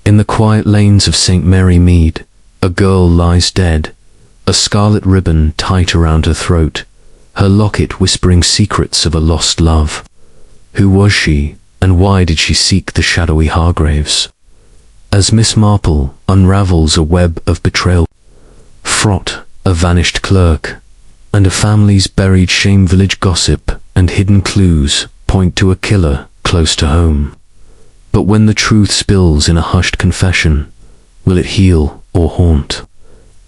In the quiet lanes of St. Mary Mead, a girl lies dead, a scarlet ribbon tight around her throat, her locket whispering secrets of a lost love. Who was she, and why did she seek the shadowy Hargraves? As Miss Marple unravels a web of betrayal, fraught, a vanished clerk, and a family's buried shame, village gossip and hidden clues point to a killer close to home. But when the truth spills in a hushed confession, will it heal or haunt?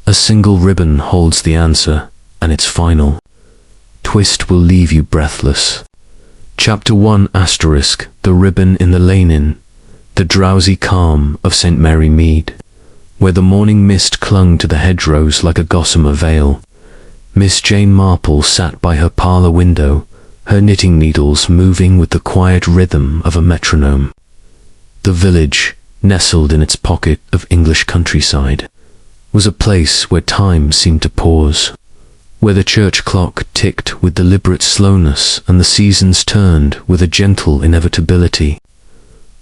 A single ribbon holds the answer, and its final twist will leave you breathless. Chapter 1 *, The Ribbon in the Lane Inn, the drowsy calm of St. Mary Mead, where the morning mist clung to the hedgerows like a gossamer veil. Miss Jane Marple sat by her parlour window, her knitting needles moving with the quiet rhythm of a metronome. The village, nestled in its pocket of English countryside, was a place where time seemed to pause, where the church clock ticked with deliberate slowness and the seasons turned with a gentle inevitability.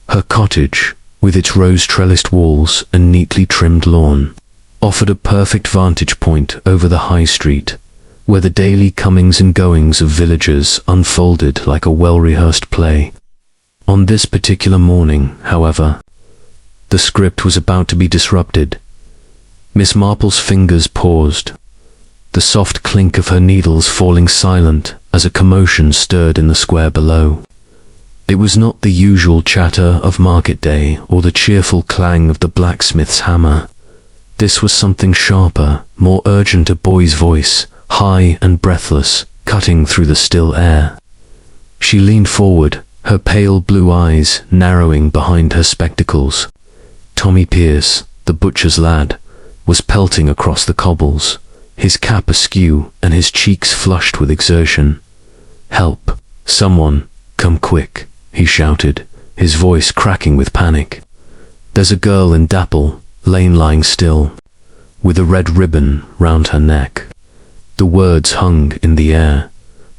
Her cottage, with its rose-trellised walls and neatly trimmed lawn, offered a perfect vantage point over the high street, where the daily comings and goings of villagers unfolded like a well-rehearsed play. On this particular morning, however, the script was about to be disrupted. Miss Marple's fingers paused, the soft clink of her needles falling silent as a commotion stirred in the square below. It was not the usual chatter of market day or the cheerful clang of the blacksmith's hammer. This was something sharper, more urgent, a boy's voice, high and breathless, cutting through the still air. She leaned forward, her pale blue eyes narrowing behind her spectacles. Tommy Pierce, the butcher's lad, was pelting across the cobbles, his cap askew and his cheeks flushed with exertion. "Help! Someone! Come quick!" he shouted, his voice cracking with panic. "There's a girl in Dapple Lane lying still, with a red ribbon round her neck." The words hung in the air,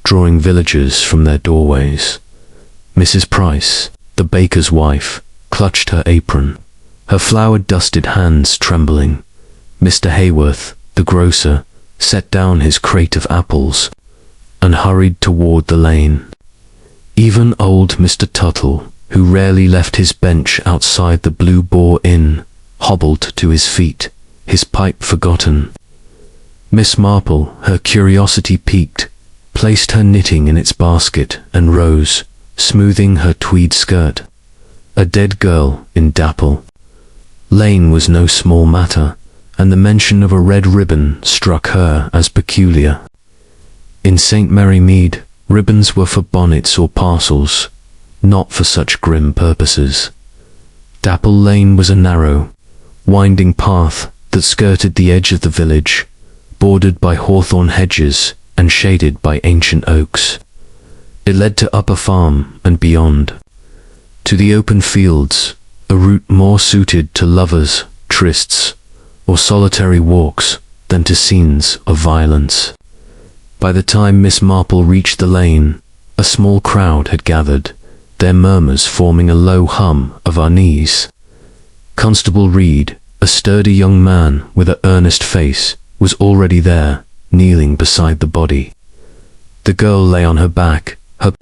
drawing villagers from their doorways. Mrs. Price, the baker's wife, clutched her apron, her flour-dusted hands trembling. Mr. Hayworth, the grocer, set down his crate of apples and hurried toward the lane. Even old Mr. Tuttle, who rarely left his bench outside the Blue Boar Inn, hobbled to his feet, his pipe forgotten. Miss Marple, her curiosity piqued, placed her knitting in its basket and rose, smoothing her tweed skirt. A dead girl in Dapple Lane was no small matter, and the mention of a red ribbon struck her as peculiar. In St. Mary Mead, ribbons were for bonnets or parcels, not for such grim purposes. Dapple Lane was a narrow, winding path that skirted the edge of the village, bordered by hawthorn hedges and shaded by ancient oaks. It led to Upper Farm and beyond, to the open fields, a route more suited to lovers, trysts, or solitary walks than to scenes of violence. By the time Miss Marple reached the lane, a small crowd had gathered, their murmurs forming a low hum of unease. Constable Reed, a sturdy young man with an earnest face, was already there, kneeling beside the body. The girl lay on her back, her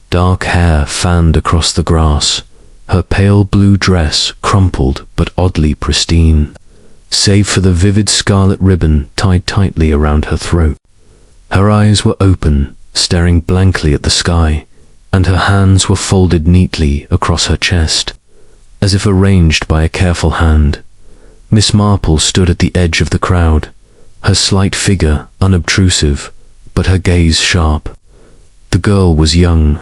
dark hair fanned across the grass, her pale blue dress crumpled but oddly pristine, save for the vivid scarlet ribbon tied tightly around her throat. Her eyes were open, staring blankly at the sky, and her hands were folded neatly across her chest, as if arranged by a careful hand. Miss Marple stood at the edge of the crowd, her slight figure unobtrusive, but her gaze sharp. The girl was young,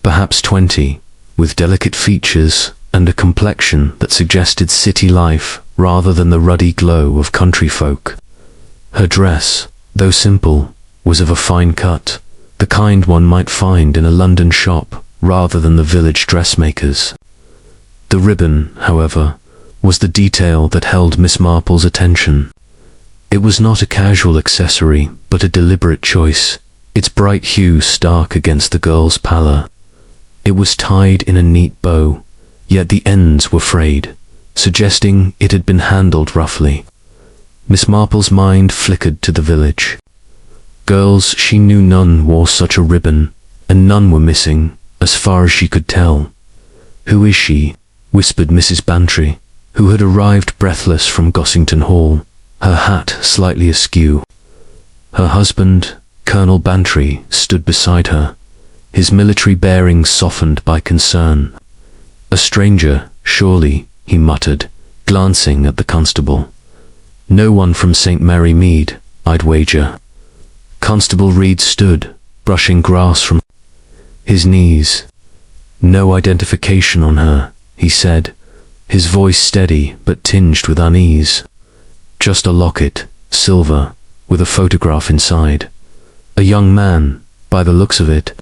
perhaps 20, with delicate features and a complexion that suggested city life rather than the ruddy glow of country folk. Her dress, though simple, was of a fine cut, the kind one might find in a London shop rather than the village dressmaker's. The ribbon, however, was the detail that held Miss Marple's attention. It was not a casual accessory, but a deliberate choice, its bright hue stark against the girl's pallor. It was tied in a neat bow, yet the ends were frayed, suggesting it had been handled roughly. Miss Marple's mind flickered to the village. Girls she knew, none wore such a ribbon, and none were missing, as far as she could tell. "Who is she?" whispered Mrs. Bantry, who had arrived breathless from Gossington Hall, her hat slightly askew. Her husband, Colonel Bantry, stood beside her, his military bearing softened by concern. "A stranger, surely," he muttered, glancing at the constable. "No one from St. Mary Mead, I'd wager." Constable Reed stood, brushing grass from his knees. "No identification on her," he said, his voice steady but tinged with unease. "Just a locket, silver, with a photograph inside. A young man, by the looks of it."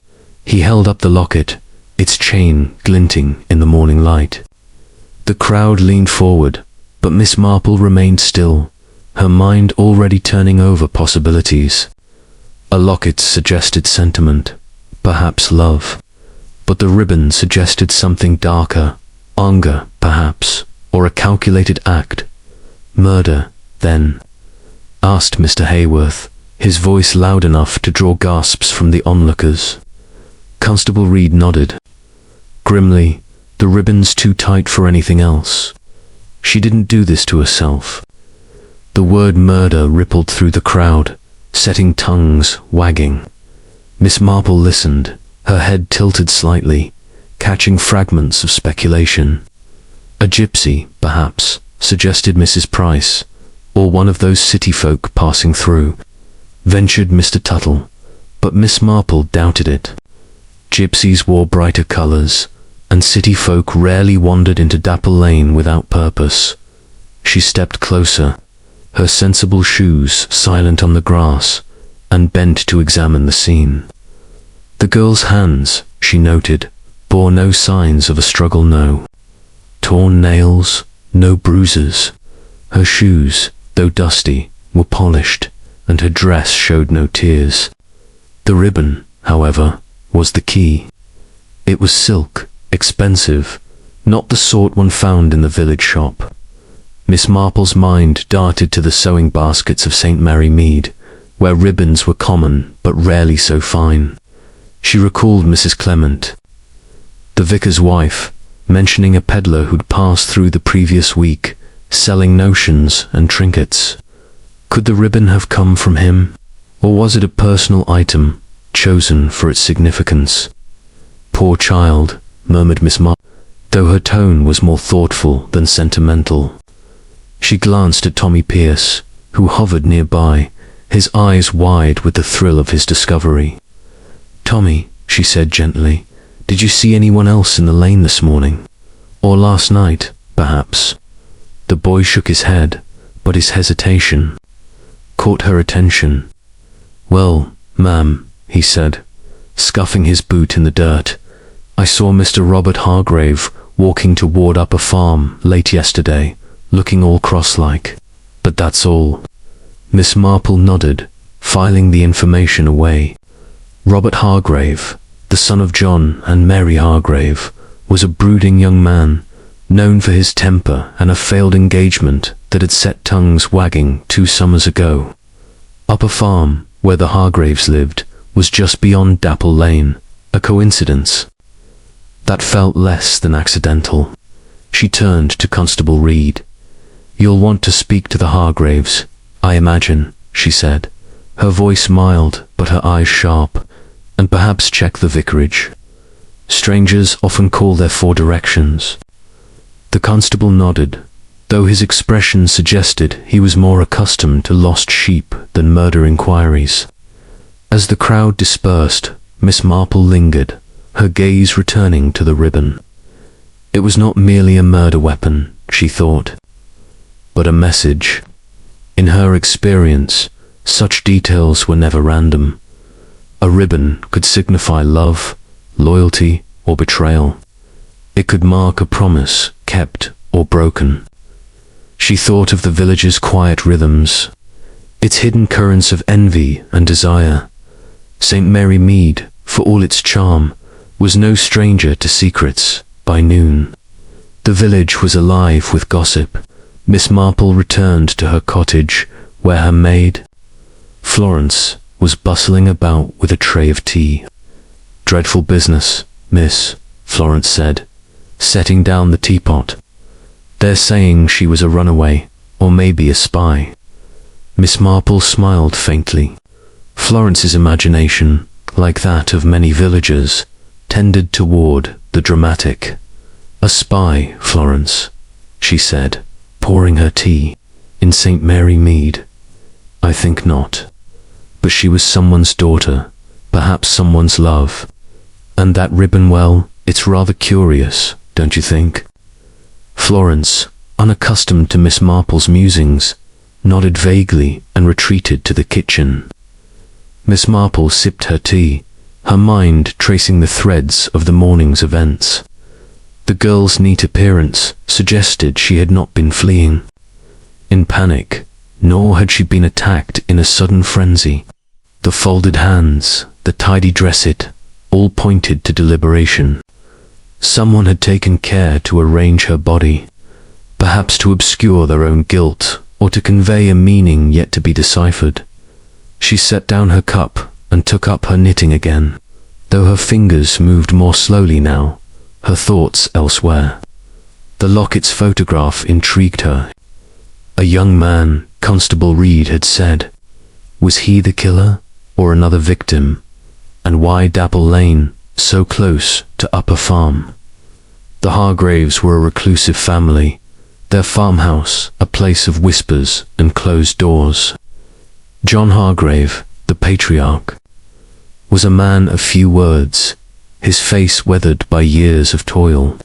He held up the locket, its chain glinting in the morning light. The crowd leaned forward, but Miss Marple remained still, her mind already turning over possibilities. A locket suggested sentiment, perhaps love, but the ribbon suggested something darker, anger, perhaps, or a calculated act. "Murder, then?" asked Mr. Hayworth, his voice loud enough to draw gasps from the onlookers. Constable Reed nodded. Grimly, "The ribbon's too tight for anything else. She didn't do this to herself." The word murder rippled through the crowd, setting tongues wagging. Miss Marple listened, her head tilted slightly, catching fragments of speculation. "A gypsy, perhaps," suggested Mrs. Price, "or one of those city folk passing through," ventured Mr. Tuttle, but Miss Marple doubted it. Gypsies wore brighter colours, and city folk rarely wandered into Dapple Lane without purpose. She stepped closer, her sensible shoes silent on the grass, and bent to examine the scene. The girl's hands, she noted, bore no signs of a struggle, no torn nails, no bruises. Her shoes, though dusty, were polished, and her dress showed no tears. The ribbon, however, was the key. It was silk, expensive, not the sort one found in the village shop. Miss Marple's mind darted to the sewing baskets of St. Mary Mead, where ribbons were common but rarely so fine. She recalled Mrs. Clement, the vicar's wife, mentioning a peddler who'd passed through the previous week, selling notions and trinkets. Could the ribbon have come from him, or was it a personal item, chosen for its significance? "Poor child," murmured Miss Marple, though her tone was more thoughtful than sentimental. She glanced at Tommy Pierce, who hovered nearby, his eyes wide with the thrill of his discovery. "Tommy," she said gently, "did you see anyone else in the lane this morning? Or last night, perhaps?" The boy shook his head, but his hesitation caught her attention. "Well, ma'am," he said, scuffing his boot in the dirt, "I saw Mr. Robert Hargrave walking toward Upper Farm late yesterday, looking all cross-like. But that's all." Miss Marple nodded, filing the information away. Robert Hargrave, the son of John and Mary Hargrave, was a brooding young man, known for his temper and a failed engagement that had set tongues wagging 2 summers ago. Upper Farm, where the Hargraves lived, was just beyond Dapple Lane. A coincidence? That felt less than accidental. She turned to Constable Reed. "You'll want to speak to the Hargraves, I imagine," she said, her voice mild but her eyes sharp, "and perhaps check the vicarage. Strangers often call there 4 directions." The constable nodded, though his expression suggested he was more accustomed to lost sheep than murder inquiries. As the crowd dispersed, Miss Marple lingered, her gaze returning to the ribbon. It was not merely a murder weapon, she thought, but a message. In her experience, such details were never random. A ribbon could signify love, loyalty, or betrayal. It could mark a promise, kept or broken. She thought of the village's quiet rhythms, its hidden currents of envy and desire. St. Mary Mead, for all its charm, was no stranger to secrets by noon. The village was alive with gossip. Miss Marple returned to her cottage, where her maid, Florence, was bustling about with a tray of tea. "Dreadful business, miss," Florence said, setting down the teapot. "They're saying she was a runaway, or maybe a spy." Miss Marple smiled faintly. Florence's imagination, like that of many villagers, tended toward the dramatic. "A spy, Florence," she said, pouring her tea, "in St. Mary Mead? I think not. But she was someone's daughter, perhaps someone's love. And that ribbon, well, it's rather curious, don't you think?" Florence, unaccustomed to Miss Marple's musings, nodded vaguely and retreated to the kitchen. Miss Marple sipped her tea, her mind tracing the threads of the morning's events. The girl's neat appearance suggested she had not been fleeing in panic, nor had she been attacked in a sudden frenzy. The folded hands, the tidy dress-it, all pointed to deliberation. Someone had taken care to arrange her body, perhaps to obscure their own guilt or to convey a meaning yet to be deciphered. She set down her cup and took up her knitting again, though her fingers moved more slowly now, her thoughts elsewhere. The locket's photograph intrigued her. A young man, Constable Reed had said. Was he the killer, or another victim? And why Dapple Lane, so close to Upper Farm? The Hargraves were a reclusive family, their farmhouse a place of whispers and closed doors. John Hargrave, the patriarch, was a man of few words, his face weathered by years of toil.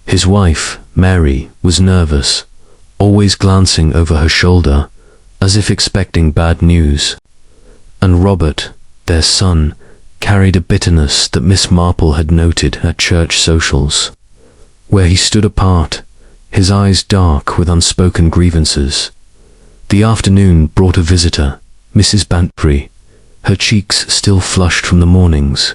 His wife, Mary, was nervous, always glancing over her shoulder, as if expecting bad news. And Robert, their son, carried a bitterness that Miss Marple had noted at church socials, where he stood apart, his eyes dark with unspoken grievances. The afternoon brought a visitor, Mrs. Bantry, her cheeks still flushed from the mornings.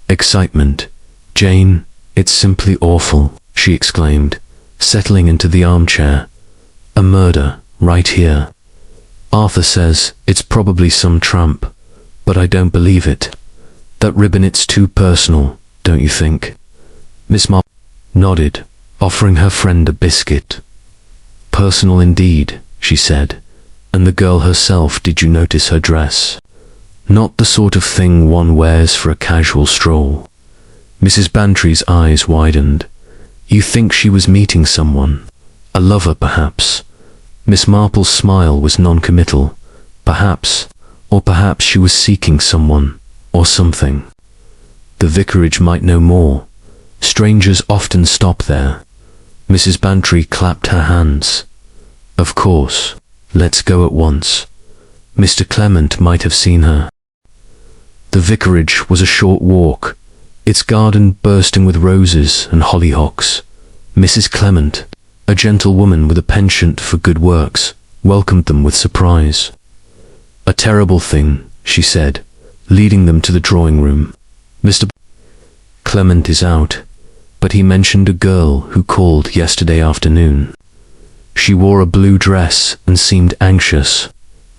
"Excitement. Jane, it's simply awful," she exclaimed, settling into the armchair. "A murder, right here. Arthur says it's probably some tramp, but I don't believe it. That ribbon, it's too personal, don't you think?" Miss Marple nodded, offering her friend a biscuit. "Personal indeed," she said. "And the girl herself, did you notice her dress? Not the sort of thing one wears for a casual stroll." Mrs. Bantry's eyes widened. "You think she was meeting someone? A lover, perhaps?" Miss Marple's smile was non-committal. Perhaps, or perhaps she was seeking someone, or something. The vicarage might know more. Strangers often stop there. Mrs. Bantry clapped her hands. "Of course. Let's go at once. Mr. Clement might have seen her." The vicarage was a short walk, its garden bursting with roses and hollyhocks. Mrs. Clement, a gentlewoman with a penchant for good works, welcomed them with surprise. "A terrible thing," she said, leading them to the drawing room. "Mr. Clement is out, but he mentioned a girl who called yesterday afternoon. She wore a blue dress and seemed anxious,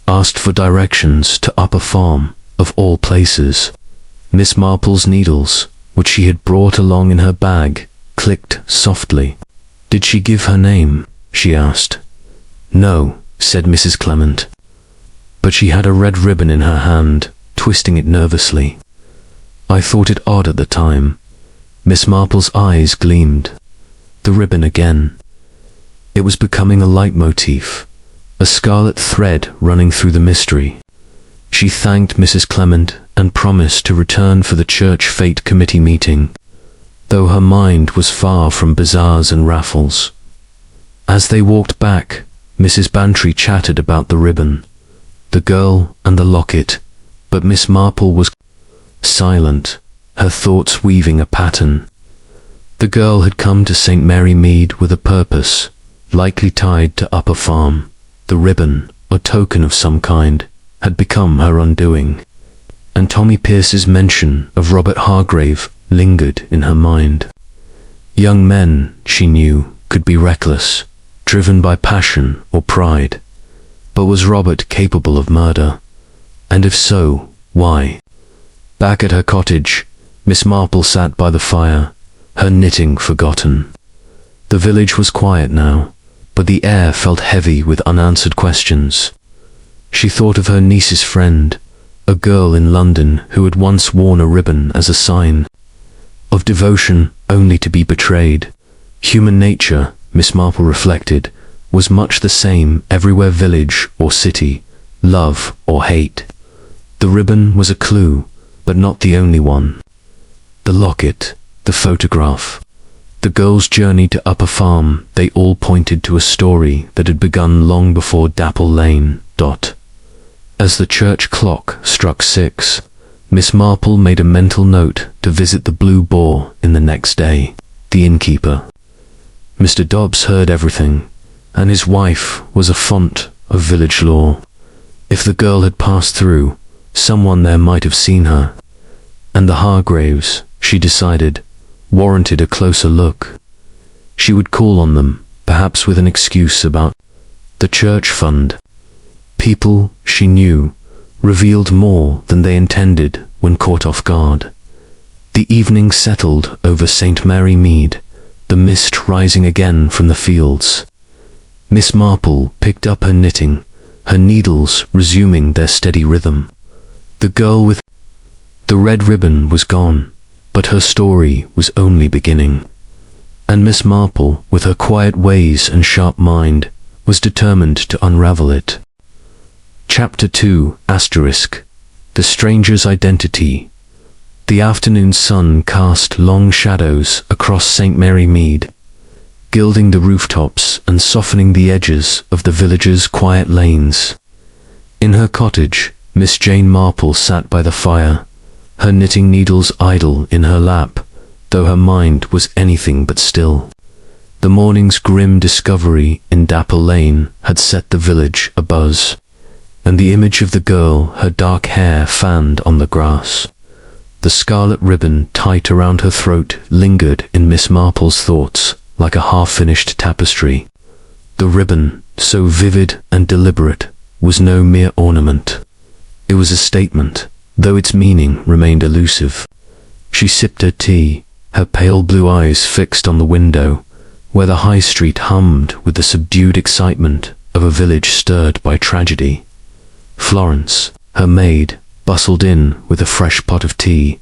asked for directions to Upper Farm, of all places." Miss Marple's needles, which she had brought along in her bag, clicked softly. "Did she give her name?" she asked. "No," said Mrs. Clement. "But she had a red ribbon in her hand, twisting it nervously. I thought it odd at the time." Miss Marple's eyes gleamed. The ribbon again. It was becoming a leitmotif, a scarlet thread running through the mystery. She thanked Mrs. Clement and promised to return for the church fete committee meeting, though her mind was far from bazaars and raffles. As they walked back, Mrs. Bantry chattered about the ribbon, the girl and the locket, but Miss Marple was silent, her thoughts weaving a pattern. The girl had come to St. Mary Mead with a purpose, likely tied to Upper Farm. The ribbon, a token of some kind, had become her undoing, and Tommy Pierce's mention of Robert Hargrave lingered in her mind. Young men, she knew, could be reckless, driven by passion or pride. But was Robert capable of murder? And if so, why? Back at her cottage, Miss Marple sat by the fire, her knitting forgotten. The village was quiet now, but the air felt heavy with unanswered questions. She thought of her niece's friend, a girl in London who had once worn a ribbon as a sign of devotion only to be betrayed. Human nature, Miss Marple reflected, was much the same everywhere, village or city, love or hate. The ribbon was a clue, but not the only one. The locket, the photograph, the girl's journey to Upper Farm, they all pointed to a story that had begun long before Dapple Lane. As the church clock struck 6, Miss Marple made a mental note to visit the Blue Boar in the next day, the innkeeper. Mr. Dobbs heard everything, and his wife was a font of village lore. If the girl had passed through, someone there might have seen her, and the Hargraves, she decided, warranted a closer look. She would call on them, perhaps with an excuse about the church fund. People, she knew, revealed more than they intended when caught off guard. The evening settled over St. Mary Mead, the mist rising again from the fields. Miss Marple picked up her knitting, her needles resuming their steady rhythm. The girl with the red ribbon was gone, but her story was only beginning. And Miss Marple, with her quiet ways and sharp mind, was determined to unravel it. Chapter 2 ** The Stranger's Identity. The afternoon sun cast long shadows across St. Mary Mead, gilding the rooftops and softening the edges of the village's quiet lanes. In her cottage, Miss Jane Marple sat by the fire, her knitting needles idle in her lap, though her mind was anything but still. The morning's grim discovery in Dapple Lane had set the village abuzz, and the image of the girl, her dark hair fanned on the grass, the scarlet ribbon tight around her throat, lingered in Miss Marple's thoughts like a half-finished tapestry. The ribbon, so vivid and deliberate, was no mere ornament. It was a statement, though its meaning remained elusive. She sipped her tea, her pale blue eyes fixed on the window, where the high street hummed with the subdued excitement of a village stirred by tragedy. Florence, her maid, bustled in with a fresh pot of tea,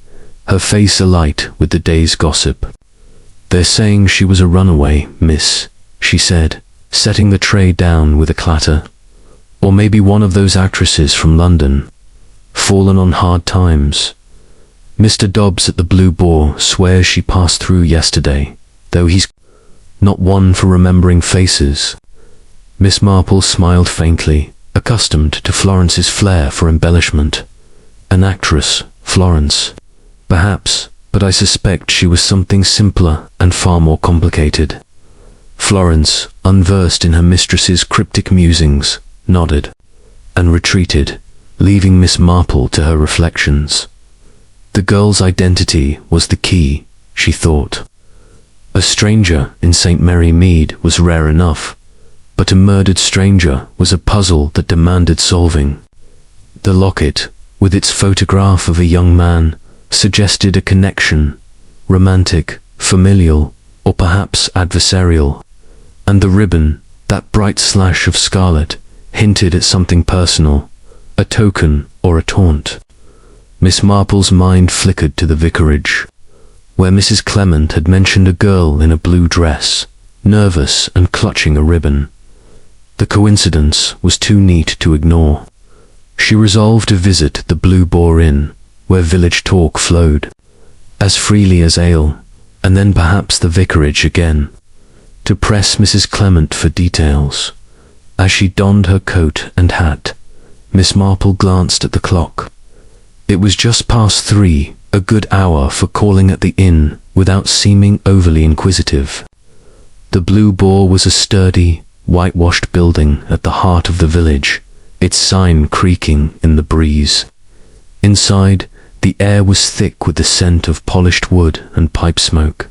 her face alight with the day's gossip. "They're saying she was a runaway, miss," she said, setting the tray down with a clatter. "Or maybe one of those actresses from London, fallen on hard times. Mr. Dobbs at the Blue Boar swears she passed through yesterday, though he's not one for remembering faces." Miss Marple smiled faintly, accustomed to Florence's flair for embellishment. An actress, Florence. Perhaps, but I suspect she was something simpler and far more complicated. Florence, unversed in her mistress's cryptic musings, nodded, and retreated, leaving Miss Marple to her reflections. The girl's identity was the key, she thought. A stranger in St. Mary Mead was rare enough, but a murdered stranger was a puzzle that demanded solving. The locket, with its photograph of a young man, suggested a connection, romantic, familial, or perhaps adversarial, and the ribbon, that bright slash of scarlet, hinted at something personal, a token or a taunt. Miss Marple's mind flickered to the vicarage, where Mrs. Clement had mentioned a girl in a blue dress, nervous and clutching a ribbon. The coincidence was too neat to ignore. She resolved to visit the Blue Boar Inn, where village talk flowed, as freely as ale, and then perhaps the vicarage again, to press Mrs. Clement for details. As she donned her coat and hat, Miss Marple glanced at the clock. It was just past 3, a good hour for calling at the inn without seeming overly inquisitive. The Blue Boar was a sturdy, whitewashed building at the heart of the village, its sign creaking in the breeze. Inside, the air was thick with the scent of polished wood and pipe smoke.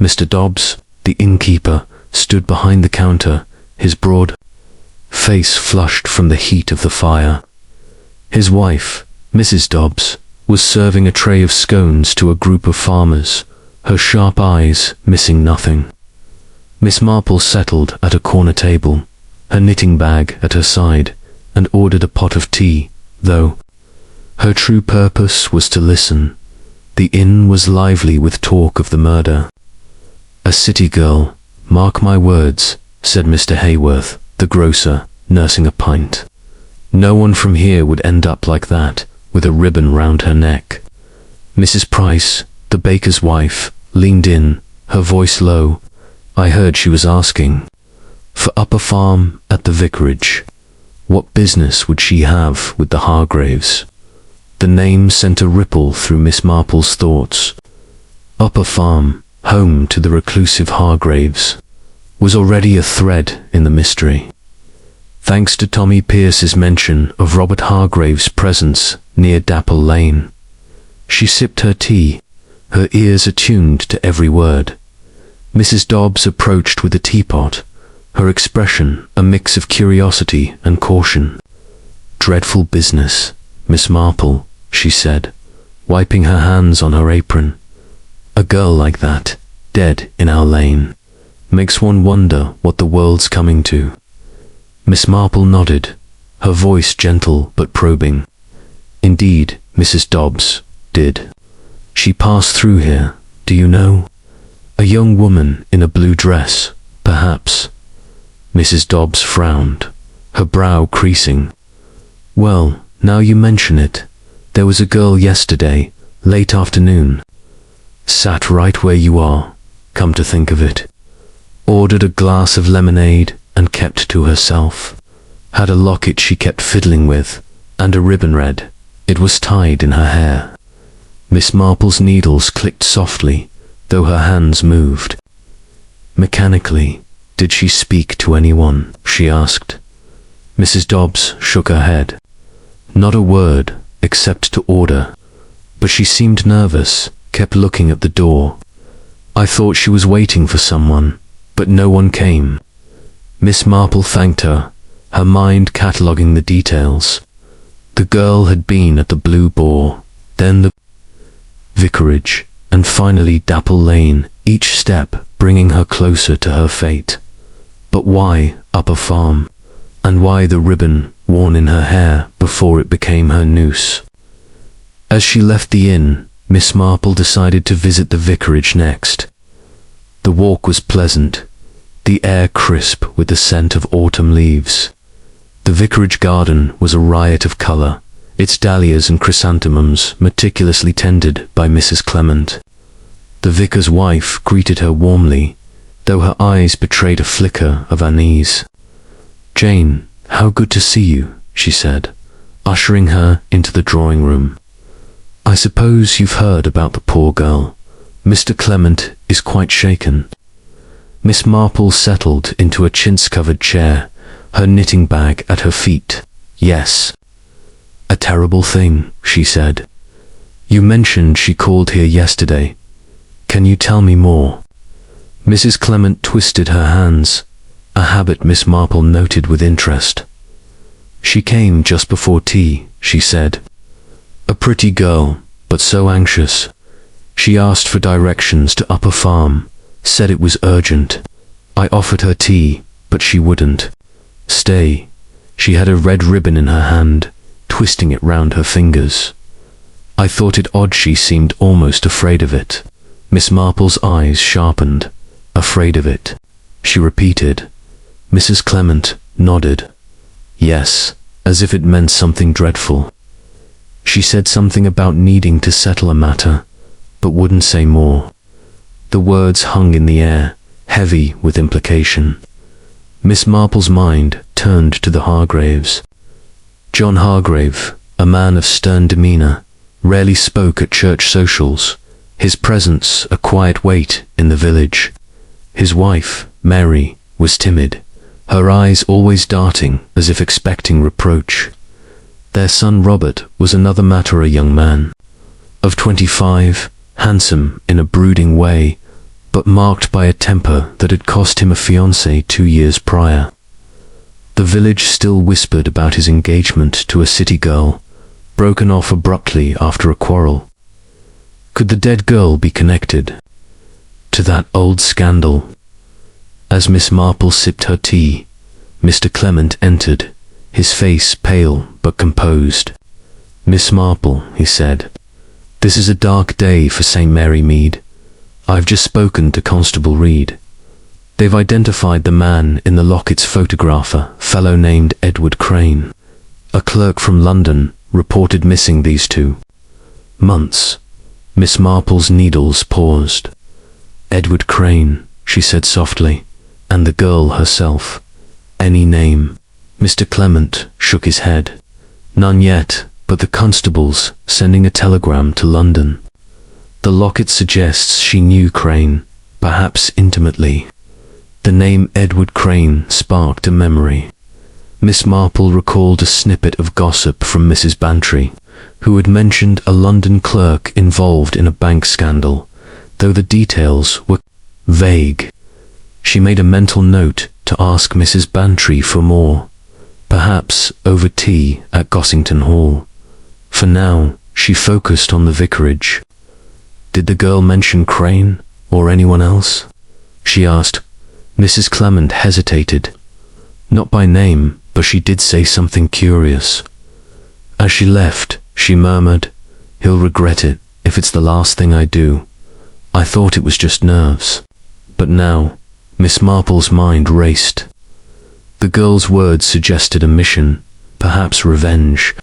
Mr. Dobbs, the innkeeper, stood behind the counter, his broad face flushed from the heat of the fire. His wife, Mrs. Dobbs, was serving a tray of scones to a group of farmers, her sharp eyes missing nothing. Miss Marple settled at a corner table, her knitting bag at her side, and ordered a pot of tea, though her true purpose was to listen. The inn was lively with talk of the murder. "A city girl, mark my words," said Mr. Hayworth, the grocer, nursing a pint. "No one from here would end up like that, with a ribbon round her neck." Mrs. Price, the baker's wife, leaned in, her voice low. I heard she was asking for Upper Farm at the vicarage. What business would she have with the Hargraves? The name sent a ripple through Miss Marple's thoughts. Upper Farm, home to the reclusive Hargraves, was already a thread in the mystery. Thanks to Tommy Pierce's mention of Robert Hargraves' presence near Dapple Lane. She sipped her tea, her ears attuned to every word. Mrs. Dobbs approached with a teapot, her expression a mix of curiosity and caution. "Dreadful business, Miss Marple," she said, wiping her hands on her apron. "A girl like that, dead in our lane, makes one wonder what the world's coming to." Miss Marple nodded, her voice gentle but probing. "Indeed, Mrs. Dobbs did. She passed through here, do you know? A young woman in a blue dress, perhaps." Mrs. Dobbs frowned, her brow creasing. "Well, now you mention it, there was a girl yesterday, late afternoon. Sat right where you are, come to think of it. Ordered a glass of lemonade and kept to herself. Had a locket she kept fiddling with, and a ribbon red. It was tied in her hair." Miss Marple's needles clicked softly, though her hands moved. Mechanically, "Did she speak to anyone?" she asked. Mrs. Dobbs shook her head. "Not a word, except to order. But she seemed nervous, kept looking at the door. I thought she was waiting for someone, but no one came." Miss Marple thanked her, her mind cataloguing the details. The girl had been at the Blue Boar, then the vicarage, and finally Dapple Lane, each step bringing her closer to her fate. But why Upper Farm? And why the ribbon worn in her hair before it became her noose? As she left the inn, Miss Marple decided to visit the vicarage next. The walk was pleasant, the air crisp with the scent of autumn leaves. The vicarage garden was a riot of colour, its dahlias and chrysanthemums meticulously tended by Mrs. Clement. The vicar's wife greeted her warmly, though her eyes betrayed a flicker of unease. "Jane, how good to see you," she said, ushering her into the drawing room. "I suppose you've heard about the poor girl. Mr. Clement is quite shaken." Miss Marple settled into a chintz-covered chair, her knitting bag at her feet. "Yes. A terrible thing," she said. "You mentioned she called here yesterday. Can you tell me more?" Mrs. Clement twisted her hands, a habit Miss Marple noted with interest. "She came just before tea," she said. "A pretty girl, but so anxious. She asked for directions to Upper Farm, said it was urgent. I offered her tea, but she wouldn't stay. She had a red ribbon in her hand, twisting it round her fingers. I thought it odd she seemed almost afraid of it." Miss Marple's eyes sharpened. "Afraid of it?" she repeated. Mrs. Clement nodded. "Yes, as if it meant something dreadful. She said something about needing to settle a matter, but wouldn't say more." The words hung in the air, heavy with implication. Miss Marple's mind turned to the Hargraves. John Hargrave, a man of stern demeanour, rarely spoke at church socials, his presence a quiet weight in the village. His wife, Mary, was timid, her eyes always darting as if expecting reproach. Their son Robert was another matter, a young man of 25, handsome in a brooding way, but marked by a temper that had cost him a fiancée 2 years prior. The village still whispered about his engagement to a city girl, broken off abruptly after a quarrel. Could the dead girl be connected to that old scandal? As Miss Marple sipped her tea, Mr. Clement entered, his face pale but composed. "Miss Marple," he said, "this is a dark day for St. Mary Mead. I've just spoken to Constable Reed. They've identified the man in the locket's photograph, a fellow named Edward Crane. A clerk from London reported missing these 2 months." Miss Marple's needles paused. "Edward Crane," she said softly, "and the girl herself. Any name?" Mr. Clement shook his head. "None yet, but the constable's sending a telegram to London. The locket suggests she knew Crane, perhaps intimately." The name Edward Crane sparked a memory. Miss Marple recalled a snippet of gossip from Mrs. Bantry, who had mentioned a London clerk involved in a bank scandal, though the details were vague. She made a mental note to ask Mrs. Bantry for more, perhaps over tea at Gossington Hall. For now, she focused on the vicarage. "Did the girl mention Crane, or anyone else?" she asked. Mrs. Clement hesitated. "Not by name, but she did say something curious." As she left, she murmured, "He'll regret it if it's the last thing I do. I thought it was just nerves." But now, Miss Marple's mind raced. The girl's words suggested a mission, perhaps revenge.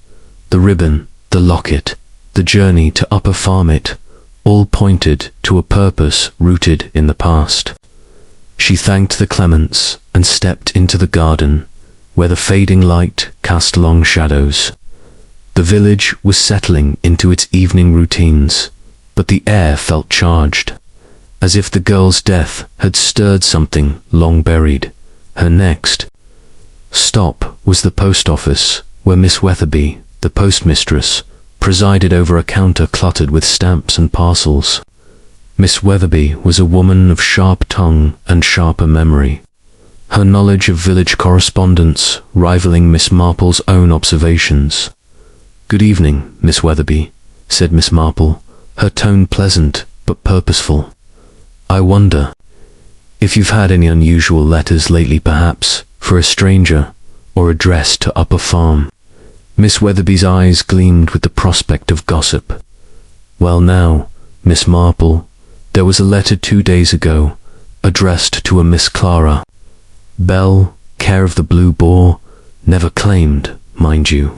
The ribbon, the locket, the journey to Upper Farmit, all pointed to a purpose rooted in the past. She thanked the Clements and stepped into the garden, where the fading light cast long shadows. The village was settling into its evening routines, but the air felt charged, as if the girl's death had stirred something long buried. Her next stop was the post office, where Miss Weatherby, the postmistress, presided over a counter cluttered with stamps and parcels. Miss Weatherby was a woman of sharp tongue and sharper memory, her knowledge of village correspondence rivaling Miss Marple's own observations. "Good evening, Miss Weatherby," said Miss Marple, her tone pleasant but purposeful. "I wonder if you've had any unusual letters lately, perhaps, for a stranger, or addressed to Upper Farm." Miss Weatherby's eyes gleamed with the prospect of gossip. "Well now, Miss Marple, there was a letter 2 days ago, addressed to a Miss Clara Bell, care of the Blue Boar, never claimed, mind you.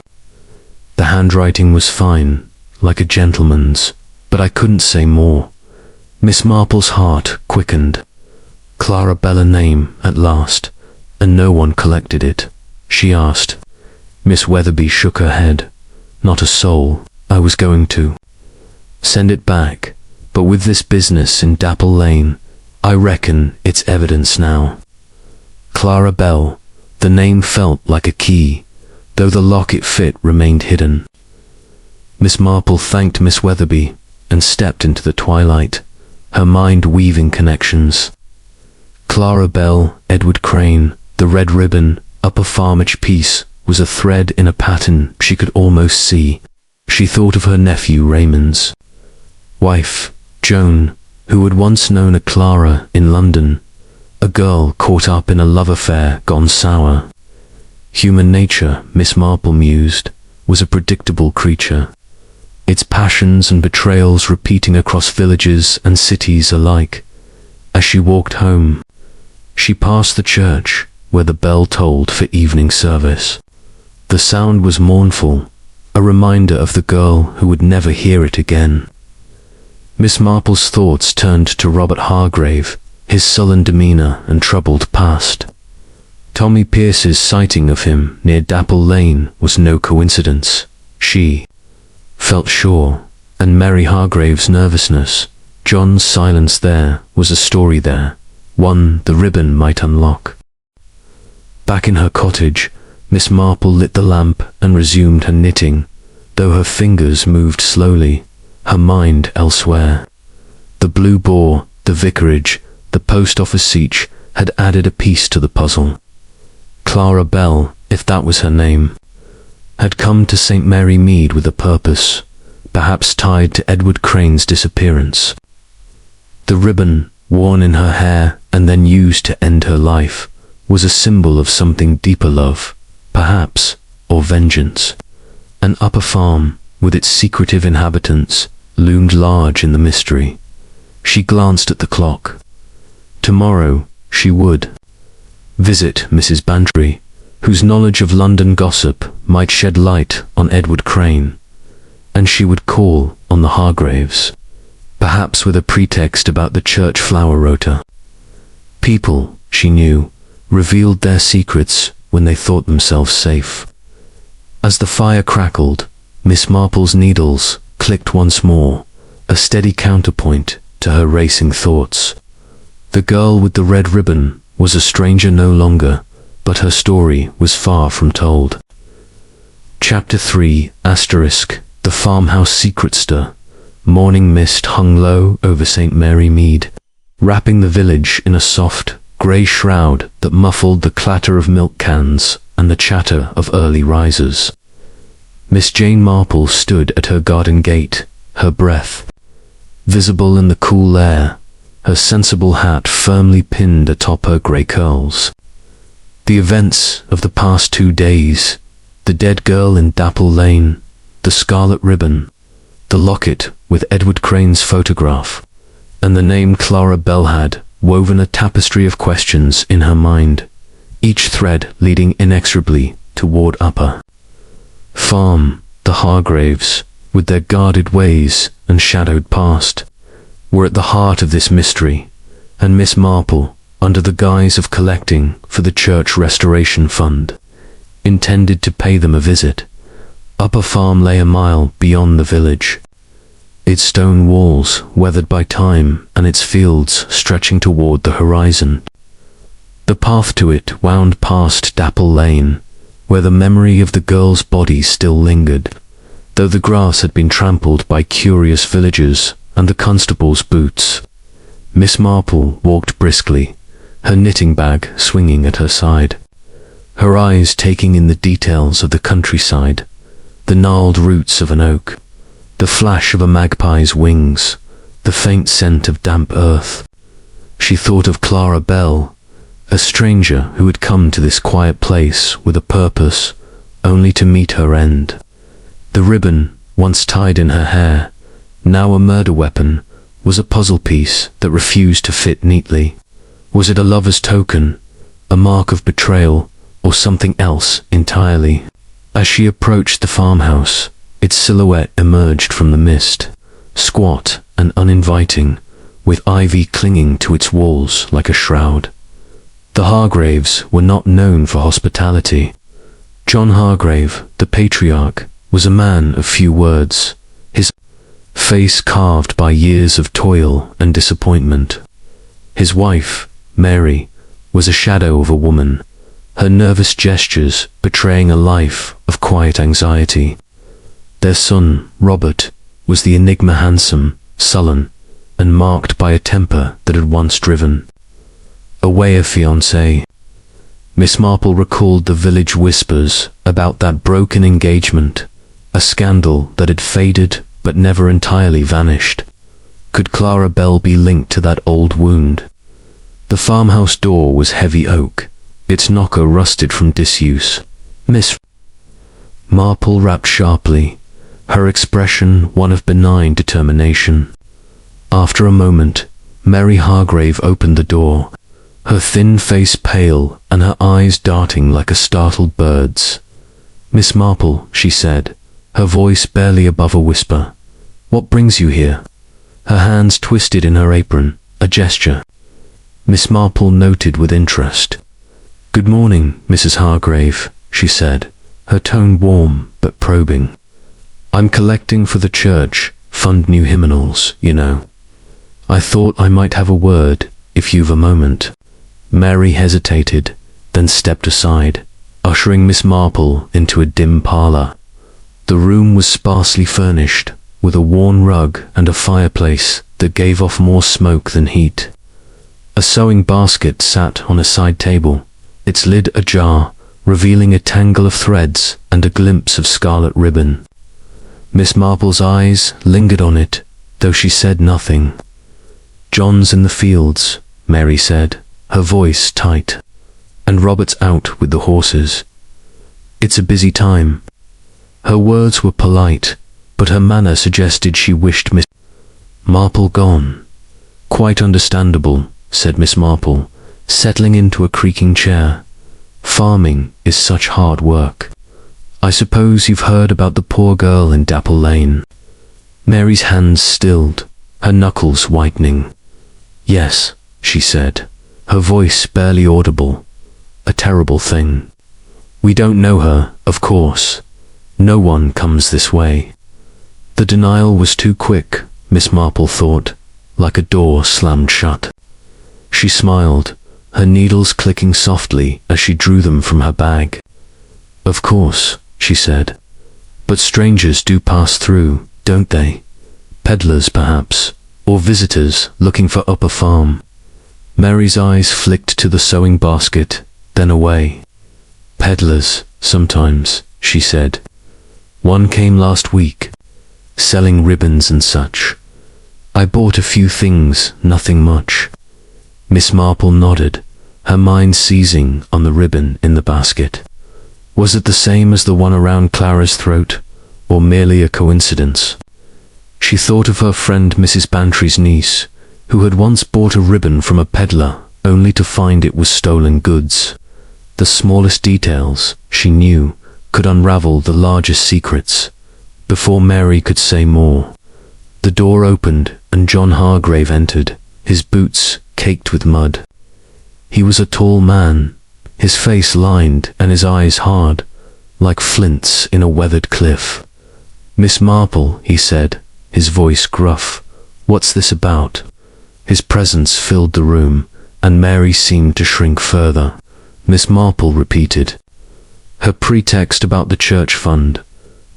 The handwriting was fine, like a gentleman's, but I couldn't say more." Miss Marple's heart quickened. Clara Bell a name, at last, and no one collected it, she asked. Miss Weatherby shook her head. "Not a soul. I was going to send it back, but with this business in Dapple Lane, I reckon it's evidence now." Clara Bell, the name felt like a key, though the locket fit remained hidden. Miss Marple thanked Miss Weatherby and stepped into the twilight, her mind weaving connections. Clara Bell, Edward Crane, the red ribbon, Upper Farmage piece was a thread in a pattern she could almost see. She thought of her nephew Raymond's wife, Joan, who had once known a Clara in London, a girl caught up in a love affair gone sour. Human nature, Miss Marple mused, was a predictable creature, its passions and betrayals repeating across villages and cities alike. As she walked home, she passed the church where the bell tolled for evening service. The sound was mournful, a reminder of the girl who would never hear it again. Miss Marple's thoughts turned to Robert Hargraves, his sullen demeanour and troubled past. Tommy Pierce's sighting of him near Dapple Lane was no coincidence, she felt sure, and Mary Hargraves' nervousness, John's silence there, was a story there, one the ribbon might unlock. Back in her cottage, Miss Marple lit the lamp and resumed her knitting, though her fingers moved slowly, her mind elsewhere. The Blue Boar, the vicarage, the post office each had added a piece to the puzzle. Clara Bell, if that was her name, had come to St. Mary Mead with a purpose, perhaps tied to Edward Crane's disappearance. The ribbon, worn in her hair and then used to end her life, was a symbol of something deeper, love, perhaps, or vengeance. An upper farm, with its secretive inhabitants, loomed large in the mystery. She glanced at the clock. Tomorrow, she would visit Mrs. Bantry, whose knowledge of London gossip might shed light on Edward Crane, and she would call on the Hargraves, perhaps with a pretext about the church flower rota. People, she knew, revealed their secrets when they thought themselves safe. As the fire crackled, Miss Marple's needles clicked once more, a steady counterpoint to her racing thoughts. The girl with the red ribbon was a stranger no longer, but her story was far from told. Chapter 3 ** The farmhouse secret stir. Morning mist hung low over St. Mary Mead, wrapping the village in a soft, grey shroud that muffled the clatter of milk cans and the chatter of early risers. Miss Jane Marple stood at her garden gate, her breath visible in the cool air, her sensible hat firmly pinned atop her grey curls. The events of the past 2 days, the dead girl in Dapple Lane, the scarlet ribbon, the locket with Edward Crane's photograph, and the name Clara Bell had woven a tapestry of questions in her mind, each thread leading inexorably toward Upper Farm. The Hargraves, with their guarded ways and shadowed past, were at the heart of this mystery, and Miss Marple, under the guise of collecting for the Church Restoration Fund, intended to pay them a visit. Upper Farm lay a mile beyond the village, its stone walls weathered by time and its fields stretching toward the horizon. The path to it wound past Dapple Lane, where the memory of the girl's body still lingered, though the grass had been trampled by curious villagers and the constable's boots. Miss Marple walked briskly, her knitting bag swinging at her side, her eyes taking in the details of the countryside, the gnarled roots of an oak, the flash of a magpie's wings, the faint scent of damp earth. She thought of Clara Bell, a stranger who had come to this quiet place with a purpose, only to meet her end. The ribbon, once tied in her hair, now a murder weapon, was a puzzle piece that refused to fit neatly. Was it a lover's token, a mark of betrayal, or something else entirely? As she approached the farmhouse, its silhouette emerged from the mist, squat and uninviting, with ivy clinging to its walls like a shroud. The Hargraves were not known for hospitality. John Hargrave, the patriarch, was a man of few words, his face carved by years of toil and disappointment. His wife, Mary, was a shadow of a woman, her nervous gestures betraying a life of quiet anxiety. Their son, Robert, was the enigma, handsome, sullen, and marked by a temper that had once driven away a fiancé. Miss Marple recalled the village whispers about that broken engagement, a scandal that had faded but never entirely vanished. Could Clara Bell be linked to that old wound? The farmhouse door was heavy oak, its knocker rusted from disuse. Miss Marple rapped sharply, her expression one of benign determination. After a moment, Mary Hargrave opened the door, her thin face pale and her eyes darting like a startled bird's. "Miss Marple," she said, her voice barely above a whisper, "what brings you here?" Her hands twisted in her apron, a gesture Miss Marple noted with interest. "Good morning, Mrs. Hargrave," she said, her tone warm but probing. "I'm collecting for the church fund new hymnals, you know. I thought I might have a word, if you've a moment." Mary hesitated, then stepped aside, ushering Miss Marple into a dim parlour. The room was sparsely furnished, with a worn rug and a fireplace that gave off more smoke than heat. A sewing basket sat on a side table, its lid ajar, revealing a tangle of threads and a glimpse of scarlet ribbon. Miss Marple's eyes lingered on it, though she said nothing. "John's in the fields," Mary said, her voice tight. "And Robert's out with the horses. It's a busy time." Her words were polite, but her manner suggested she wished Miss Marple gone. "Quite understandable," said Miss Marple, settling into a creaking chair. "Farming is such hard work. I suppose you've heard about the poor girl in Dapple Lane." Mary's hands stilled, her knuckles whitening. "Yes," she said, her voice barely audible. "A terrible thing. We don't know her, of course. No one comes this way." The denial was too quick, Miss Marple thought, like a door slammed shut. She smiled, her needles clicking softly as she drew them from her bag. "Of course," she said. "But strangers do pass through, don't they? Peddlers, perhaps, or visitors looking for Upper Farm." Mary's eyes flicked to the sewing basket, then away. "Peddlers, sometimes," she said. "One came last week, selling ribbons and such. I bought a few things, nothing much." Miss Marple nodded, her mind seizing on the ribbon in the basket. Was it the same as the one around Clara's throat, or merely a coincidence? She thought of her friend Mrs. Bantry's niece, who had once bought a ribbon from a peddler, only to find it was stolen goods. The smallest details, she knew, could unravel the largest secrets. Before Mary could say more, the door opened and John Hargrave entered, his boots caked with mud. He was a tall man, his face lined and his eyes hard, like flints in a weathered cliff. "Miss Marple," he said, his voice gruff, "what's this about?" His presence filled the room, and Mary seemed to shrink further. Miss Marple repeated her pretext about the church fund,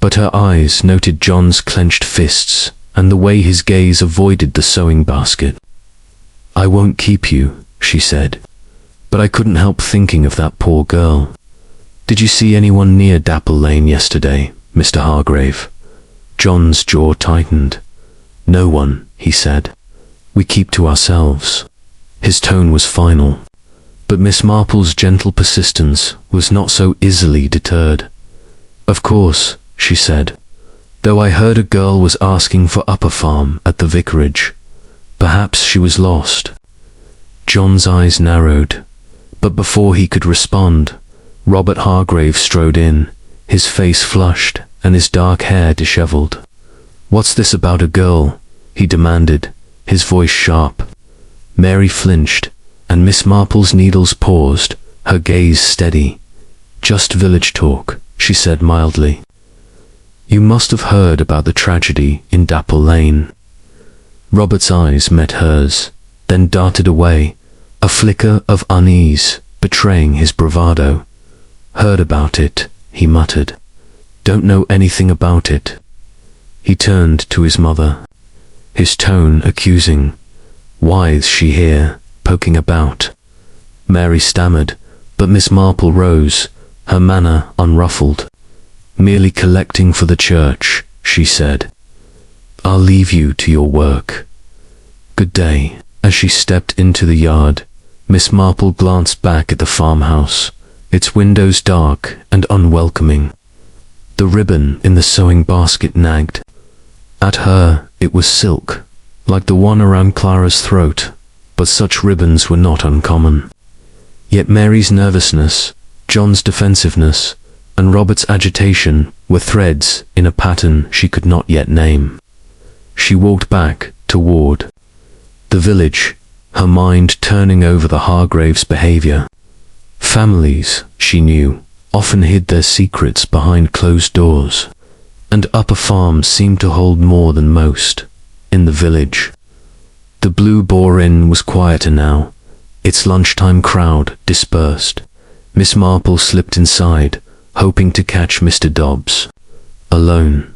but her eyes noted John's clenched fists and the way his gaze avoided the sewing basket. "I won't keep you," she said, "but I couldn't help thinking of that poor girl. Did you see anyone near Dapple Lane yesterday, Mr. Hargrave?" John's jaw tightened. "No one," he said. "We keep to ourselves." His tone was final, but Miss Marple's gentle persistence was not so easily deterred. "Of course," she said, "though I heard a girl was asking for Upper Farm at the vicarage. Perhaps she was lost." John's eyes narrowed, but before he could respond, Robert Hargraves strode in, his face flushed and his dark hair dishevelled. "What's this about a girl?" he demanded, his voice sharp. Mary flinched, and Miss Marple's needles paused, her gaze steady. "Just village talk," she said mildly. "You must have heard about the tragedy in Dapple Lane." Robert's eyes met hers, then darted away, a flicker of unease betraying his bravado. "Heard about it," he muttered. "Don't know anything about it." He turned to his mother, his tone accusing. "Why's she here, poking about?" Mary stammered, but Miss Marple rose, her manner unruffled. "Merely collecting for the church," she said. "I'll leave you to your work. Good day." As she stepped into the yard, Miss Marple glanced back at the farmhouse, its windows dark and unwelcoming. The ribbon in the sewing basket nagged. At her, it was silk, like the one around Clara's throat, but such ribbons were not uncommon. Yet Mary's nervousness, John's defensiveness, and Robert's agitation were threads in a pattern she could not yet name. She walked back toward the village, her mind turning over the Hargraves' behavior. Families, she knew, often hid their secrets behind closed doors, and Upper Farm seemed to hold more than most in the village. The Blue Boar Inn was quieter now, its lunchtime crowd dispersed. Miss Marple slipped inside, hoping to catch Mr. Dobbs. Alone.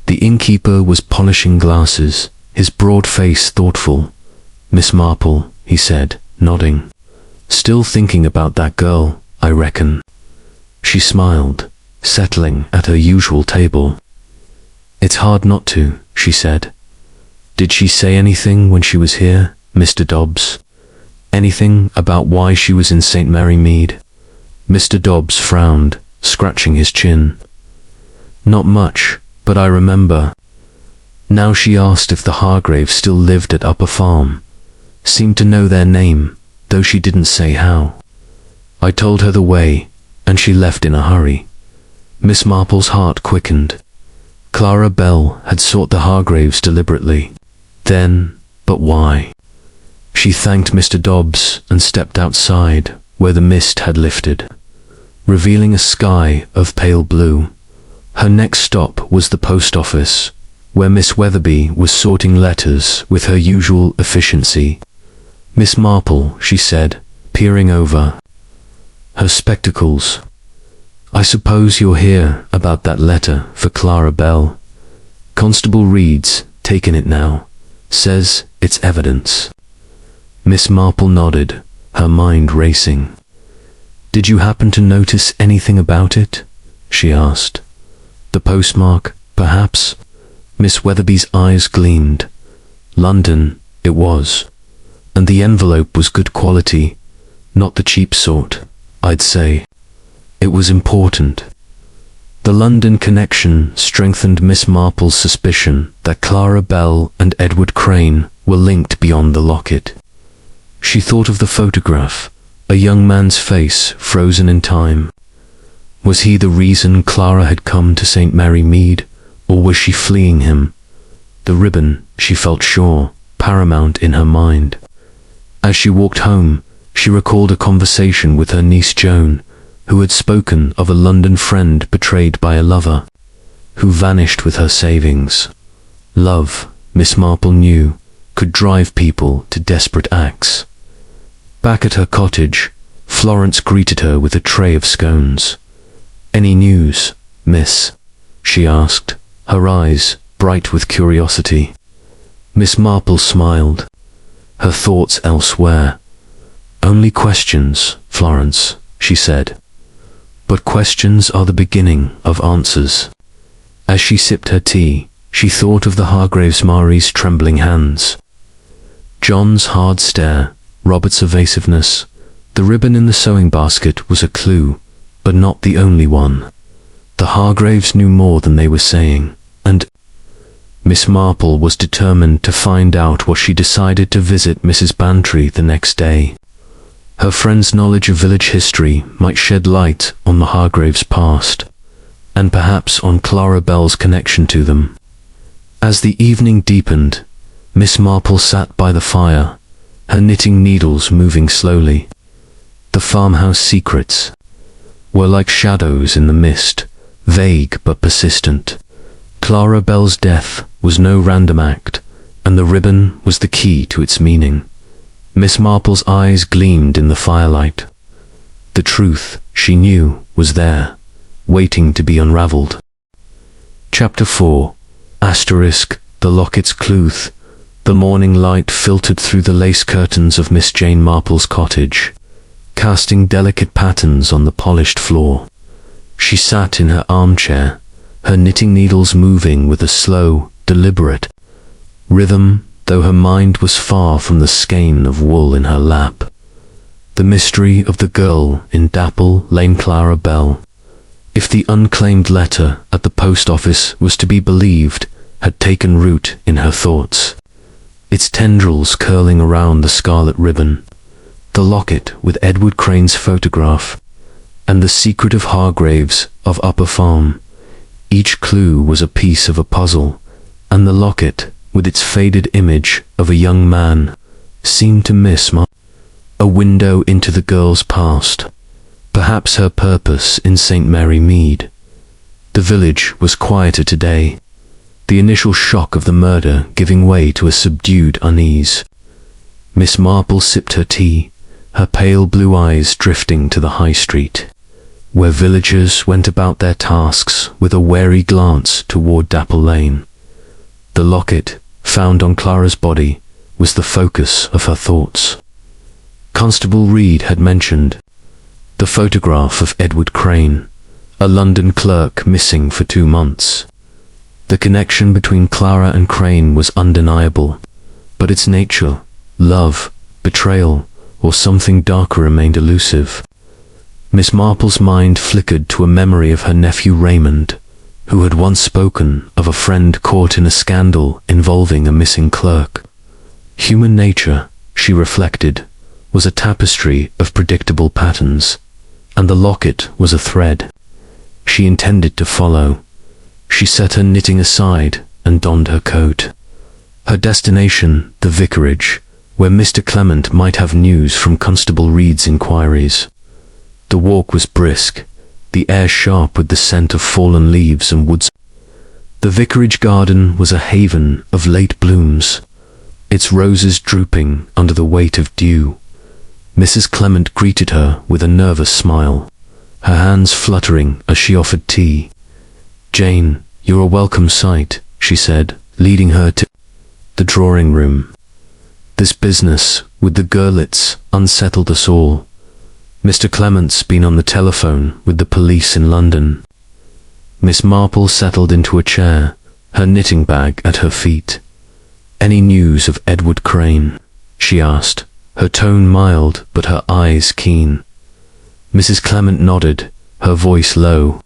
The innkeeper was polishing glasses, his broad face thoughtful. "Miss Marple," he said, nodding. "Still thinking about that girl, I reckon." She smiled, settling at her usual table. "It's hard not to," she said. "Did she say anything when she was here, Mr. Dobbs? Anything about why she was in St. Mary Mead?" Mr. Dobbs frowned, scratching his chin. "Not much, but I remember. Now she asked if the Hargraves still lived at Upper Farm. Seemed to know their name, though she didn't say how. I told her the way, and she left in a hurry." Miss Marple's heart quickened. Clara Bell had sought the Hargraves deliberately. Then, but why? She thanked Mr. Dobbs and stepped outside, where the mist had lifted, revealing a sky of pale blue. Her next stop was the post office, where Miss Weatherby was sorting letters with her usual efficiency. "Miss Marple," she said, peering over her spectacles. "I suppose you're here about that letter for Clara Bell. Constable Reed's taken it now. Says it's evidence." Miss Marple nodded, her mind racing. "Did you happen to notice anything about it?" she asked. "The postmark, perhaps?" Miss Weatherby's eyes gleamed. "London, it was. And the envelope was good quality, not the cheap sort, I'd say. It was important." The London connection strengthened Miss Marple's suspicion that Clara Bell and Edward Crane were linked beyond the locket. She thought of the photograph, a young man's face frozen in time. Was he the reason Clara had come to St. Mary Mead, or was she fleeing him? The ribbon, she felt sure, paramount in her mind. As she walked home, she recalled a conversation with her niece Joan, who had spoken of a London friend betrayed by a lover, who vanished with her savings. Love, Miss Marple knew, could drive people to desperate acts. Back at her cottage, Florence greeted her with a tray of scones. "Any news, miss?" she asked, her eyes bright with curiosity. Miss Marple smiled, her thoughts elsewhere. "Only questions, Florence," she said. "But questions are the beginning of answers." As she sipped her tea, she thought of the Hargraves Marie's trembling hands. John's hard stare, Robert's evasiveness. The ribbon in the sewing basket was a clue, but not the only one. The Hargraves knew more than they were saying, and Miss Marple was determined to find out what she decided to visit Mrs. Bantry the next day. Her friend's knowledge of village history might shed light on the Hargraves' past, and perhaps on Clara Bell's connection to them. As the evening deepened, Miss Marple sat by the fire, her knitting needles moving slowly. The farmhouse secrets were like shadows in the mist, vague but persistent. Clara Bell's death was no random act, and the ribbon was the key to its meaning. Miss Marple's eyes gleamed in the firelight. The truth, she knew, was there, waiting to be unraveled. Chapter 4. The locket's clue. The morning light filtered through the lace curtains of Miss Jane Marple's cottage, casting delicate patterns on the polished floor. She sat in her armchair, her knitting needles moving with a slow, deliberate rhythm, though her mind was far from the skein of wool in her lap. The mystery of the girl in Dapple Lane, Clara Bell, if the unclaimed letter at the post office was to be believed, had taken root in her thoughts, its tendrils curling around the scarlet ribbon, the locket with Edward Crane's photograph, and the secret of Hargraves of Upper Farm. Each clue was a piece of a puzzle, and the locket, with its faded image of a young man, seemed to miss a window into the girl's past, perhaps her purpose in St. Mary Mead. The village was quieter today, the initial shock of the murder giving way to a subdued unease. Miss Marple sipped her tea, her pale blue eyes drifting to the high street, where villagers went about their tasks with a wary glance toward Dapple Lane. The locket, found on Clara's body, was the focus of her thoughts. Constable Reed had mentioned the photograph of Edward Crane, a London clerk missing for 2 months. The connection between Clara and Crane was undeniable, but its nature, love, betrayal, or something darker remained elusive. Miss Marple's mind flickered to a memory of her nephew Raymond, who had once spoken of a friend caught in a scandal involving a missing clerk. Human nature, she reflected, was a tapestry of predictable patterns, and the locket was a thread she intended to follow. She set her knitting aside and donned her coat. Her destination, the vicarage, where Mr. Clement might have news from Constable Reed's inquiries. The walk was brisk, the air sharp with the scent of fallen leaves and woods. The vicarage garden was a haven of late blooms, its roses drooping under the weight of dew. Mrs. Clement greeted her with a nervous smile, her hands fluttering as she offered tea. "Jane, you're a welcome sight," she said, leading her to the drawing room. "This business with the Gurlitts unsettled us all. Mr. Clement's been on the telephone with the police in London." Miss Marple settled into a chair, her knitting bag at her feet. "Any news of Edward Crane?" she asked, her tone mild but her eyes keen. Mrs. Clement nodded, her voice low.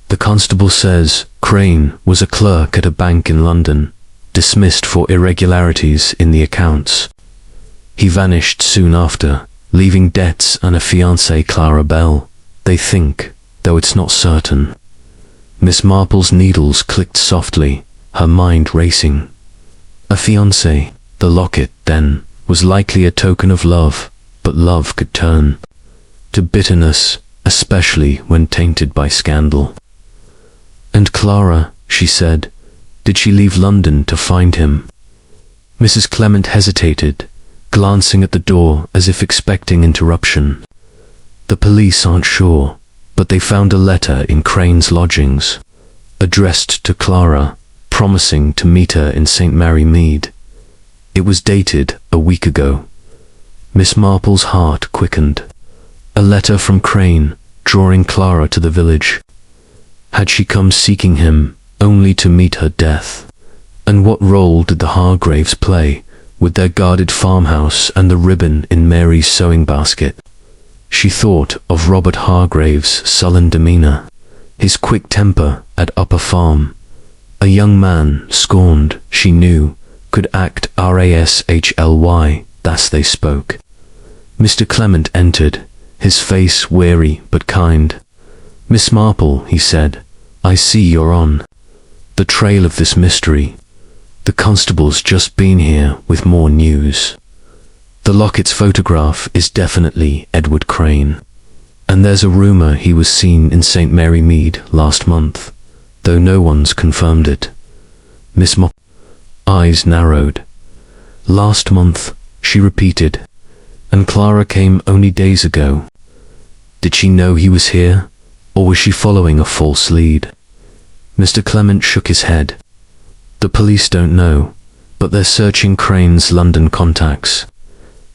"The constable says Crane was a clerk at a bank in London, dismissed for irregularities in the accounts. He vanished soon after, leaving debts and a fiancée, Clara Bell. They think, though it's not certain." Miss Marple's needles clicked softly, her mind racing. A fiancée, the locket, then, was likely a token of love, but love could turn to bitterness, especially when tainted by scandal. "And Clara," she said, "did she leave London to find him?" Mrs. Clement hesitated, glancing at the door as if expecting interruption. "The police aren't sure, but they found a letter in Crane's lodgings, addressed to Clara, promising to meet her in St. Mary Mead. It was dated a week ago." Miss Marple's heart quickened. A letter from Crane, drawing Clara to the village. Had she come seeking him, only to meet her death? And what role did the Hargraves play, with their guarded farmhouse and the ribbon in Mary's sewing basket? She thought of Robert Hargraves' sullen demeanour, his quick temper at Upper Farm. A young man, scorned, she knew, could act rashly, thus they spoke. Mr. Clement entered, his face weary but kind. "Miss Marple," he said, "I see you're on the trail of this mystery. The constable's just been here with more news. The locket's photograph is definitely Edward Crane, and there's a rumour he was seen in St. Mary Mead last month, though no one's confirmed it." Miss Marple's eyes narrowed. "Last month," she repeated, "and Clara came only days ago. Did she know he was here, or was she following a false lead?" Mr. Clement shook his head. "The police don't know, but they're searching Crane's London contacts.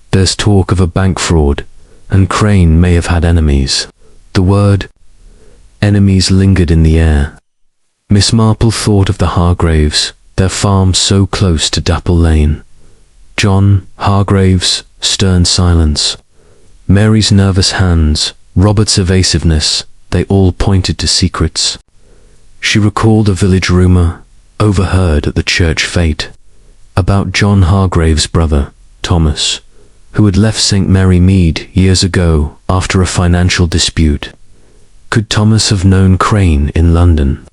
There's talk of a bank fraud, and Crane may have had enemies." The word enemies lingered in the air. Miss Marple thought of the Hargraves, their farm so close to Dapple Lane. John Hargraves' stern silence, Mary's nervous hands, Robert's evasiveness, they all pointed to secrets. She recalled a village rumour, overheard at the church fete, about John Hargraves' brother, Thomas, who had left St. Mary Mead years ago after a financial dispute. Could Thomas have known Crane in London?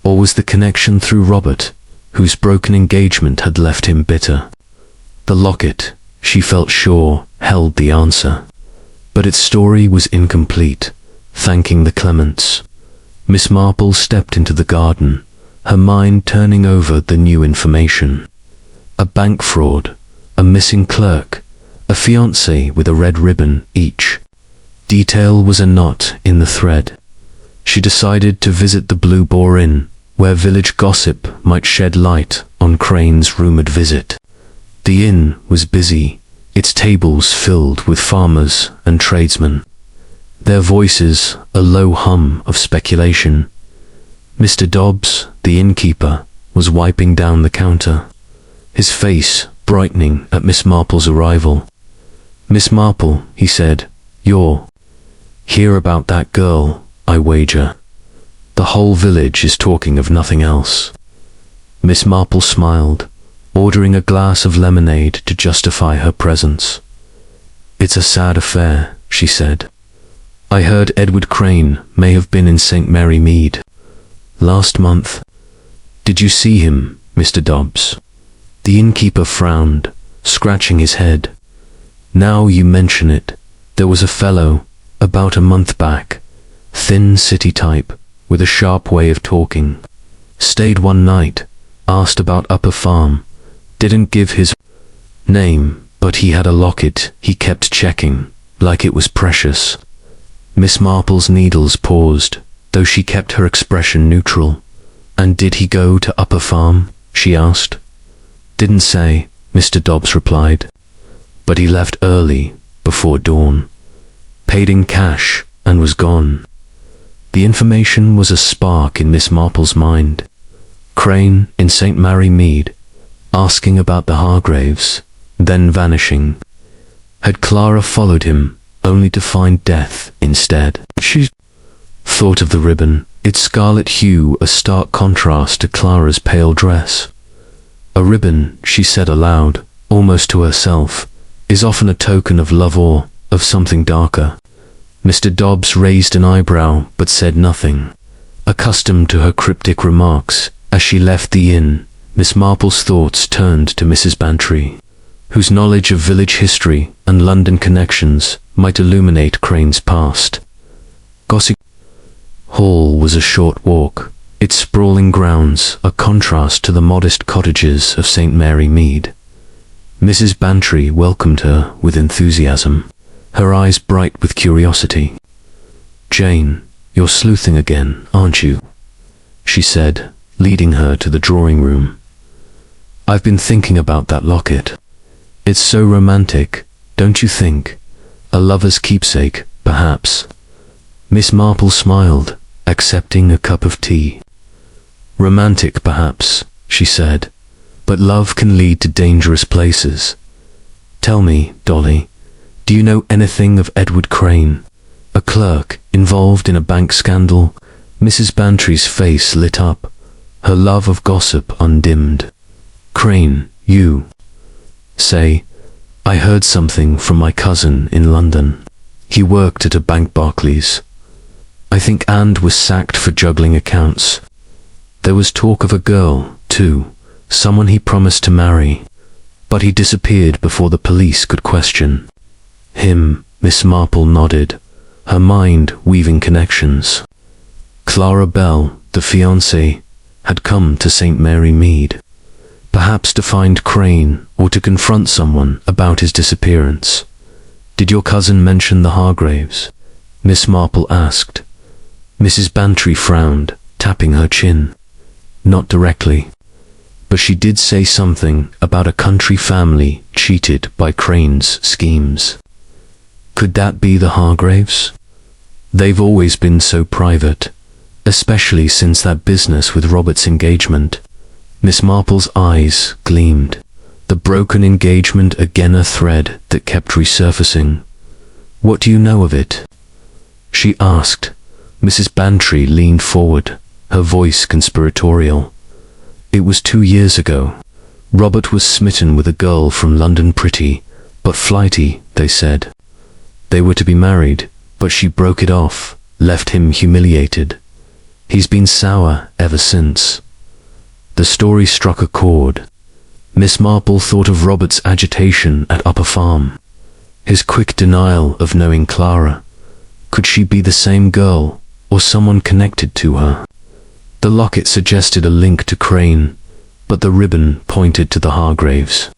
Or was the connection through Robert, whose broken engagement had left him bitter? The locket, she felt sure, held the answer. But its story was incomplete, thanking the Clements. Miss Marple stepped into the garden, her mind turning over the new information. A bank fraud, a missing clerk, a fiancé with a red ribbon, each detail was a knot in the thread. She decided to visit the Blue Boar Inn, where village gossip might shed light on Crane's rumoured visit. The inn was busy, its tables filled with farmers and tradesmen, their voices a low hum of speculation. Mr. Dobbs, the innkeeper, was wiping down the counter, his face brightening at Miss Marple's arrival. "Miss Marple," he said, "you're here about that girl, I wager. The whole village is talking of nothing else." Miss Marple smiled, ordering a glass of lemonade to justify her presence. "It's a sad affair," she said. "I heard Edward Crane may have been in St. Mary Mead last month. Did you see him, Mr. Dobbs?" The innkeeper frowned, scratching his head. "Now you mention it, there was a fellow, about a month back, thin city type, with a sharp way of talking. Stayed one night, asked about Upper Farm, didn't give his name, but he had a locket he kept checking, like it was precious." Miss Marple's needles paused, though she kept her expression neutral. "And did he go to Upper Farm?" she asked. "Didn't say," Mr. Dobbs replied. "But he left early, before dawn, paid in cash, and was gone." The information was a spark in Miss Marple's mind. Crane in St. Mary Mead, asking about the Hargraves, then vanishing. Had Clara followed him, only to find death instead? She thought of the ribbon, its scarlet hue a stark contrast to Clara's pale dress. A ribbon, she said aloud, almost to herself, is often a token of love or of something darker. Mr. Dobbs raised an eyebrow but said nothing. Accustomed to her cryptic remarks, as she left the inn, Miss Marple's thoughts turned to Mrs. Bantry, whose knowledge of village history and London connections might illuminate Crane's past. Gossip Hall was a short walk, its sprawling grounds a contrast to the modest cottages of St. Mary Mead. Mrs. Bantry welcomed her with enthusiasm, her eyes bright with curiosity. "Jane, you're sleuthing again, aren't you?" she said, leading her to the drawing room. "I've been thinking about that locket. It's so romantic, don't you think? A lover's keepsake, perhaps." Miss Marple smiled, accepting a cup of tea. "Romantic, perhaps," she said, "but love can lead to dangerous places. Tell me, Dolly, do you know anything of Edward Crane, a clerk involved in a bank scandal?" Mrs. Bantry's face lit up, her love of gossip undimmed. "Crane, you say? I heard something from my cousin in London. He worked at a bank, Barclays. I think and was sacked for juggling accounts. There was talk of a girl, too, someone he promised to marry, but he disappeared before the police could question him." Miss Marple nodded, her mind weaving connections. Clara Bell, the fiancée, had come to St. Mary Mead, perhaps to find Crane or to confront someone about his disappearance. "Did your cousin mention the Hargraves?" Miss Marple asked. Mrs. Bantry frowned, tapping her chin. "Not directly, but she did say something about a country family cheated by Crane's schemes." "Could that be the Hargraves? They've always been so private, especially since that business with Robert's engagement." Miss Marple's eyes gleamed, the broken engagement again a thread that kept resurfacing. "What do you know of it?" she asked. Mrs. Bantry leaned forward, her voice conspiratorial. "It was 2 years ago. Robert was smitten with a girl from London, pretty, but flighty, they said. They were to be married, but she broke it off, left him humiliated. He's been sour ever since." The story struck a chord. Miss Marple thought of Robert's agitation at Upper Farm, his quick denial of knowing Clara. Could she be the same girl, or someone connected to her? The locket suggested a link to Crane, but the ribbon pointed to the Hargraves.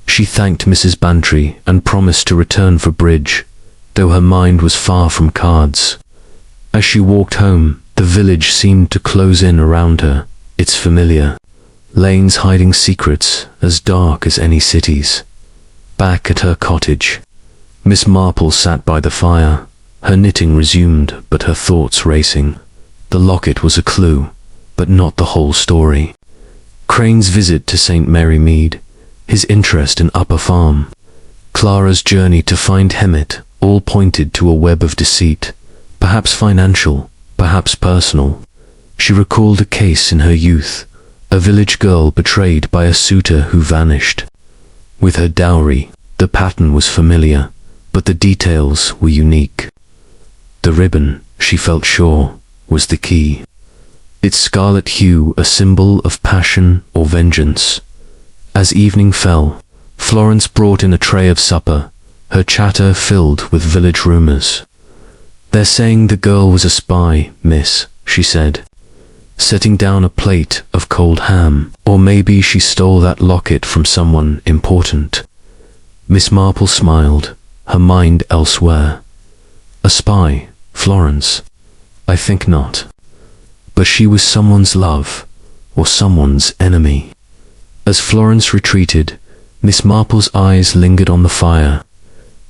She thanked Mrs. Bantry and promised to return for bridge, though her mind was far from cards. As she walked home, the village seemed to close in around her, its familiar lanes hiding secrets as dark as any city's. Back at her cottage, Miss Marple sat by the fire, her knitting resumed but her thoughts racing. The locket was a clue, but not the whole story. Crane's visit to St. Mary Mead, his interest in Upper Farm, Clara's journey to find Hemet, all pointed to a web of deceit, perhaps financial, perhaps personal. She recalled a case in her youth, a village girl betrayed by a suitor who vanished. With her dowry, the pattern was familiar, but the details were unique. The ribbon, she felt sure, was the key. Its scarlet hue a symbol of passion or vengeance. As evening fell, Florence brought in a tray of supper, her chatter filled with village rumors. "They're saying the girl was a spy, miss," she said, setting down a plate of cold ham. "Or maybe she stole that locket from someone important." Miss Marple smiled, her mind elsewhere. "A spy, Florence? I think not. But she was someone's love, or someone's enemy." As Florence retreated, Miss Marple's eyes lingered on the fire.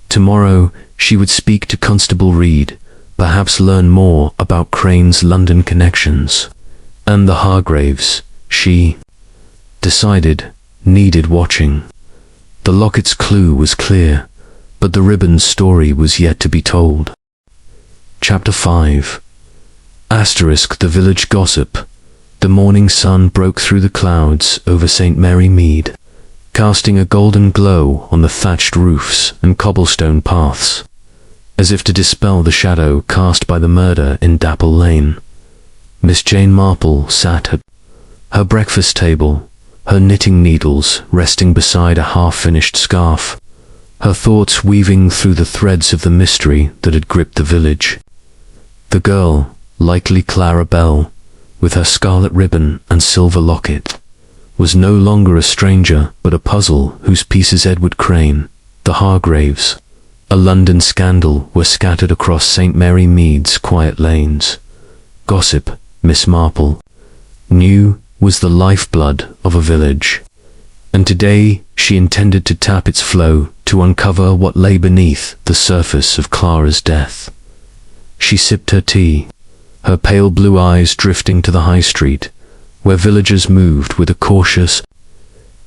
Tomorrow she would speak to Constable Reed, perhaps learn more about Crane's London connections. And the Hargraves, she decided, needed watching. The locket's clue was clear, but the ribbon's story was yet to be told. Chapter 5. Asterisk the village gossip. The morning sun broke through the clouds over St. Mary Mead, casting a golden glow on the thatched roofs and cobblestone paths, as if to dispel the shadow cast by the murder in Dapple Lane. Miss Jane Marple sat at her breakfast table, her knitting needles resting beside a half-finished scarf, her thoughts weaving through the threads of the mystery that had gripped the village. The girl, likely Clara Bell, with her scarlet ribbon and silver locket, was no longer a stranger but a puzzle whose pieces Edward Crane, the Hargraves, a London scandal were scattered across St. Mary Mead's quiet lanes. Gossip, Miss Marple knew, was the lifeblood of a village, and today she intended to tap its flow to uncover what lay beneath the surface of Clara's death. She sipped her tea, her pale blue eyes drifting to the high street, where villagers moved with a cautious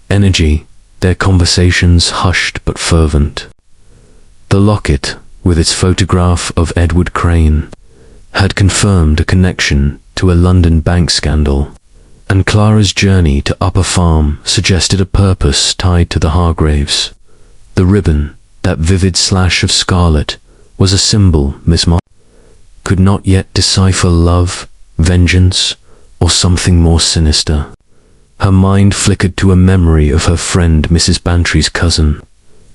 energy, their conversations hushed but fervent. The locket, with its photograph of Edward Crane, had confirmed a connection to a London bank scandal, and Clara's journey to Upper Farm suggested a purpose tied to the Hargraves. The ribbon, that vivid slash of scarlet, was a symbol Miss Marple could not yet decipher: love, vengeance, or something more sinister. Her mind flickered to a memory of her friend Mrs. Bantry's cousin,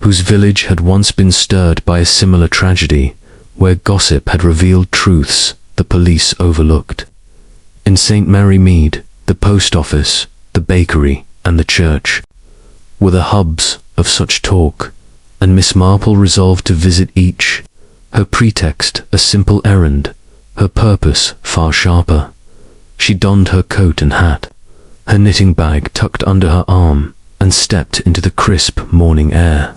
whose village had once been stirred by a similar tragedy, where gossip had revealed truths the police overlooked. In St. Mary Mead, the post office, the bakery, and the church were the hubs of such talk, and Miss Marple resolved to visit each, her pretext a simple errand, her purpose far sharper. She donned her coat and hat, her knitting bag tucked under her arm, and stepped into the crisp morning air.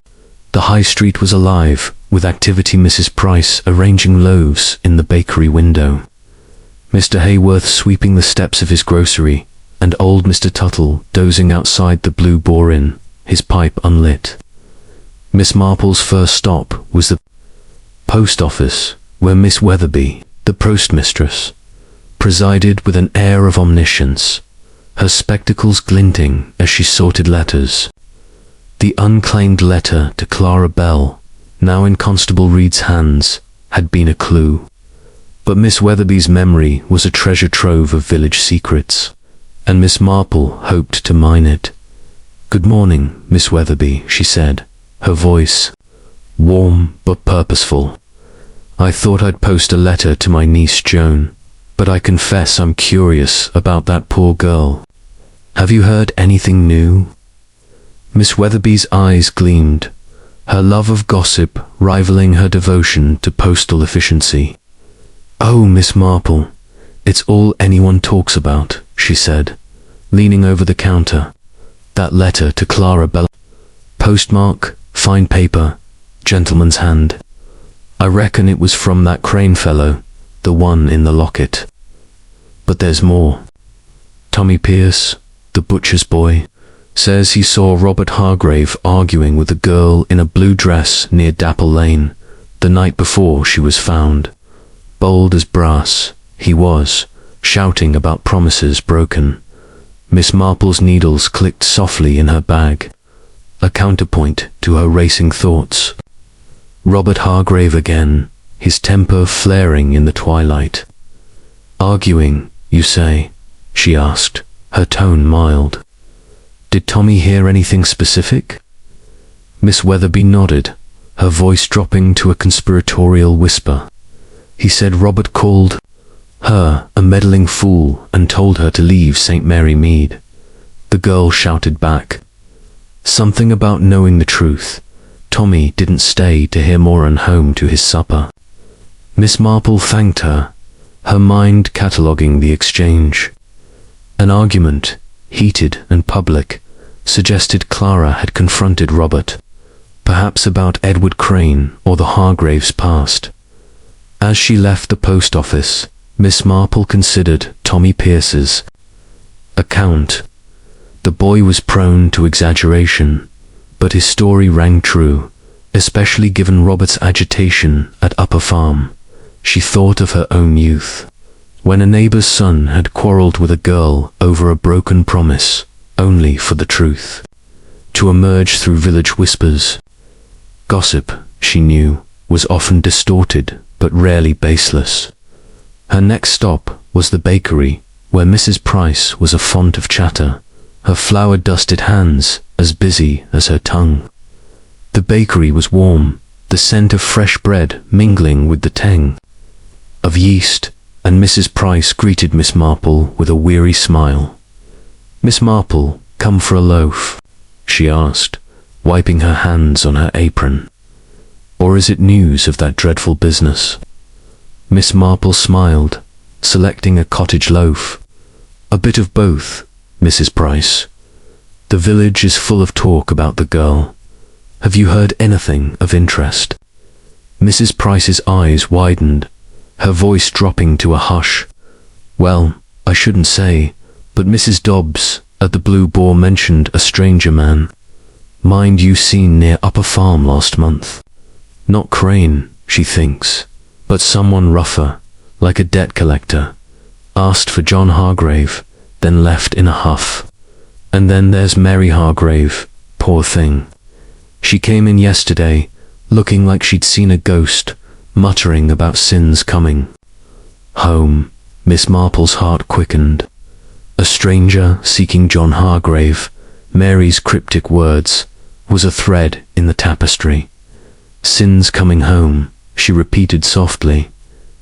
The high street was alive with activity, Mrs. Price arranging loaves in the bakery window, Mr. Hayworth sweeping the steps of his grocery, and old Mr. Tuttle dozing outside the Blue Boar Inn, his pipe unlit. Miss Marple's first stop was the post office, where Miss Weatherby, the postmistress, presided with an air of omniscience, her spectacles glinting as she sorted letters. The unclaimed letter to Clara Bell, now in Constable Reed's hands, had been a clue. But Miss Weatherby's memory was a treasure trove of village secrets, and Miss Marple hoped to mine it. "Good morning, Miss Weatherby," she said, her voice warm but purposeful. "I thought I'd post a letter to my niece Joan, but I confess I'm curious about that poor girl. Have you heard anything new?" Miss Weatherby's eyes gleamed, her love of gossip rivaling her devotion to postal efficiency. "Oh, Miss Marple, it's all anyone talks about," she said, leaning over the counter. "That letter to Clara Bell. Postmark Fine paper, gentleman's hand. I reckon it was from that Crane fellow, the one in the locket. But there's more. Tommy Pierce, the butcher's boy, says he saw Robert Hargrave arguing with a girl in a blue dress near Dapple Lane the night before she was found. Bold as brass, he was, shouting about promises broken. Miss Marple's needles clicked softly in her bag, a counterpoint to her racing thoughts. Robert Hargrave again, his temper flaring in the twilight. Arguing, you say? She asked, her tone mild. Did Tommy hear anything specific? Miss Weatherby nodded, her voice dropping to a conspiratorial whisper. He said Robert called her a meddling fool and told her to leave St. Mary Mead. The girl shouted back. Something about knowing the truth. Tommy didn't stay to hear more and home to his supper. Miss Marple thanked her, her mind cataloguing the exchange. An argument, heated and public, suggested Clara had confronted Robert, perhaps about Edward Crane or the Hargraves' past. As she left the post office, Miss Marple considered Tommy Pierce's account. The boy was prone to exaggeration, but his story rang true, especially given Robert's agitation at Upper Farm. She thought of her own youth, when a neighbour's son had quarrelled with a girl over a broken promise, only for the truth to emerge through village whispers. Gossip, she knew, was often distorted but rarely baseless. Her next stop was the bakery, where Mrs. Price was a font of chatter, her flour-dusted hands as busy as her tongue. The bakery was warm, the scent of fresh bread mingling with the tang of yeast, and Mrs. Price greeted Miss Marple with a weary smile. Miss Marple, come for a loaf? She asked, wiping her hands on her apron. Or is it news of that dreadful business? Miss Marple smiled, selecting a cottage loaf. A bit of both, Mrs. Price. The village is full of talk about the girl. Have you heard anything of interest? Mrs. Price's eyes widened, her voice dropping to a hush. Well, I shouldn't say, but Mrs. Dobbs at the Blue Boar mentioned a stranger man. Mind you seen near Upper Farm last month. Not Crane, she thinks, but someone rougher, like a debt collector. Asked for John Hargrave, then left in a huff. And then there's Mary Hargrave, poor thing. She came in yesterday, looking like she'd seen a ghost, muttering about sins coming. Home, Miss Marple's heart quickened. A stranger seeking John Hargrave, Mary's cryptic words, was a thread in the tapestry. Sins coming home, she repeated softly.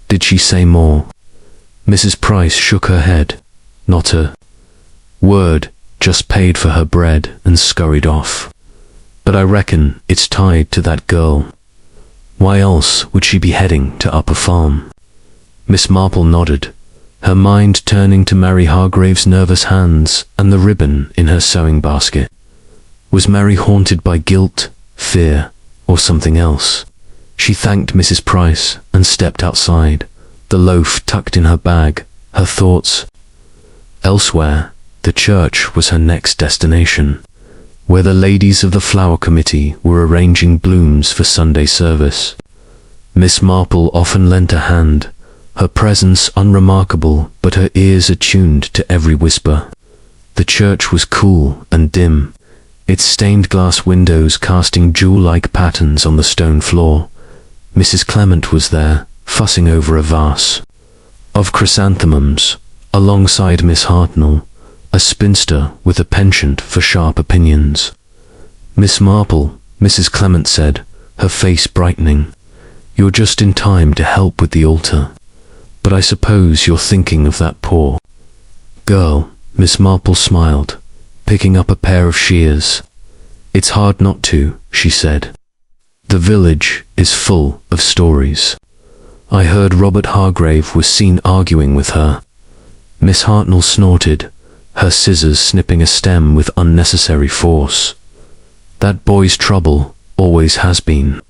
Did she say more? Mrs. Price shook her head. Not a word, just paid for her bread and scurried off. But I reckon it's tied to that girl. Why else would she be heading to Upper Farm? Miss Marple nodded, her mind turning to Mary Hargrave's nervous hands and the ribbon in her sewing basket. Was Mary haunted by guilt, fear, or something else? She thanked Mrs. Price and stepped outside, the loaf tucked in her bag, her thoughts elsewhere. The church was her next destination, where the ladies of the flower committee were arranging blooms for Sunday service. Miss Marple often lent a hand, her presence unremarkable but her ears attuned to every whisper. The church was cool and dim, its stained glass windows casting jewel-like patterns on the stone floor. Mrs. Clement was there, fussing over a vase of chrysanthemums, alongside Miss Hartnell, a spinster with a penchant for sharp opinions. Miss Marple, Mrs. Clement said, her face brightening, you're just in time to help with the altar. But I suppose you're thinking of that poor girl. Miss Marple smiled, picking up a pair of shears. It's hard not to, she said. The village is full of stories. I heard Robert Hargrave was seen arguing with her. Miss Hartnell snorted, her scissors snipping a stem with unnecessary force. That boy's trouble, always has been.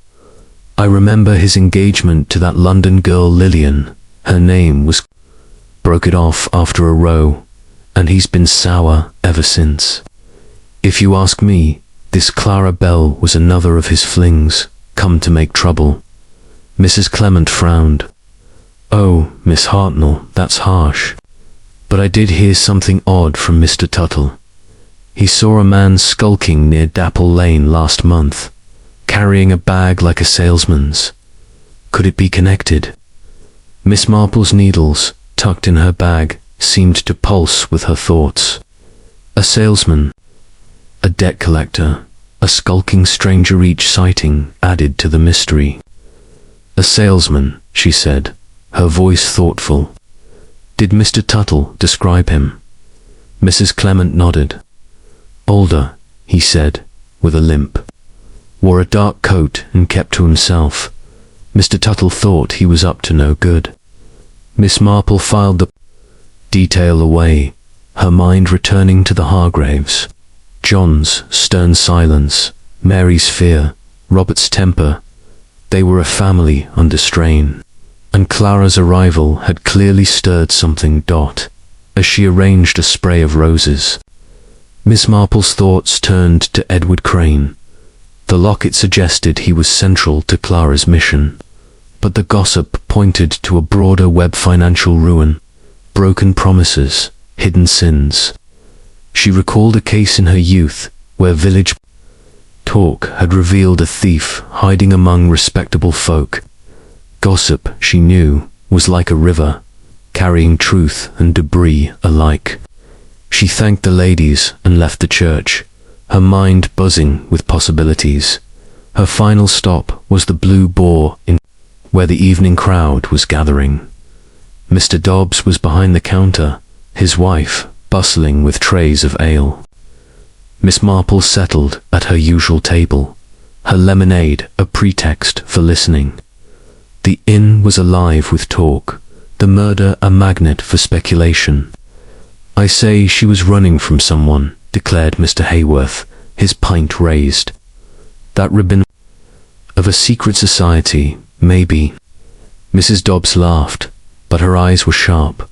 I remember his engagement to that London girl Lillian. Her name was... Broke it off after a row, and he's been sour ever since. If you ask me, this Clara Bell was another of his flings, come to make trouble. Mrs. Clement frowned. Oh, Miss Hartnell, that's harsh. But I did hear something odd from Mr. Tuttle. He saw a man skulking near Dapple Lane last month, carrying a bag like a salesman's. Could it be connected? Miss Marple's needles, tucked in her bag, seemed to pulse with her thoughts. A salesman, a debt collector, a skulking stranger, each sighting added to the mystery. A salesman, she said, her voice thoughtful. Did Mr. Tuttle describe him? Mrs. Clement nodded. Older, he said, with a limp. Wore a dark coat and kept to himself. Mr. Tuttle thought he was up to no good. Miss Marple filed the detail away, her mind returning to the Hargraves. John's stern silence, Mary's fear, Robert's temper. They were a family under strain. And Clara's arrival had clearly stirred something. As she arranged a spray of roses, Miss Marple's thoughts turned to Edward Crane. The locket suggested he was central to Clara's mission, but the gossip pointed to a broader web: financial ruin, broken promises, hidden sins. She recalled a case in her youth where village talk had revealed a thief hiding among respectable folk. Gossip, she knew, was like a river, carrying truth and debris alike. She thanked the ladies and left the church, her mind buzzing with possibilities. Her final stop was the Blue Boar Inn, where the evening crowd was gathering. Mr. Dobbs was behind the counter, his wife bustling with trays of ale. Miss Marple settled at her usual table, her lemonade a pretext for listening. The inn was alive with talk, the murder a magnet for speculation. I say she was running from someone, declared Mr. Hayworth, his pint raised. That ribbon of a secret society, maybe. Mrs. Dobbs laughed, but her eyes were sharp.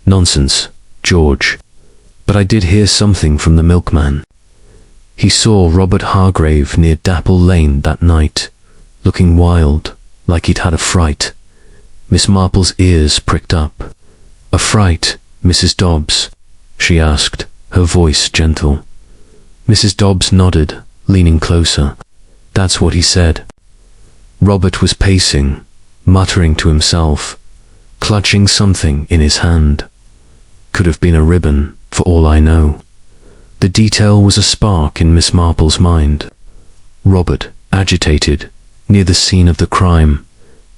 Nonsense, George. But I did hear something from the milkman. He saw Robert Hargrave near Dapple Lane that night, looking wild, like he'd had a fright. Miss Marple's ears pricked up. A fright, Mrs. Dobbs? She asked, her voice gentle. Mrs. Dobbs nodded, leaning closer. That's what he said. Robert was pacing, muttering to himself, clutching something in his hand. Could have been a ribbon, for all I know. The detail was a spark in Miss Marple's mind. Robert, agitated, near the scene of the crime,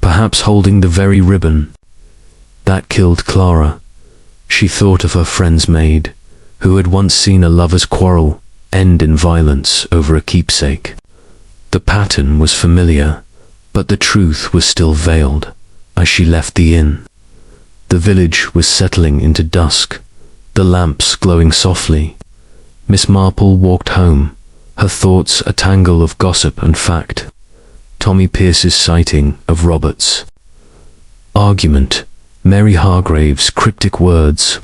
perhaps holding the very ribbon. That killed Clara. She thought of her friend's maid, who had once seen a lover's quarrel end in violence over a keepsake. The pattern was familiar, but the truth was still veiled as she left the inn. The village was settling into dusk, the lamps glowing softly. Miss Marple walked home, her thoughts a tangle of gossip and fact. Tommy Pierce's sighting of Robert's argument, Mary Hargraves' cryptic words,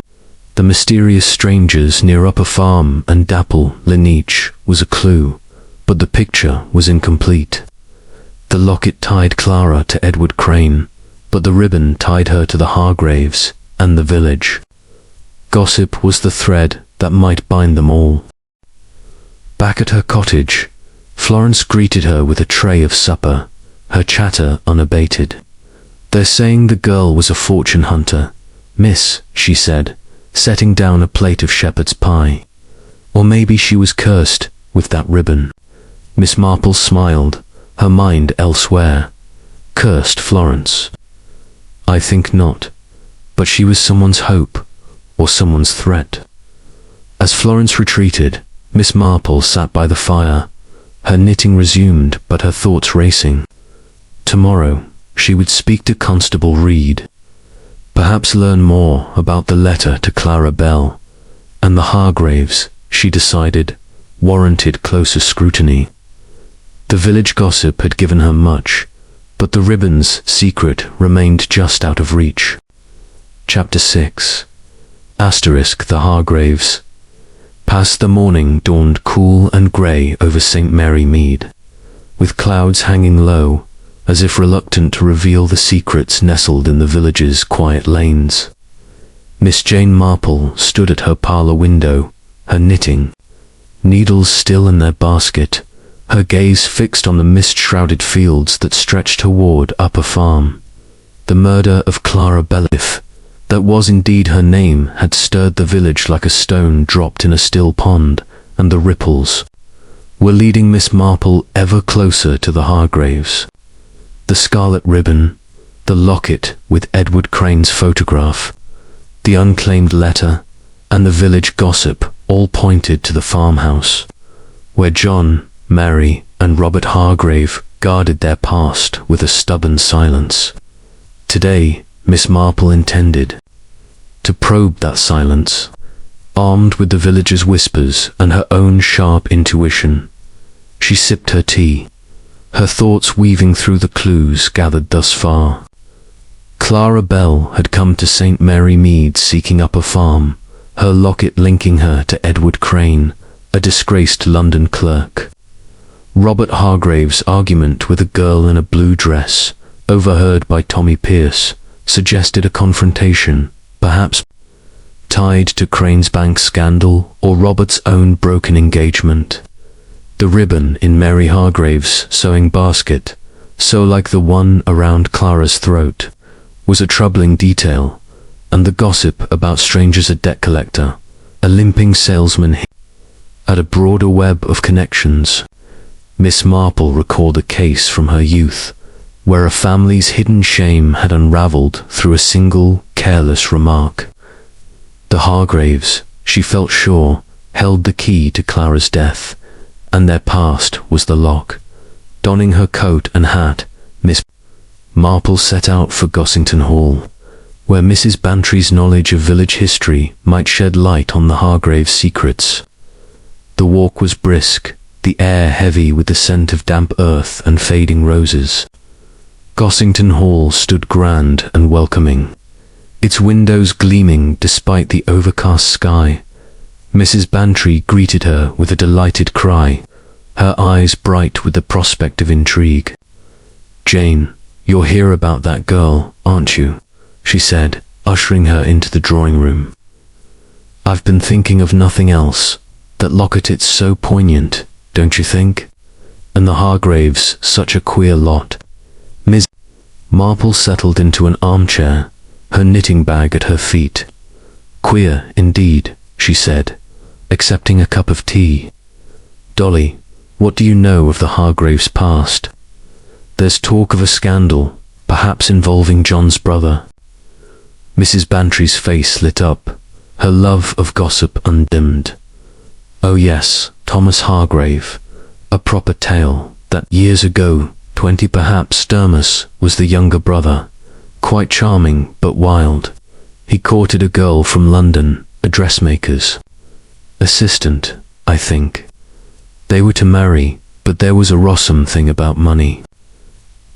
the mysterious strangers near Upper Farm and Dapple Lineach was a clue, but the picture was incomplete. The locket tied Clara to Edward Crane, but the ribbon tied her to the Hargraves and the village. Gossip was the thread that might bind them all. Back at her cottage, Florence greeted her with a tray of supper, her chatter unabated. They're saying the girl was a fortune hunter, miss, she said, setting down a plate of shepherd's pie. Or maybe she was cursed with that ribbon. Miss Marple smiled, her mind elsewhere. Cursed Florence. I think not, but she was someone's hope, or someone's threat. As Florence retreated, Miss Marple sat by the fire, her knitting resumed but her thoughts racing. Tomorrow she would speak to Constable Reed, perhaps learn more about the letter to Clara Bell, and the Hargraves, she decided, warranted closer scrutiny. The village gossip had given her much, but the ribbon's secret remained just out of reach. Chapter 6. The Hargraves. Past the morning dawned cool and grey over St. Mary Mead, with clouds hanging low, as if reluctant to reveal the secrets nestled in the village's quiet lanes. Miss Jane Marple stood at her parlour window, her knitting, needles still in their basket, her gaze fixed on the mist-shrouded fields that stretched toward Upper Farm. The murder of Clara Bell, if that was indeed her name, had stirred the village like a stone dropped in a still pond, and the ripples were leading Miss Marple ever closer to the Hargraves. The scarlet ribbon, the locket with Edward Crane's photograph, the unclaimed letter, and the village gossip all pointed to the farmhouse, where John, Mary, and Robert Hargrave guarded their past with a stubborn silence. Today, Miss Marple intended to probe that silence, armed with the villagers' whispers and her own sharp intuition. She sipped her tea, her thoughts weaving through the clues gathered thus far. Clara Bell had come to St. Mary Mead seeking Upper Farm, her locket linking her to Edward Crane, a disgraced London clerk. Robert Hargraves' argument with a girl in a blue dress, overheard by Tommy Pierce, suggested a confrontation, perhaps tied to Crane's bank scandal or Robert's own broken engagement. The ribbon in Mary Hargraves' sewing basket, so like the one around Clara's throat, was a troubling detail, and the gossip about strangers, a debt collector, a limping salesman, at a broader web of connections. Miss Marple recalled a case from her youth, where a family's hidden shame had unravelled through a single, careless remark. The Hargraves, she felt sure, held the key to Clara's death, and their past was the lock. Donning her coat and hat, Miss Marple set out for Gossington Hall, where Mrs. Bantry's knowledge of village history might shed light on the Hargraves' secrets. The walk was brisk, the air heavy with the scent of damp earth and fading roses. Gossington Hall stood grand and welcoming, its windows gleaming despite the overcast sky. Mrs. Bantry greeted her with a delighted cry, her eyes bright with the prospect of intrigue. "Jane, you're here about that girl, aren't you?" she said, ushering her into the drawing room. "I've been thinking of nothing else. That locket, it's so poignant, don't you think? And the Hargraves, such a queer lot." Miss Marple settled into an armchair, her knitting bag at her feet. "Queer, indeed," she said, accepting a cup of tea. "Dolly, what do you know of the Hargraves' past? There's talk of a scandal, perhaps involving John's brother." Mrs. Bantry's face lit up, her love of gossip undimmed. "Oh yes, Thomas Hargrave, a proper tale. That years ago, 20 perhaps, Dermus was the younger brother, quite charming but wild. He courted a girl from London, a dressmaker's assistant, I think. They were to marry, but there was a rossum thing about money.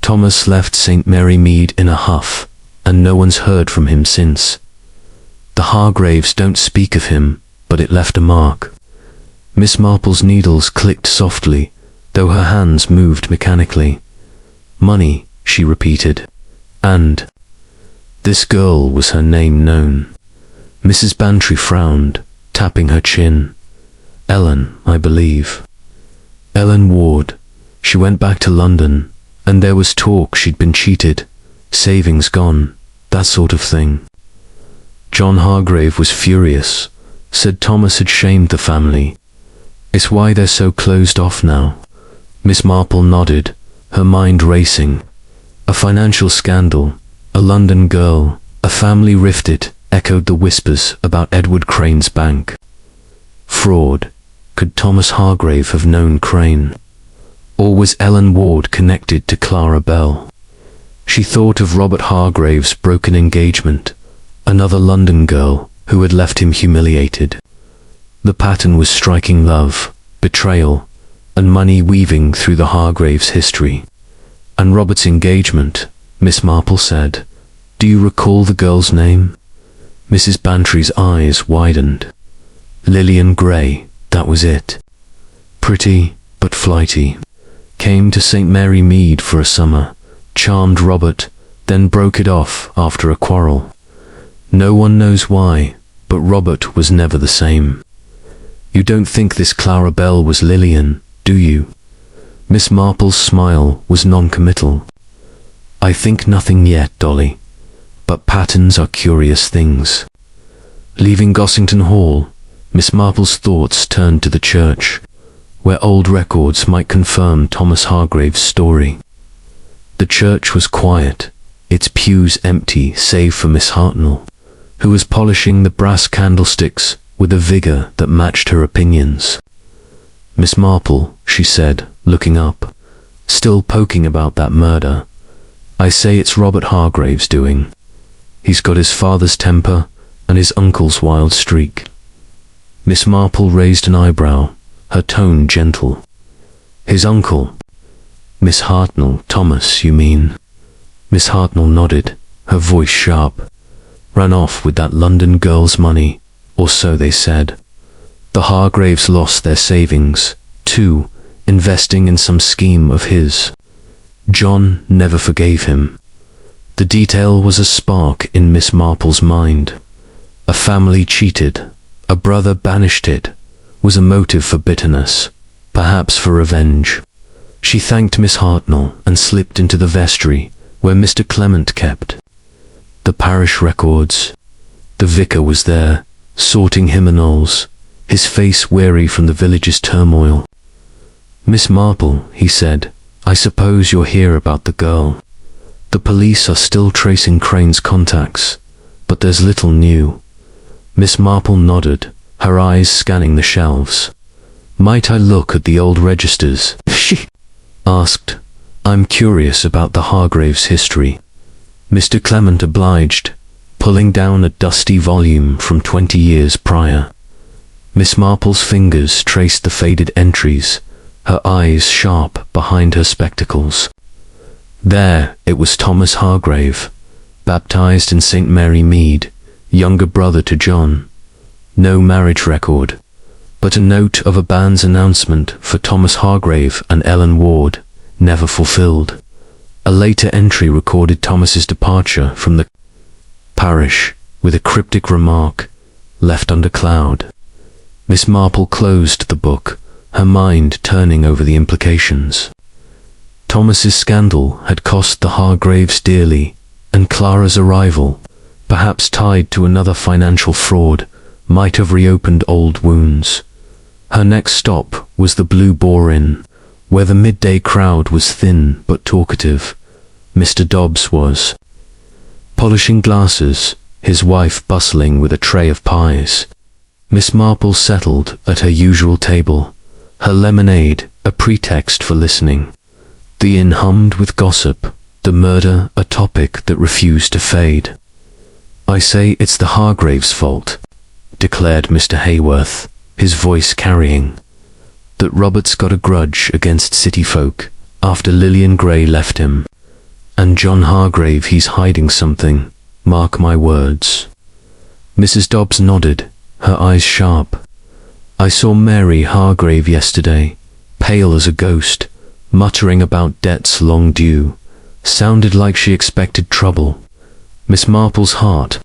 Thomas left St. Mary Mead in a huff, and no one's heard from him since. The Hargraves don't speak of him, but it left a mark." Miss Marple's needles clicked softly, though her hands moved mechanically. "Money," she repeated. "And this girl, was her name known?" Mrs. Bantry frowned, tapping her chin. "Ellen, I believe. Ellen Ward. She went back to London, and there was talk she'd been cheated, savings gone, that sort of thing. John Hargrave was furious, said Thomas had shamed the family. It's why they're so closed off now." Miss Marple nodded, her mind racing. A financial scandal, a London girl, a family rifted, echoed the whispers about Edward Crane's bank. Fraud. Could Thomas Hargrave have known Crane? Or was Ellen Ward connected to Clara Bell? She thought of Robert Hargrave's broken engagement, another London girl who had left him humiliated. The pattern was striking: love, betrayal, and money weaving through the Hargraves' history. And Robert's engagement, Miss Marple said. Do you recall the girl's name? Mrs. Bantry's eyes widened. Lillian Gray, that was it. Pretty, but flighty. Came to St. Mary Mead for a summer, charmed Robert, then broke it off after a quarrel. No one knows why, but Robert was never the same. You don't think this Clara Bell was Lillian, do you? Miss Marple's smile was non-committal. I think nothing yet, Dolly, but patterns are curious things. Leaving Gossington Hall, Miss Marple's thoughts turned to the church, where old records might confirm Thomas Hargraves' story. The church was quiet, its pews empty save for Miss Hartnell, who was polishing the brass candlesticks with a vigor that matched her opinions. Miss Marple, she said, looking up, still poking about that murder. I say it's Robert Hargraves' doing. He's got his father's temper and his uncle's wild streak. Miss Marple raised an eyebrow, her tone gentle. His uncle. Miss Hartnell, Thomas, you mean? Miss Hartnell nodded, her voice sharp. Ran off with that London girl's money, or so they said. The Hargraves lost their savings, too, investing in some scheme of his. John never forgave him. The detail was a spark in Miss Marple's mind. A family cheated, a brother banished it, was a motive for bitterness, perhaps for revenge. She thanked Miss Hartnell and slipped into the vestry where Mr. Clement kept the parish records. The vicar was there, sorting hymnals, his face weary from the village's turmoil. Miss Marple, he said, I suppose you're here about the girl. The police are still tracing Crane's contacts, but there's little new. Miss Marple nodded, her eyes scanning the shelves. Might I look at the old registers? She asked. I'm curious about the Hargraves' history. Mr. Clement obliged, pulling down a dusty volume from 20 years prior. Miss Marple's fingers traced the faded entries, her eyes sharp behind her spectacles. There it was Thomas Hargrave, baptized in St. Mary Mead, younger brother to John. No marriage record, but a note of a band's announcement for Thomas Hargrave and Ellen Ward, never fulfilled. A later entry recorded Thomas's departure from the parish with a cryptic remark, left under cloud. Miss Marple closed the book, her mind turning over the implications. Thomas's scandal had cost the Hargraves dearly, and Clara's arrival, perhaps tied to another financial fraud, might have reopened old wounds. Her next stop was the Blue Boar Inn, where the midday crowd was thin but talkative. Mr. Dobbs was polishing glasses, his wife bustling with a tray of pies. Miss Marple settled at her usual table, her lemonade a pretext for listening. The inn hummed with gossip, the murder a topic that refused to fade. I say it's the Hargraves' fault, declared Mr. Hayworth, his voice carrying. That Robert's got a grudge against city folk after Lillian Gray left him. And John Hargrave, he's hiding something, mark my words. Mrs. Dobbs nodded, her eyes sharp. I saw Mary Hargrave yesterday, pale as a ghost, muttering about debts long due. Sounded like she expected trouble. Miss Marple's heart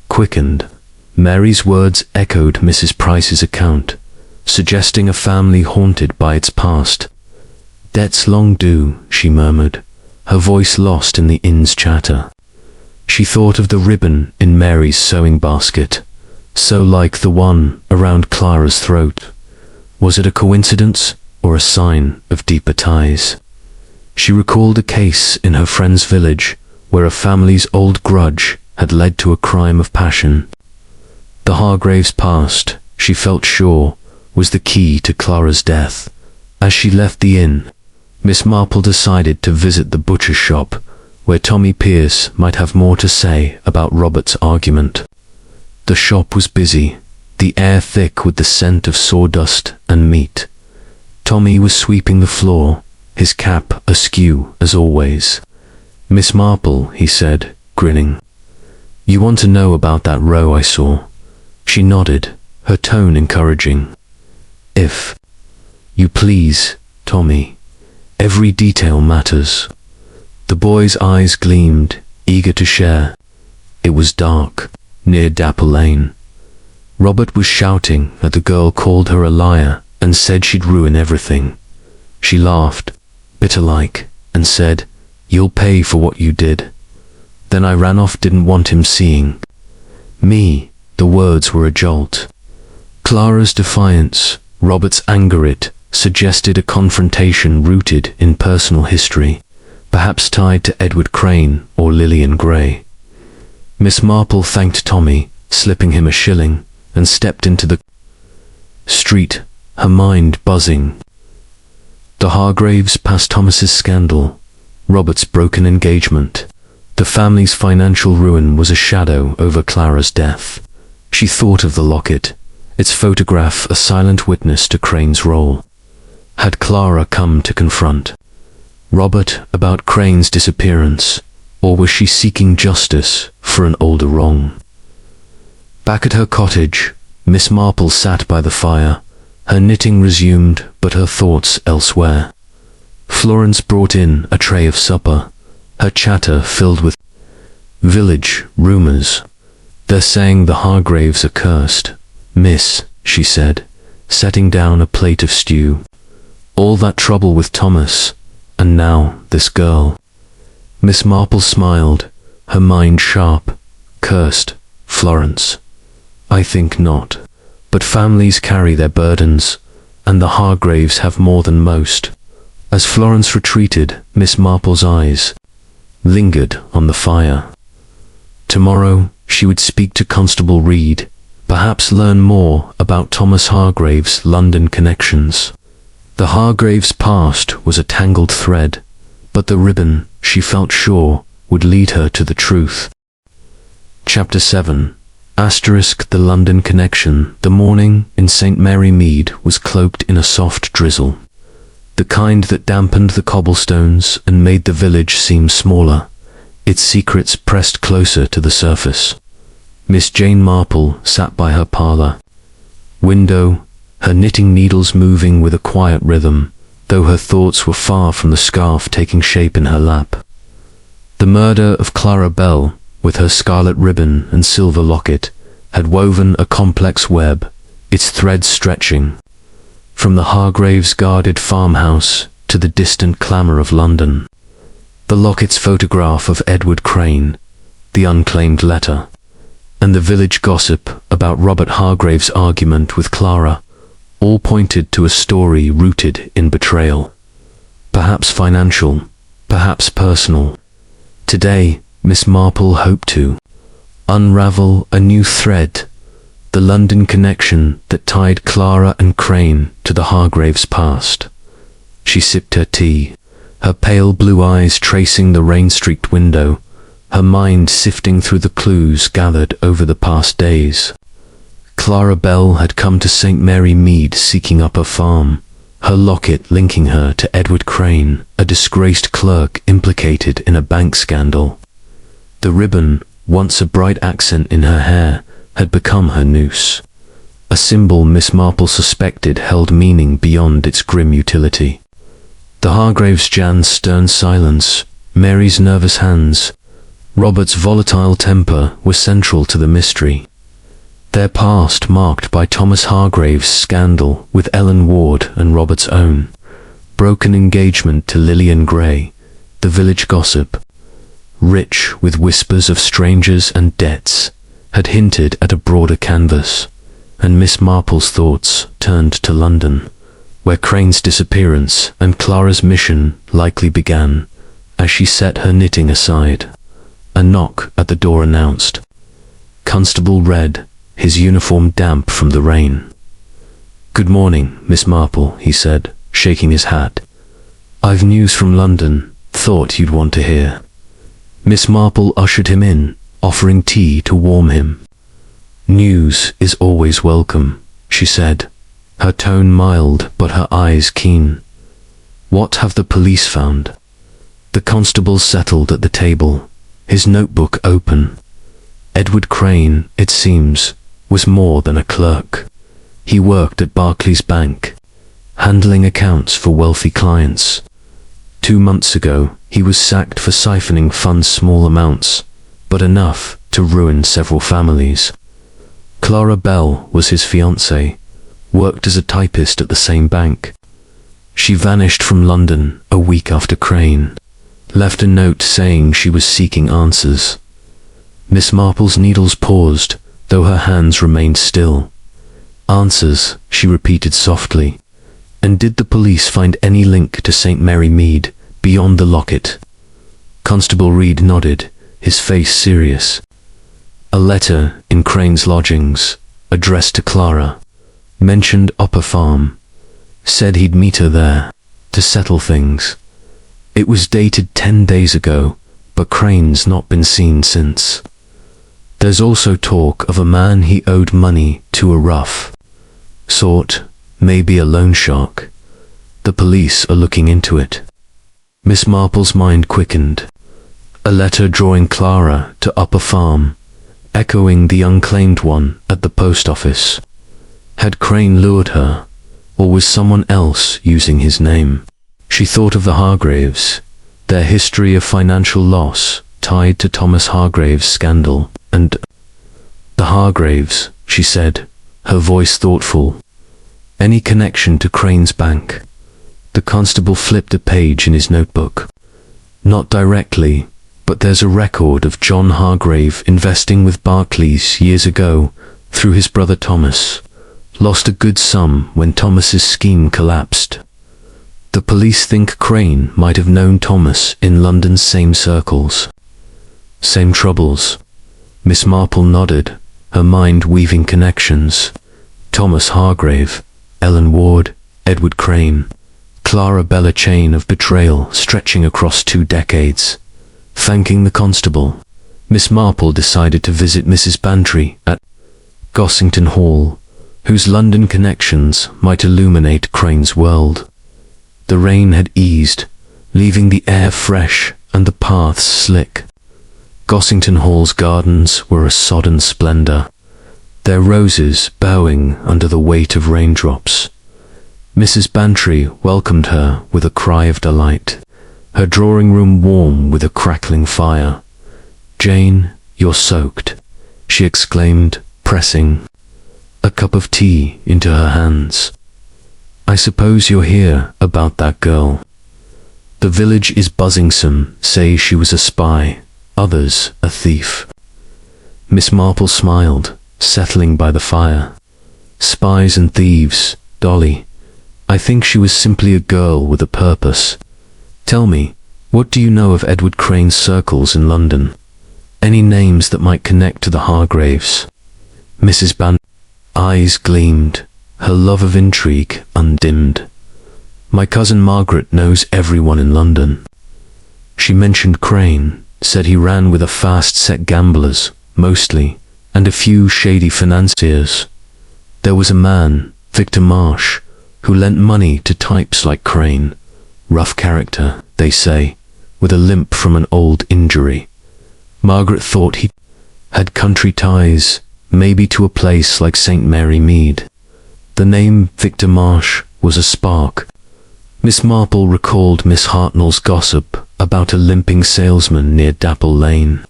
quickened. Mary's words echoed Mrs. Price's account, suggesting a family haunted by its past. Debts long due, she murmured, her voice lost in the inn's chatter. She thought of the ribbon in Mary's sewing basket, so like the one around Clara's throat. Was it a coincidence or a sign of deeper ties? She recalled a case in her friend's village where a family's old grudge had led to a crime of passion. The Hargraves' past, she felt sure, was the key to Clara's death. As she left the inn, Miss Marple decided to visit the butcher's shop, where Tommy Pierce might have more to say about Robert's argument. The shop was busy, the air thick with the scent of sawdust and meat. Tommy was sweeping the floor, his cap askew as always. "Miss Marple," he said, grinning. "You want to know about that row I saw?" She nodded, her tone encouraging. "If you please, Tommy. Every detail matters." The boy's eyes gleamed, eager to share. It was dark, near Dapple Lane. Robert was shouting that the girl called her a liar and said she'd ruin everything. She laughed, bitter-like, and said, "You'll pay for what you did." Then I ran off, didn't want him seeing me. The words were a jolt. Clara's defiance, Robert's anger, it suggested a confrontation rooted in personal history, perhaps tied to Edward Crane or Lillian Gray. Miss Marple thanked Tommy, slipping him a shilling, and stepped into the street, her mind buzzing. The Hargraves past Thomas's scandal, Robert's broken engagement. The family's financial ruin was a shadow over Clara's death. She thought of the locket, its photograph a silent witness to Crane's role. Had Clara come to confront Robert about Crane's disappearance, or was she seeking justice for an older wrong? Back at her cottage, Miss Marple sat by the fire, her knitting resumed but her thoughts elsewhere. Florence brought in a tray of supper, her chatter filled with village rumors. "They're saying the Hargraves are cursed, miss," she said, setting down a plate of stew. "All that trouble with Thomas, and now this girl." Miss Marple smiled, her mind sharp. "Cursed, Florence? I think not. But families carry their burdens, and the Hargraves have more than most." As Florence retreated, Miss Marple's eyes lingered on the fire. Tomorrow she would speak to Constable Reed, perhaps learn more about Thomas Hargraves' London connections. The Hargraves' past was a tangled thread, but the ribbon, she felt sure, would lead her to the truth. Chapter 7. The London connection. The morning in St. Mary Mead was cloaked in a soft drizzle, the kind that dampened the cobblestones and made the village seem smaller, its secrets pressed closer to the surface. Miss Jane Marple sat by her parlour window, her knitting needles moving with a quiet rhythm, though her thoughts were far from the scarf taking shape in her lap. The murder of Clara Bell, with her scarlet ribbon and silver locket, had woven a complex web, its threads stretching from the Hargraves' guarded farmhouse to the distant clamour of London. The locket's photograph of Edward Crane, the unclaimed letter, and the village gossip about Robert Hargraves' argument with Clara, all pointed to a story rooted in betrayal. Perhaps financial, perhaps personal. Today, Miss Marple hoped to unravel a new thread, the London connection that tied Clara and Crane to the Hargraves' past. She sipped her tea, her pale blue eyes tracing the rain-streaked window, her mind sifting through the clues gathered over the past days. Clara Bell had come to St. Mary Mead seeking up a farm, her locket linking her to Edward Crane, a disgraced clerk implicated in a bank scandal. The ribbon, once a bright accent in her hair, had become her noose, a symbol Miss Marple suspected held meaning beyond its grim utility. The Hargraves' Jan's stern silence, Mary's nervous hands, Robert's volatile temper were central to the mystery. Their past marked by Thomas Hargraves' scandal with Ellen Ward and Robert's own, broken engagement to Lillian Gray, the village gossip, rich with whispers of strangers and debts, had hinted at a broader canvas, and Miss Marple's thoughts turned to London, where Crane's disappearance and Clara's mission likely began. As she set her knitting aside, a knock at the door announced. Constable Red, his uniform damp from the rain. "Good morning, Miss Marple," he said, shaking his hat. "I've news from London, thought you'd want to hear." Miss Marple ushered him in, offering tea to warm him. "News is always welcome," she said, her tone mild but her eyes keen. "What have the police found?" The constable settled at the table, his notebook open. Edward Crane, it seems, was more than a clerk. He worked at Barclays Bank, handling accounts for wealthy clients. 2 months ago, he was sacked for siphoning funds small amounts, but enough to ruin several families. Clara Bell was his fiancée, worked as a typist at the same bank. She vanished from London a week after Crane left a note saying she was seeking answers. Miss Marple's needles paused, though her hands remained still. "Answers," she repeated softly. "And did the police find any link to St. Mary Mead beyond the locket?" Constable Reed nodded, his face serious. "A letter in Crane's lodgings, addressed to Clara, mentioned Upper Farm, said he'd meet her there to settle things. It was dated 10 days ago, but Crane's not been seen since. There's also talk of a man he owed money to, a rough sort, maybe a loan shark. The police are looking into it." Miss Marple's mind quickened. A letter drawing Clara to Upper Farm, echoing the unclaimed one at the post office. Had Crane lured her, or was someone else using his name? She thought of the Hargraves, their history of financial loss tied to Thomas Hargraves' scandal, and the Hargraves, she said, her voice thoughtful. Any connection to Crane's bank? The constable flipped a page in his notebook. "Not directly, but there's a record of John Hargrave investing with Barclays years ago through his brother Thomas. Lost a good sum when Thomas's scheme collapsed. The police think Crane might have known Thomas in London's same circles." "Same troubles." Miss Marple nodded, her mind weaving connections. Thomas Hargrave, Ellen Ward, Edward Crane, Clara Bell, a chain of betrayal stretching across 2 decades. Thanking the constable, Miss Marple decided to visit Mrs. Bantry at Gossington Hall, whose London connections might illuminate Crane's world. The rain had eased, leaving the air fresh and the paths slick. Gossington Hall's gardens were a sodden splendor, their roses bowing under the weight of raindrops. Mrs. Bantry welcomed her with a cry of delight, her drawing room warm with a crackling fire. "Jane, you're soaked," she exclaimed, pressing a cup of tea into her hands. "I suppose you're here about that girl. The village is buzzing. Some say she was a spy, others a thief." Miss Marple smiled, settling by the fire. "Spies and thieves, Dolly. I think she was simply a girl with a purpose. Tell me, what do you know of Edward Crane's circles in London? Any names that might connect to the Hargraves?" Mrs. Bantry's eyes gleamed, her love of intrigue undimmed. "My cousin Margaret knows everyone in London." She mentioned Crane, said he ran with a fast-set gamblers, mostly, and a few shady financiers. There was a man, Victor Marsh, who lent money to types like Crane. Rough character, they say, with a limp from an old injury. Margaret thought he had country ties, maybe to a place like St. Mary Mead. The name Victor Marsh was a spark. Miss Marple recalled Miss Hartnell's gossip about a limping salesman near Dapple Lane,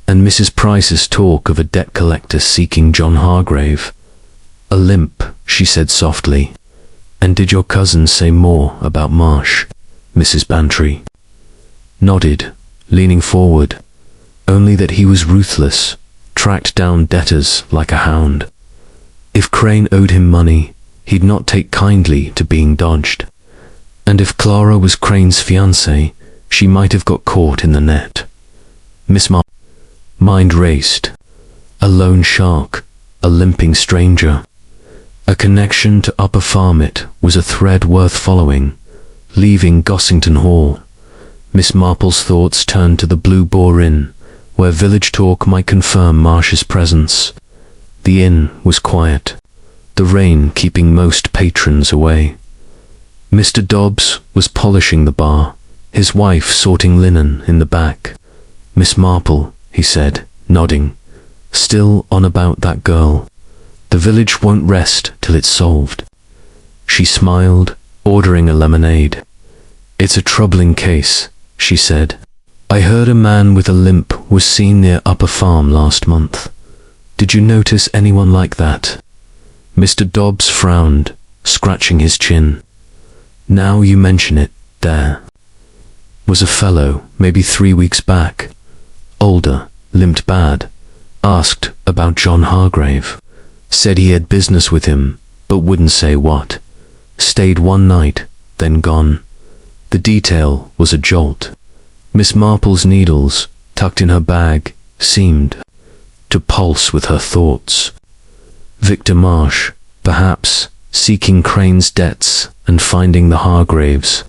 and Mrs. Price's talk of a debt collector seeking John Hargrave. "A limp," she said softly. "And did your cousin say more about Marsh?" Mrs. Bantry nodded, leaning forward. "Only that he was ruthless, tracked down debtors like a hound. If Crane owed him money, he'd not take kindly to being dodged. And if Clara was Crane's fiancée, she might have got caught in the net." Miss Marple's mind raced. A loan shark, a limping stranger. A connection to Upper Farm. It was a thread worth following. Leaving Gossington Hall, Miss Marple's thoughts turned to the Blue Boar Inn, where village talk might confirm Marsh's presence. The inn was quiet. the rain keeping most patrons away. Mr. Dobbs was polishing the bar, his wife sorting linen in the back. "Miss Marple," he said, nodding, "still on about that girl. The village won't rest till it's solved." She smiled, ordering a lemonade. "It's a troubling case," she said. "I heard a man with a limp was seen near Upper Farm last month. Did you notice anyone like that?" Mr. Dobbs frowned, scratching his chin. "Now you mention it, there was a fellow, maybe 3 weeks back, older, limped bad, asked about John Hargrave. Said he had business with him, but wouldn't say what. Stayed one night, then gone. The detail was a jolt. Miss Marple's needles, tucked in her bag, seemed to pulse with her thoughts. Victor Marsh, perhaps, seeking Crane's debts and finding the Hargraves.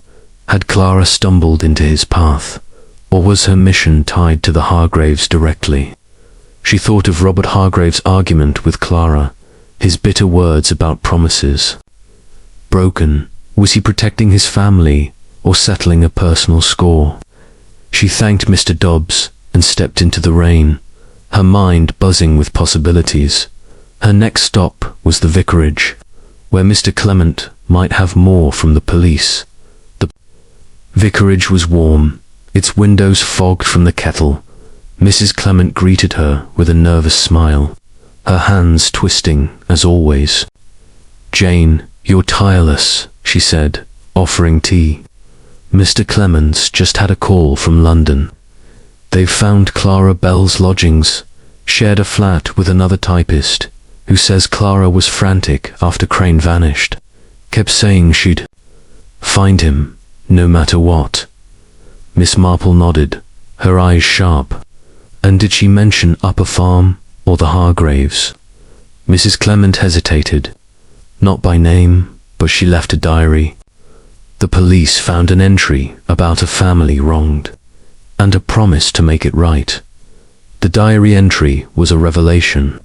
Had Clara stumbled into his path, or was her mission tied to the Hargraves directly? She thought of Robert Hargraves' argument with Clara, his bitter words about promises. Broken, was he protecting his family or settling a personal score? She thanked Mr. Dobbs and stepped into the rain, her mind buzzing with possibilities. Her next stop was the vicarage, where Mr. Clement might have more from the police. The vicarage was warm, its windows fogged from the kettle. Mrs. Clement greeted her with a nervous smile, her hands twisting as always. "Jane, you're tireless," she said, offering tea. "Mr. Clements just had a call from London. They've found Clara Bell's lodgings, shared a flat with another typist, who says Clara was frantic after Crane vanished. Kept saying she'd find him, no matter what." Miss Marple nodded, her eyes sharp. "And did she mention Upper Farm or the Hargraves?" Mrs. Clement hesitated. "Not by name, but she left a diary. The police found an entry about a family wronged, and a promise to make it right. The diary entry was a revelation."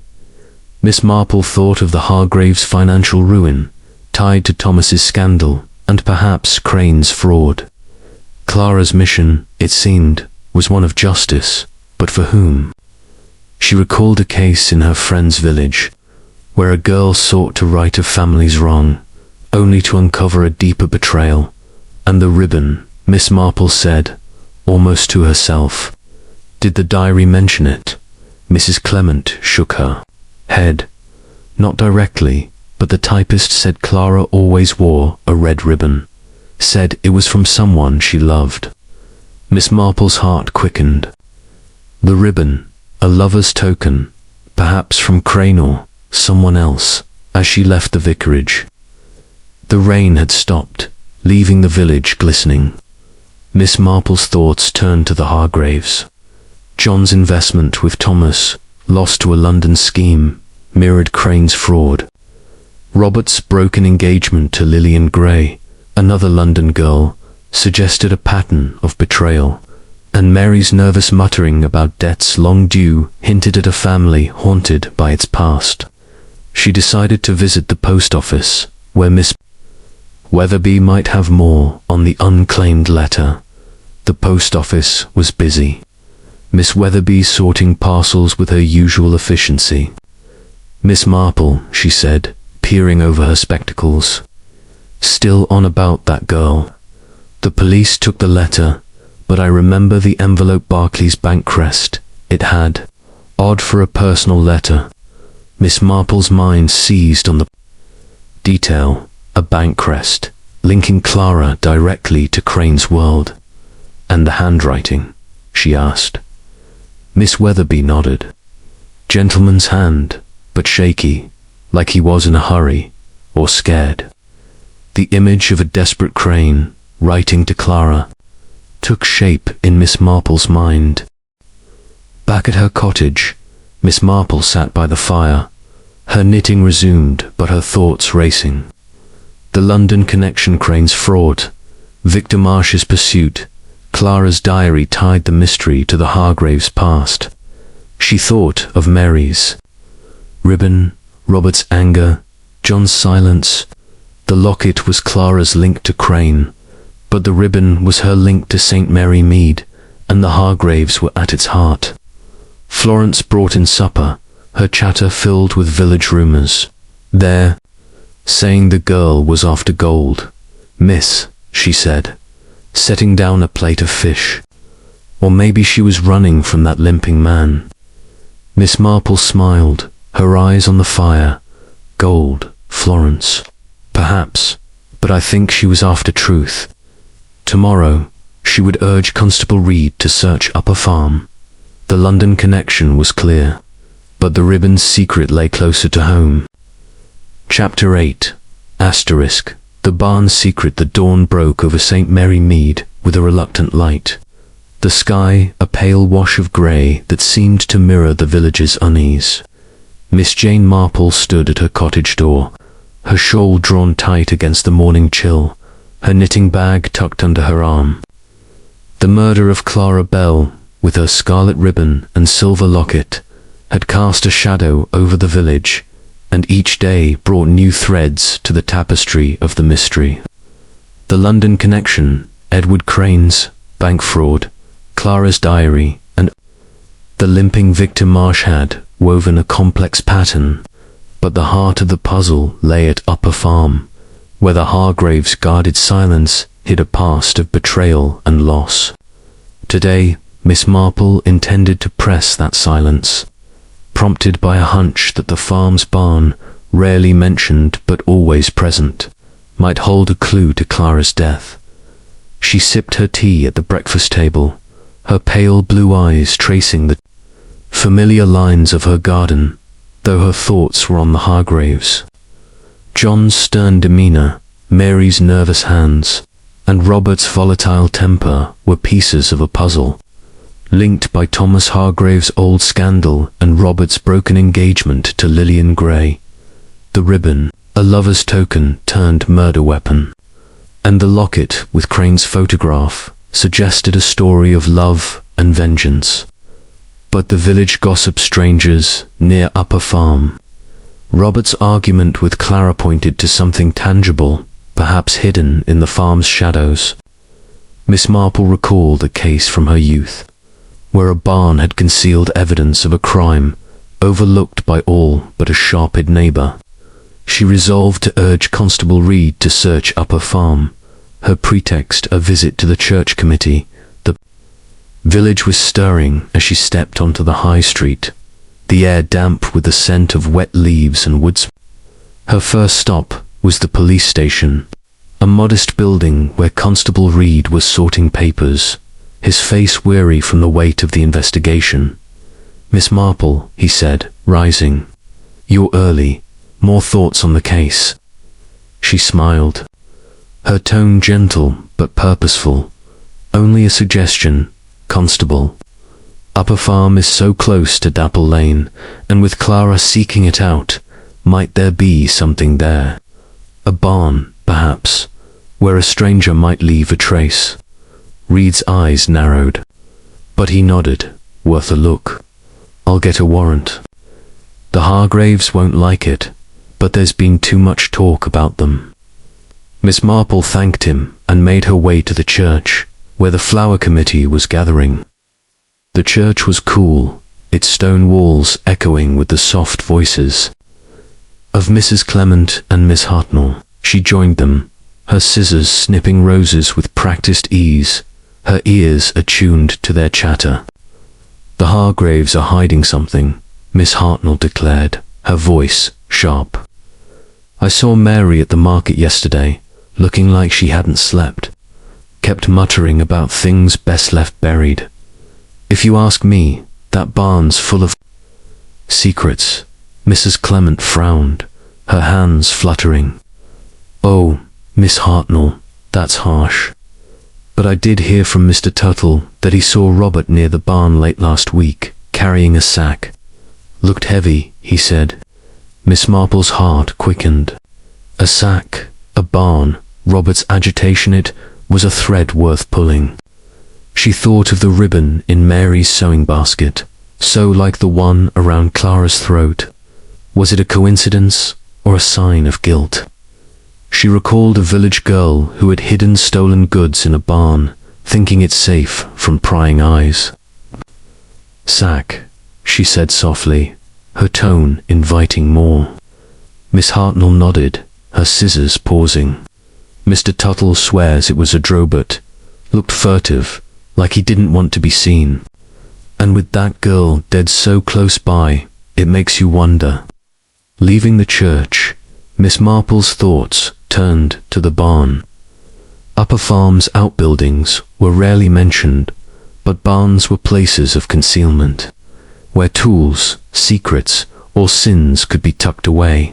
Miss Marple thought of the Hargraves' financial ruin, tied to Thomas's scandal, and perhaps Crane's fraud. Clara's mission, it seemed, was one of justice, but for whom? She recalled a case in her friend's village, where a girl sought to right a family's wrong, only to uncover a deeper betrayal. And the ribbon, Miss Marple said, almost to herself. Did the diary mention it? Mrs. Clement shook her head. Not directly, but the typist said Clara always wore a red ribbon. Said it was from someone she loved. Miss Marple's heart quickened. The ribbon, a lover's token, perhaps from Crane or someone else, as she left the vicarage. The rain had stopped, leaving the village glistening. Miss Marple's thoughts turned to the Hargraves. John's investment with Thomas, lost to a London scheme, mirrored Crane's fraud. Robert's broken engagement to Lillian Gray, another London girl, suggested a pattern of betrayal, and Mary's nervous muttering about debts long due hinted at a family haunted by its past. She decided to visit the post office, where Miss Weatherby might have more on the unclaimed letter. The post office was busy. Miss Weatherby sorting parcels with her usual efficiency. "Miss Marple," she said, peering over her spectacles. "Still on about that girl. The police took the letter, but I remember the envelope Barclay's bank crest. It had. Odd for a personal letter." Miss Marple's mind seized on the detail, a bank crest, linking Clara directly to Crane's world. "And the handwriting?" she asked. Miss Weatherby nodded. Gentleman's hand, but shaky, like he was in a hurry, or scared. The image of a desperate Crane, writing to Clara, took shape in Miss Marple's mind. Back at her cottage, Miss Marple sat by the fire, her knitting resumed but her thoughts racing. The London connection, Crane's fraud, Victor Marsh's pursuit, Clara's diary tied the mystery to the Hargraves' past. She thought of Mary's ribbon, Robert's anger, John's silence. The locket was Clara's link to Crane, but the ribbon was her link to St. Mary Mead, and the Hargraves were at its heart. Florence brought in supper, her chatter filled with village rumours. There, saying the girl was after gold. Miss, she said, setting down a plate of fish. Or maybe she was running from that limping man. Miss Marple smiled, her eyes on the fire. Gold, Florence. Perhaps, but I think she was after truth. Tomorrow, she would urge Constable Reed to search Upper Farm. The London connection was clear, but the ribbon's secret lay closer to home. Chapter 8. Asterisk. The barn's secret. The dawn broke over St. Mary Mead with a reluctant light. The sky, a pale wash of grey that seemed to mirror the village's unease. Miss Jane Marple stood at her cottage door, her shawl drawn tight against the morning chill, her knitting bag tucked under her arm. The murder of Clara Bell, with her scarlet ribbon and silver locket, had cast a shadow over the village, and each day brought new threads to the tapestry of the mystery. The London connection, Edward Crane's bank fraud, Clara's diary, and the limping Victor Marsh had woven a complex pattern, but the heart of the puzzle lay at Upper Farm, where the Hargraves' guarded silence hid a past of betrayal and loss. Today, Miss Marple intended to press that silence, prompted by a hunch that the farm's barn, rarely mentioned but always present, might hold a clue to Clara's death. She sipped her tea at the breakfast table, her pale blue eyes tracing the familiar lines of her garden, though her thoughts were on the Hargraves. John's stern demeanour, Mary's nervous hands, and Robert's volatile temper were pieces of a puzzle, linked by Thomas Hargrave's old scandal and Robert's broken engagement to Lillian Gray. The ribbon, a lover's token turned murder weapon, and the locket with Crane's photograph suggested a story of love and vengeance. But the village gossip strangers near Upper Farm. Robert's argument with Clara pointed to something tangible, perhaps hidden in the farm's shadows. Miss Marple recalled a case from her youth, where a barn had concealed evidence of a crime, overlooked by all but a sharp-eyed neighbour. She resolved to urge Constable Reed to search Upper Farm, her pretext a visit to the church committee. The village was stirring as she stepped onto the high street, the air damp with the scent of wet leaves and woods. Her first stop was the police station, a modest building where Constable Reed was sorting papers, his face weary from the weight of the investigation. "Miss Marple," he said, rising. "You're early. More thoughts on the case?" She smiled, her tone gentle but purposeful. "Only a suggestion, Constable. Upper Farm is so close to Dapple Lane, and with Clara seeking it out, might there be something there? A barn, perhaps, where a stranger might leave a trace." Reed's eyes narrowed, but he nodded. "Worth a look. I'll get a warrant. The Hargraves won't like it, but there's been too much talk about them." Miss Marple thanked him and made her way to the church, where the flower committee was gathering. The church was cool, its stone walls echoing with the soft voices of Mrs. Clement and Miss Hartnell. She joined them, her scissors snipping roses with practiced ease, her ears attuned to their chatter. "The Hargraves are hiding something," Miss Hartnell declared, her voice sharp. "I saw Mary at the market yesterday, looking like she hadn't slept. Kept muttering about things best left buried. If you ask me, that barn's full of secrets." Mrs. Clement frowned, her hands fluttering. "Oh, Miss Hartnell, that's harsh. But I did hear from Mr. Tuttle that he saw Robert near the barn late last week, carrying a sack. Looked heavy," he said. Miss Marple's heart quickened. A sack, a barn, Robert's agitation, it was a thread worth pulling. She thought of the ribbon in Mary's sewing basket, so like the one around Clara's throat. Was it a coincidence, or a sign of guilt. She recalled a village girl who had hidden stolen goods in a barn, thinking it safe from prying eyes. "Sack," she said softly, her tone inviting more. Miss Hartnell nodded, her scissors pausing. Mr. Tuttle swears it was a drobot, looked furtive, like he didn't want to be seen. And with that girl dead so close by, it makes you wonder. Leaving the church, Miss Marple's thoughts turned to the barn. Upper Farm's outbuildings were rarely mentioned, but barns were places of concealment, where tools, secrets, or sins could be tucked away.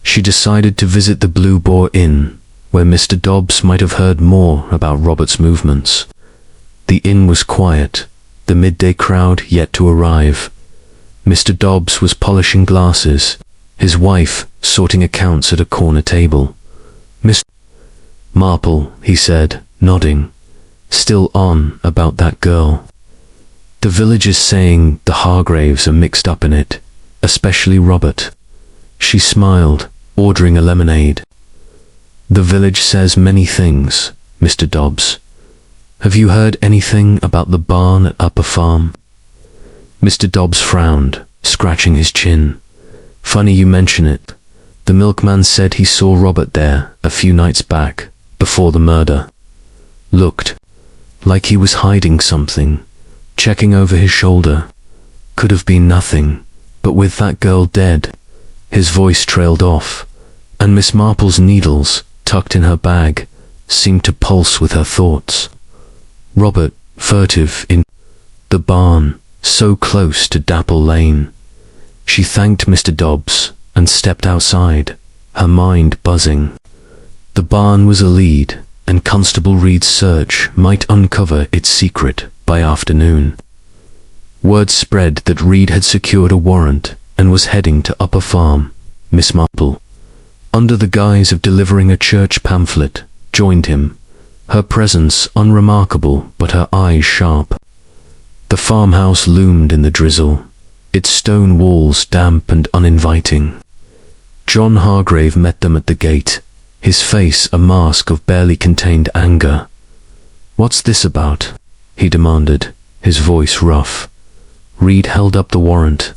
She decided to visit the Blue Boar Inn, where Mr. Dobbs might have heard more about Robert's movements. The inn was quiet, the midday crowd yet to arrive. Mr. Dobbs was polishing glasses, his wife sorting accounts at a corner table. "Miss Marple," he said, nodding, still on about that girl. "The village is saying the Hargraves are mixed up in it, especially Robert." She smiled, ordering a lemonade. "The village says many things, Mr. Dobbs. Have you heard anything about the barn at Upper Farm?" Mr. Dobbs frowned, scratching his chin. "Funny you mention it. The milkman said he saw Robert there a few nights back, before the murder. Looked like he was hiding something, checking over his shoulder. Could have been nothing, but with that girl dead..." His voice trailed off, and Miss Marple's needles, tucked in her bag, seemed to pulse with her thoughts. Robert, furtive in the barn, so close to Dapple Lane. She thanked Mr. Dobbs and stepped outside, her mind buzzing. The barn was a lead, and Constable Reed's search might uncover its secret by afternoon. Word spread that Reed had secured a warrant and was heading to Upper Farm. Miss Marple, under the guise of delivering a church pamphlet, joined him, her presence unremarkable but her eyes sharp. The farmhouse loomed in the drizzle, its stone walls damp and uninviting. John Hargrave met them at the gate, his face a mask of barely contained anger. "What's this about?" he demanded, his voice rough. Reed held up the warrant.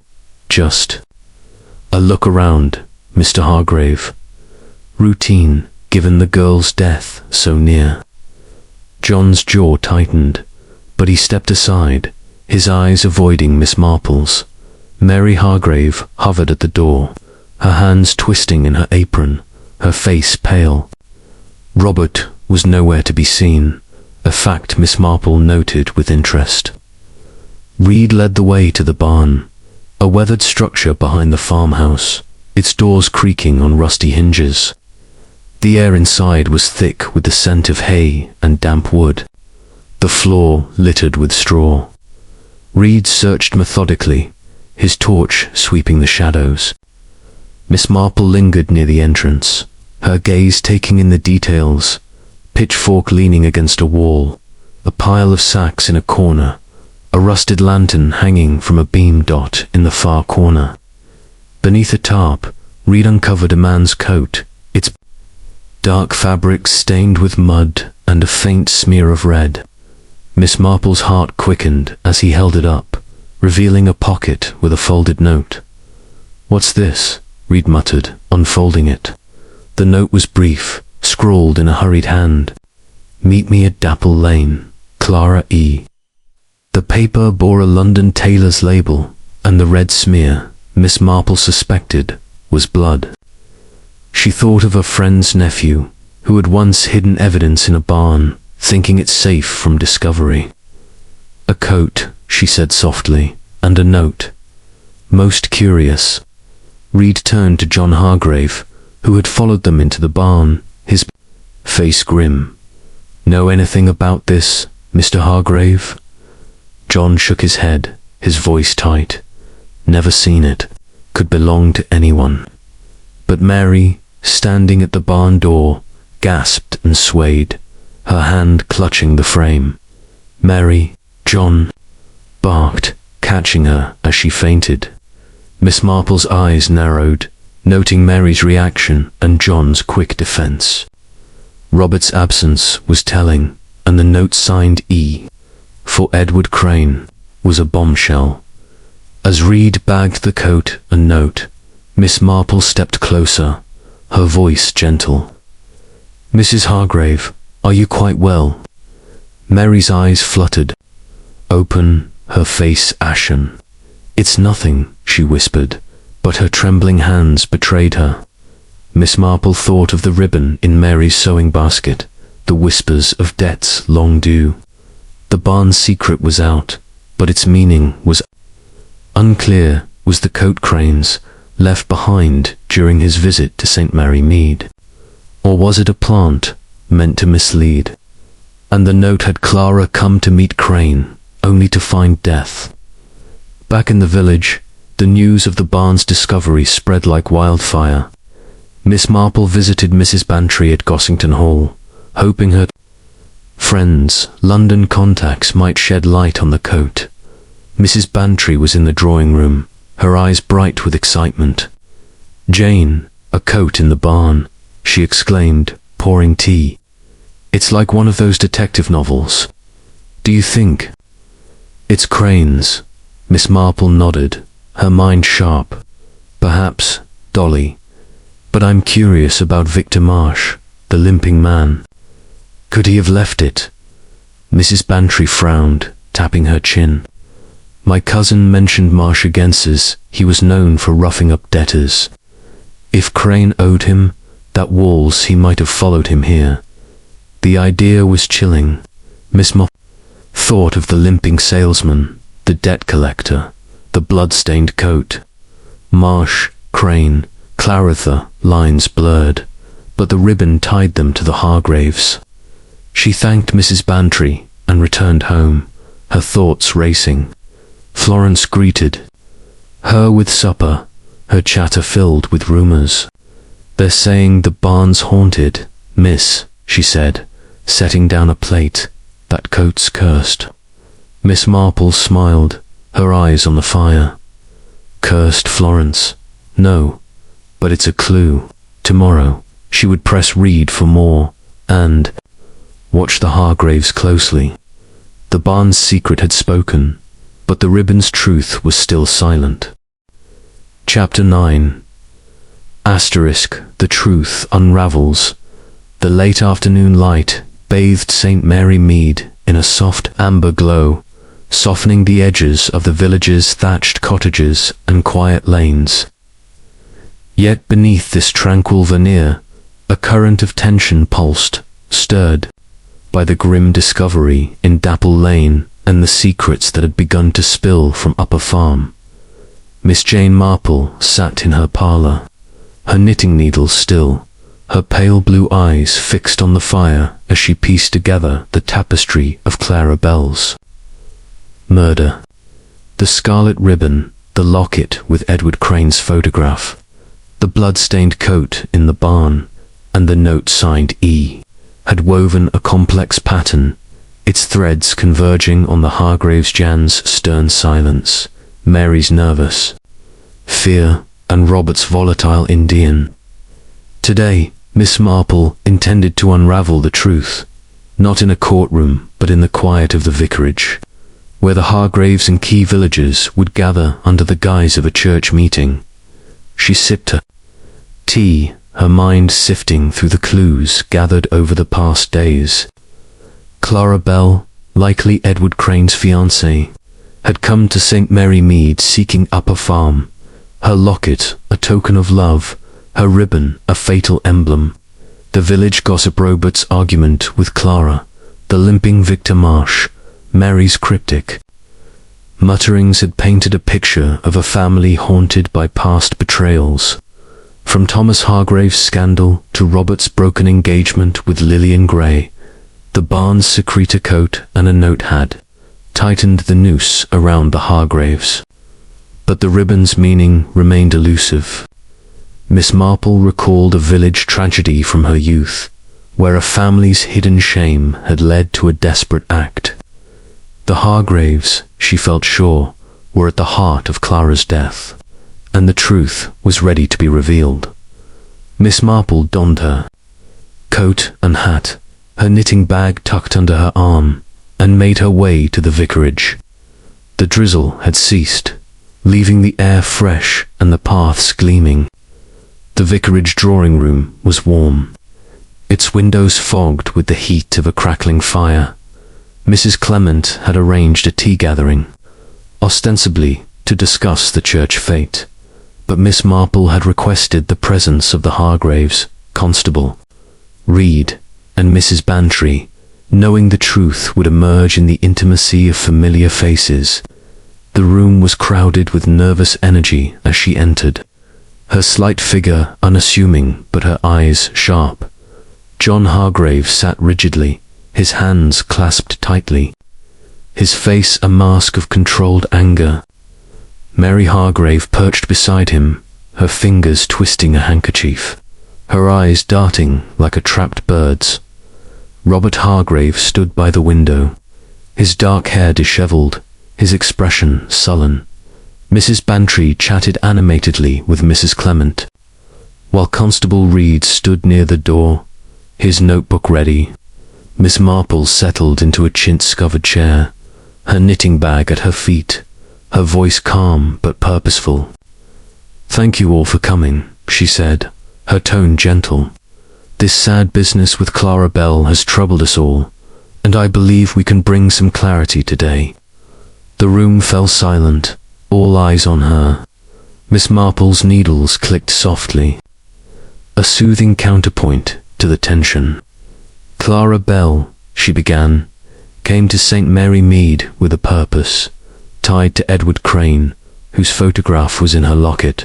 "Just a look around, Mr. Hargrave. Routine, given the girl's death so near." John's jaw tightened, but he stepped aside, his eyes avoiding Miss Marple's. Mary Hargrave hovered at the door, her hands twisting in her apron, her face pale. Robert was nowhere to be seen, a fact Miss Marple noted with interest. Reed led the way to the barn, a weathered structure behind the farmhouse, its doors creaking on rusty hinges. The air inside was thick with the scent of hay and damp wood, the floor littered with straw. Reed searched methodically, his torch sweeping the shadows. Miss Marple lingered near the entrance, her gaze taking in the details: pitchfork leaning against a wall, a pile of sacks in a corner, a rusted lantern hanging from a beam dot in the far corner. Beneath a tarp, Reed uncovered a man's coat, its dark fabric stained with mud and a faint smear of red. Miss Marple's heart quickened as he held it up, revealing a pocket with a folded note. "What's this?" Reed muttered, unfolding it. The note was brief, scrawled in a hurried hand. "Meet me at Dapple Lane, Clara E." The paper bore a London tailor's label, and the red smear, Miss Marple suspected, was blood. She thought of her friend's nephew, who had once hidden evidence in a barn, thinking it safe from discovery. "A coat," she said softly, "and a note. Most curious." Reed turned to John Hargrave, who had followed them into the barn, his face grim. "Know anything about this, Mr. Hargrave?" John shook his head, his voice tight. "Never seen it. Could belong to anyone." But Mary, standing at the barn door, gasped and swayed, her hand clutching the frame. "Mary," John barked, catching her as she fainted. Miss Marple's eyes narrowed, noting Mary's reaction and John's quick defense. Robert's absence was telling, and the note signed E, for Edward Crane, was a bombshell. As Reed bagged the coat and note, Miss Marple stepped closer, her voice gentle. "Mrs. Hargrave, are you quite well?" Mary's eyes fluttered, open, her face ashen. "It's nothing," she whispered, but her trembling hands betrayed her. Miss Marple thought of the ribbon in Mary's sewing basket, the whispers of debts long due. The barn's secret was out, but its meaning was unclear. Was the coat Crane's, left behind during his visit to St. Mary Mead? Or was it a plant meant to mislead? And the note had Clara come to meet Crane, only to find death. Back in the village, the news of the barn's discovery spread like wildfire. Miss Marple visited Mrs. Bantry at Gossington Hall, hoping her friends, London contacts, might shed light on the coat. Mrs. Bantry was in the drawing room, her eyes bright with excitement. "Jane, a coat in the barn," she exclaimed, pouring tea. "It's like one of those detective novels. Do you think it's Crane's?" Miss Marple nodded, her mind sharp. "Perhaps, Dolly. But I'm curious about Victor Marsh, the limping man. Could he have left it?" Mrs. Bantry frowned, tapping her chin. "My cousin mentioned Marsh against us. He was known for roughing up debtors. If Crane owed him that walls, he might have followed him here." The idea was chilling. Miss Marple thought of the limping salesman, the debt collector, the blood-stained coat. Marsh, Crane, Claritha, lines blurred, but the ribbon tied them to the Hargraves. She thanked Mrs. Bantry and returned home, her thoughts racing. Florence greeted her with supper, her chatter filled with rumors. "They're saying the barn's haunted, miss," she said, setting down a plate. "That coat's cursed." Miss Marple smiled, her eyes on the fire. "Cursed, Florence? No, but it's a clue. Tomorrow, she would press Reed for more, and watch the Hargraves closely." The barn's secret had spoken, but the ribbon's truth was still silent. Chapter 9. Asterisk, the truth unravels. The late afternoon light bathed St. Mary Mead in a soft amber glow, softening the edges of the village's thatched cottages and quiet lanes. Yet beneath this tranquil veneer, a current of tension pulsed, stirred by the grim discovery in Dapple Lane and the secrets that had begun to spill from Upper Farm. Miss Jane Marple sat in her parlour, her knitting needle still, her pale blue eyes fixed on the fire as she pieced together the tapestry of Clara Bell's murder. The scarlet ribbon, the locket with Edward Crane's photograph, the blood-stained coat in the barn, and the note signed E, had woven a complex pattern, its threads converging on the Hargraves' Jan's stern silence, Mary's nervous fear, and Robert's volatile Indian. Today, Miss Marple intended to unravel the truth, not in a courtroom, but in the quiet of the vicarage, where the Hargraves and key villagers would gather under the guise of a church meeting. She sipped her tea, her mind sifting through the clues gathered over the past days. Clara Bell, likely Edward Crane's fiancée, had come to St. Mary Mead seeking Upper Farm, her locket a token of love, her ribbon a fatal emblem. The village gossip Robert's argument with Clara, the limping Victor Marsh, Mary's cryptic mutterings had painted a picture of a family haunted by past betrayals. From Thomas Hargrave's scandal to Robert's broken engagement with Lillian Gray, the barn's secreta coat and a note had tightened the noose around the Hargraves. But the ribbon's meaning remained elusive. Miss Marple recalled a village tragedy from her youth, where a family's hidden shame had led to a desperate act. The Hargraves, she felt sure, were at the heart of Clara's death, and the truth was ready to be revealed. Miss Marple donned her coat and hat, her knitting bag tucked under her arm, and made her way to the vicarage. The drizzle had ceased, leaving the air fresh and the paths gleaming. The vicarage drawing room was warm, its windows fogged with the heat of a crackling fire. Mrs. Clement had arranged a tea gathering, ostensibly to discuss the church fate, but Miss Marple had requested the presence of the Hargraves, Constable, Reed, and Mrs. Bantry, knowing the truth would emerge in the intimacy of familiar faces. The room was crowded with nervous energy as she entered, her slight figure unassuming but her eyes sharp. John Hargraves sat rigidly, his hands clasped tightly, his face a mask of controlled anger. Mary Hargrave perched beside him, her fingers twisting a handkerchief, her eyes darting like a trapped bird's. Robert Hargrave stood by the window, his dark hair dishevelled, his expression sullen. Mrs. Bantry chatted animatedly with Mrs. Clement, while Constable Reed stood near the door, his notebook ready. Miss Marple settled into a chintz-covered chair, her knitting bag at her feet, her voice calm but purposeful. "Thank you all for coming," she said, her tone gentle. "This sad business with Clara Bell has troubled us all, and I believe we can bring some clarity today." The room fell silent, all eyes on her. Miss Marple's needles clicked softly, a soothing counterpoint to the tension. "Clara Bell," she began, "came to St. Mary Mead with a purpose, tied to Edward Crane, whose photograph was in her locket.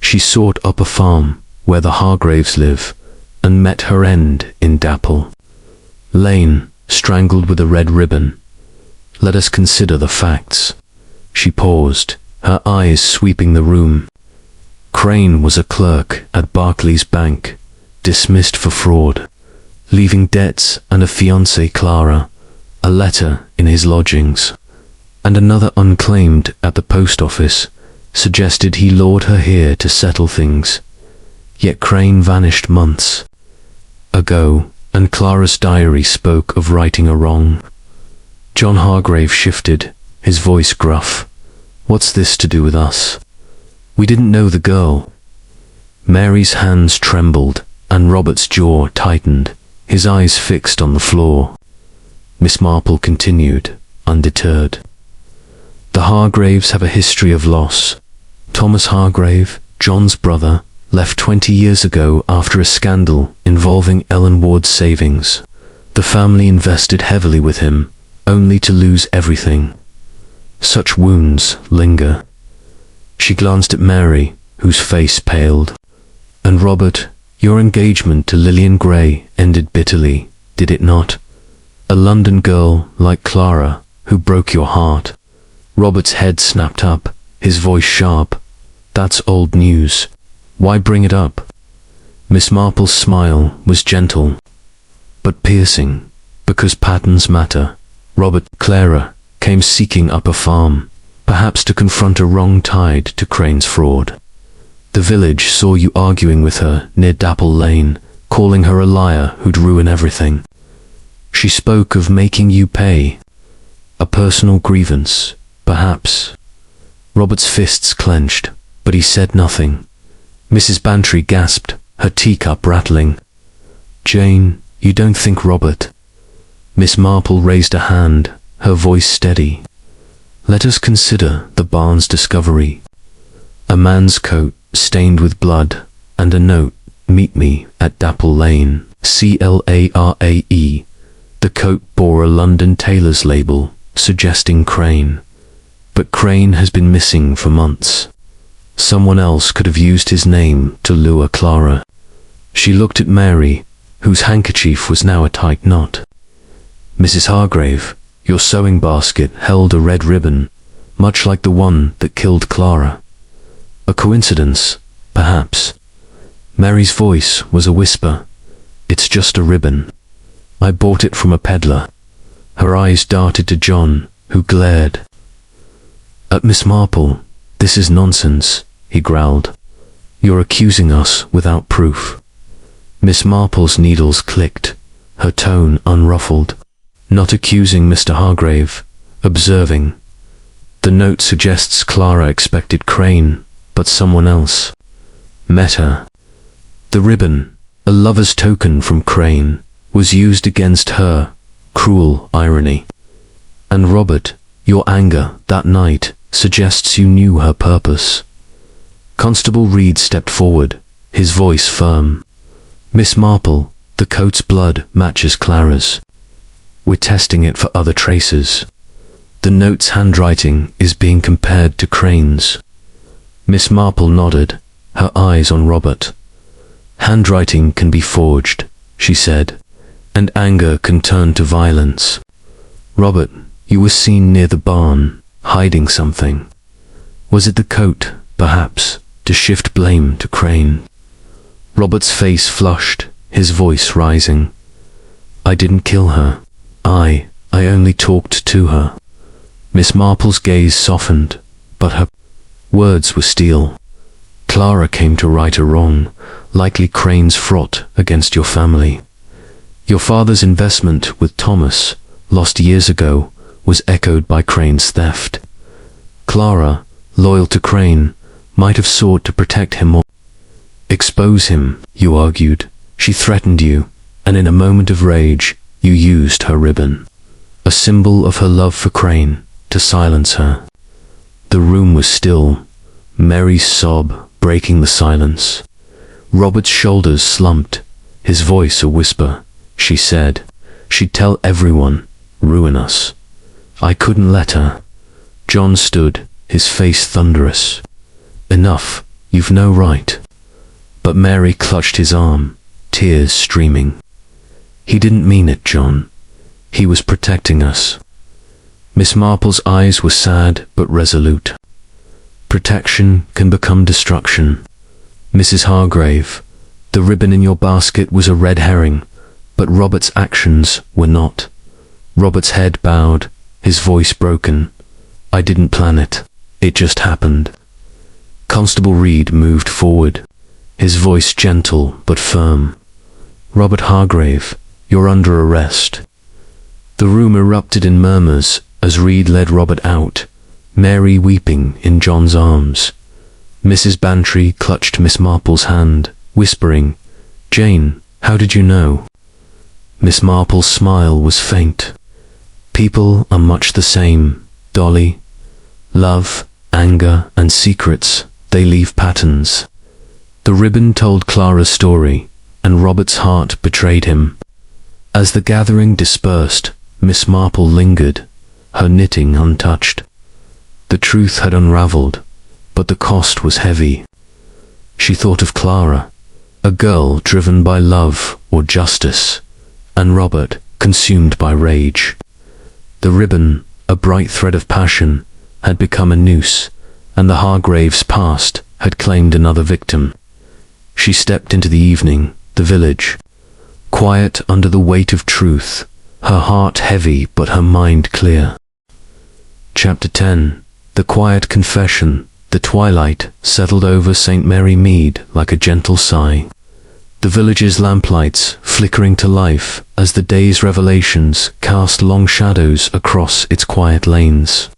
She sought up a farm where the Hargraves live, and met her end in Dapple Lane, strangled with a red ribbon. Let us consider the facts." She paused, her eyes sweeping the room. Crane was a clerk at Barclays Bank, dismissed for fraud, leaving debts and a fiancée, Clara, a letter in his lodgings, and another unclaimed at the post office, suggested he lured her here to settle things. Yet Crane vanished months ago, and Clara's diary spoke of righting a wrong. John Hargrave shifted, his voice gruff. "What's this to do with us? We didn't know the girl." Mary's hands trembled, and Robert's jaw tightened, his eyes fixed on the floor. Miss Marple continued, undeterred. "The Hargraves have a history of loss. Thomas Hargrave, John's brother, left 20 years ago after a scandal involving Ellen Ward's savings. The family invested heavily with him, only to lose everything. Such wounds linger." She glanced at Mary, whose face paled. "And Robert, your engagement to Lillian Gray ended bitterly, did it not? A London girl like Clara, who broke your heart." Robert's head snapped up, his voice sharp. "That's old news. Why bring it up?" Miss Marple's smile was gentle, but piercing, because patterns matter. Robert, Clara came seeking up a farm, perhaps to confront a wrong tied to Crane's fraud. The village saw you arguing with her near Dapple Lane, calling her a liar who'd ruin everything. She spoke of making you pay. A personal grievance, perhaps. Robert's fists clenched, but he said nothing. Mrs. Bantry gasped, her teacup rattling. "Jane, you don't think Robert—" Miss Marple raised a hand, her voice steady. "Let us consider the Barnes discovery. A man's coat stained with blood, and a note, 'Meet me at Dapple Lane, Clarae. The coat bore a London tailor's label, suggesting Crane. But Crane has been missing for months. Someone else could have used his name to lure Clara." She looked at Mary, whose handkerchief was now a tight knot. "Mrs. Hargrave, your sewing basket held a red ribbon, much like the one that killed Clara. A coincidence, perhaps." Mary's voice was a whisper. "It's just a ribbon. I bought it from a peddler." Her eyes darted to John, who glared at Miss Marple. "This is nonsense. he growled. "You're accusing us without proof." Miss Marple's needles clicked, her tone unruffled. "Not accusing Mr. Hargrave, observing. The note suggests Clara expected Crane, but someone else met her. The ribbon, a lover's token from Crane, was used against her. Cruel irony. And Robert, your anger that night suggests you knew her purpose." Constable Reed stepped forward, his voice firm. "Miss Marple, the coat's blood matches Clara's. We're testing it for other traces. The note's handwriting is being compared to Crane's." Miss Marple nodded, her eyes on Robert. "Handwriting can be forged," she said, "and anger can turn to violence. Robert, you were seen near the barn, hiding something. Was it the coat, perhaps, to shift blame to Crane?" Robert's face flushed, his voice rising. "I didn't kill her. I only talked to her." Miss Marple's gaze softened, but her words were steel. "Clara came to right a wrong, likely Crane's fraught against your family. Your father's investment with Thomas, lost years ago, was echoed by Crane's theft. Clara, loyal to Crane, might have sought to protect him or expose him, you argued. She threatened you, and in a moment of rage, you used her ribbon, a symbol of her love for Crane, to silence her." The room was still, Mary's sob breaking the silence. Robert's shoulders slumped, his voice a whisper. "She said she'd tell everyone, ruin us. I couldn't let her." John stood, his face thunderous. "Enough, you've no right." But Mary clutched his arm, tears streaming. "He didn't mean it, John. He was protecting us." Miss Marple's eyes were sad but resolute. "Protection can become destruction. Mrs. Hargrave, the ribbon in your basket was a red herring, but Robert's actions were not." Robert's head bowed, his voice broken. "I didn't plan it. It just happened." Constable Reed moved forward, his voice gentle but firm. "Robert Hargrave, you're under arrest." The room erupted in murmurs as Reed led Robert out, Mary weeping in John's arms. Mrs. Bantry clutched Miss Marple's hand, whispering, "Jane, how did you know?" Miss Marple's smile was faint. "People are much the same, Dolly. Love, anger, and secrets, they leave patterns." The ribbon told Clara's story, and Robert's heart betrayed him. As the gathering dispersed, Miss Marple lingered, her knitting untouched. The truth had unraveled, but the cost was heavy. She thought of Clara, a girl driven by love or justice, and Robert, consumed by rage. The ribbon, a bright thread of passion, had become a noose, and the Hargraves' past had claimed another victim. She stepped into the evening, the village, quiet under the weight of truth, her heart heavy but her mind clear. Chapter 10. The Quiet Confession. The twilight settled over St. Mary Mead like a gentle sigh. The village's lamplights flickering to life as the day's revelations cast long shadows across its quiet lanes.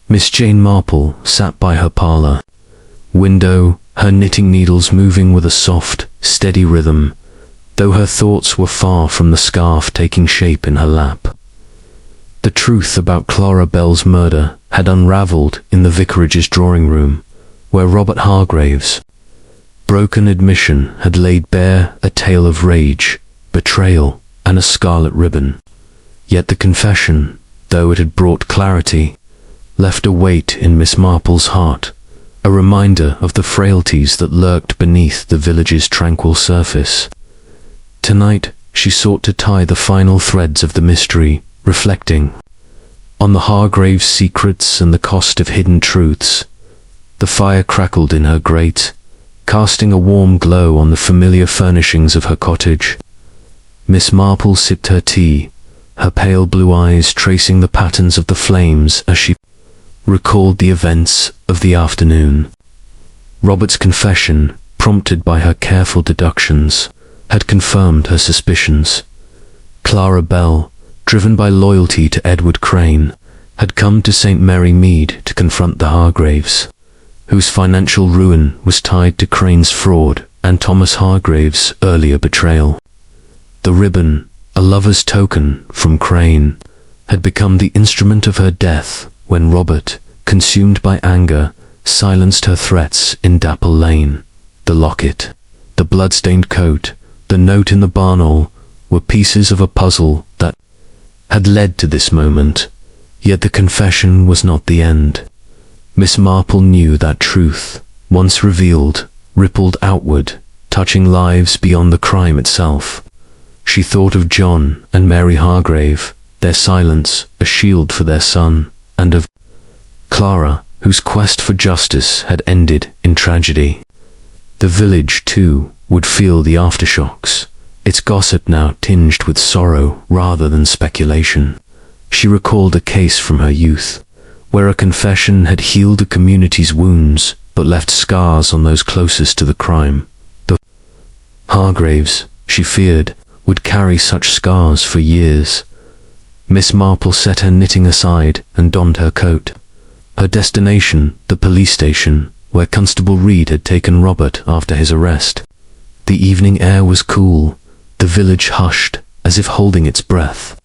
Miss Jane Marple sat by her parlour window, her knitting needles moving with a soft, steady rhythm, though her thoughts were far from the scarf taking shape in her lap. The truth about Clara Bell's murder had unraveled in the vicarage's drawing room, where Robert Hargraves' broken admission had laid bare a tale of rage, betrayal, and a scarlet ribbon. Yet the confession, though it had brought clarity, left a weight in Miss Marple's heart, a reminder of the frailties that lurked beneath the village's tranquil surface. Tonight, she sought to tie the final threads of the mystery, reflecting on the Hargraves' secrets and the cost of hidden truths. The fire crackled in her grate, casting a warm glow on the familiar furnishings of her cottage. Miss Marple sipped her tea, her pale blue eyes tracing the patterns of the flames as she recalled the events of the afternoon. Robert's confession, prompted by her careful deductions, had confirmed her suspicions. Clara Bell, driven by loyalty to Edward Crane, had come to St. Mary Mead to confront the Hargraves, whose financial ruin was tied to Crane's fraud and Thomas Hargraves' earlier betrayal. The ribbon, a lover's token from Crane, had become the instrument of her death when Robert, consumed by anger, silenced her threats in Dapple Lane. The locket, the blood-stained coat, the note in the barnhole were pieces of a puzzle that had led to this moment, yet the confession was not the end. Miss Marple knew that truth, once revealed, rippled outward, touching lives beyond the crime itself. She thought of John and Mary Hargrave, their silence a shield for their son, and of Clara, whose quest for justice had ended in tragedy. The village, too, would feel the aftershocks, its gossip now tinged with sorrow rather than speculation. She recalled a case from her youth, where a confession had healed the community's wounds but left scars on those closest to the crime. The Hargraves, she feared, would carry such scars for years. Miss Marple set her knitting aside and donned her coat. Her destination, the police station, where Constable Reed had taken Robert after his arrest. The evening air was cool, the village hushed, as if holding its breath.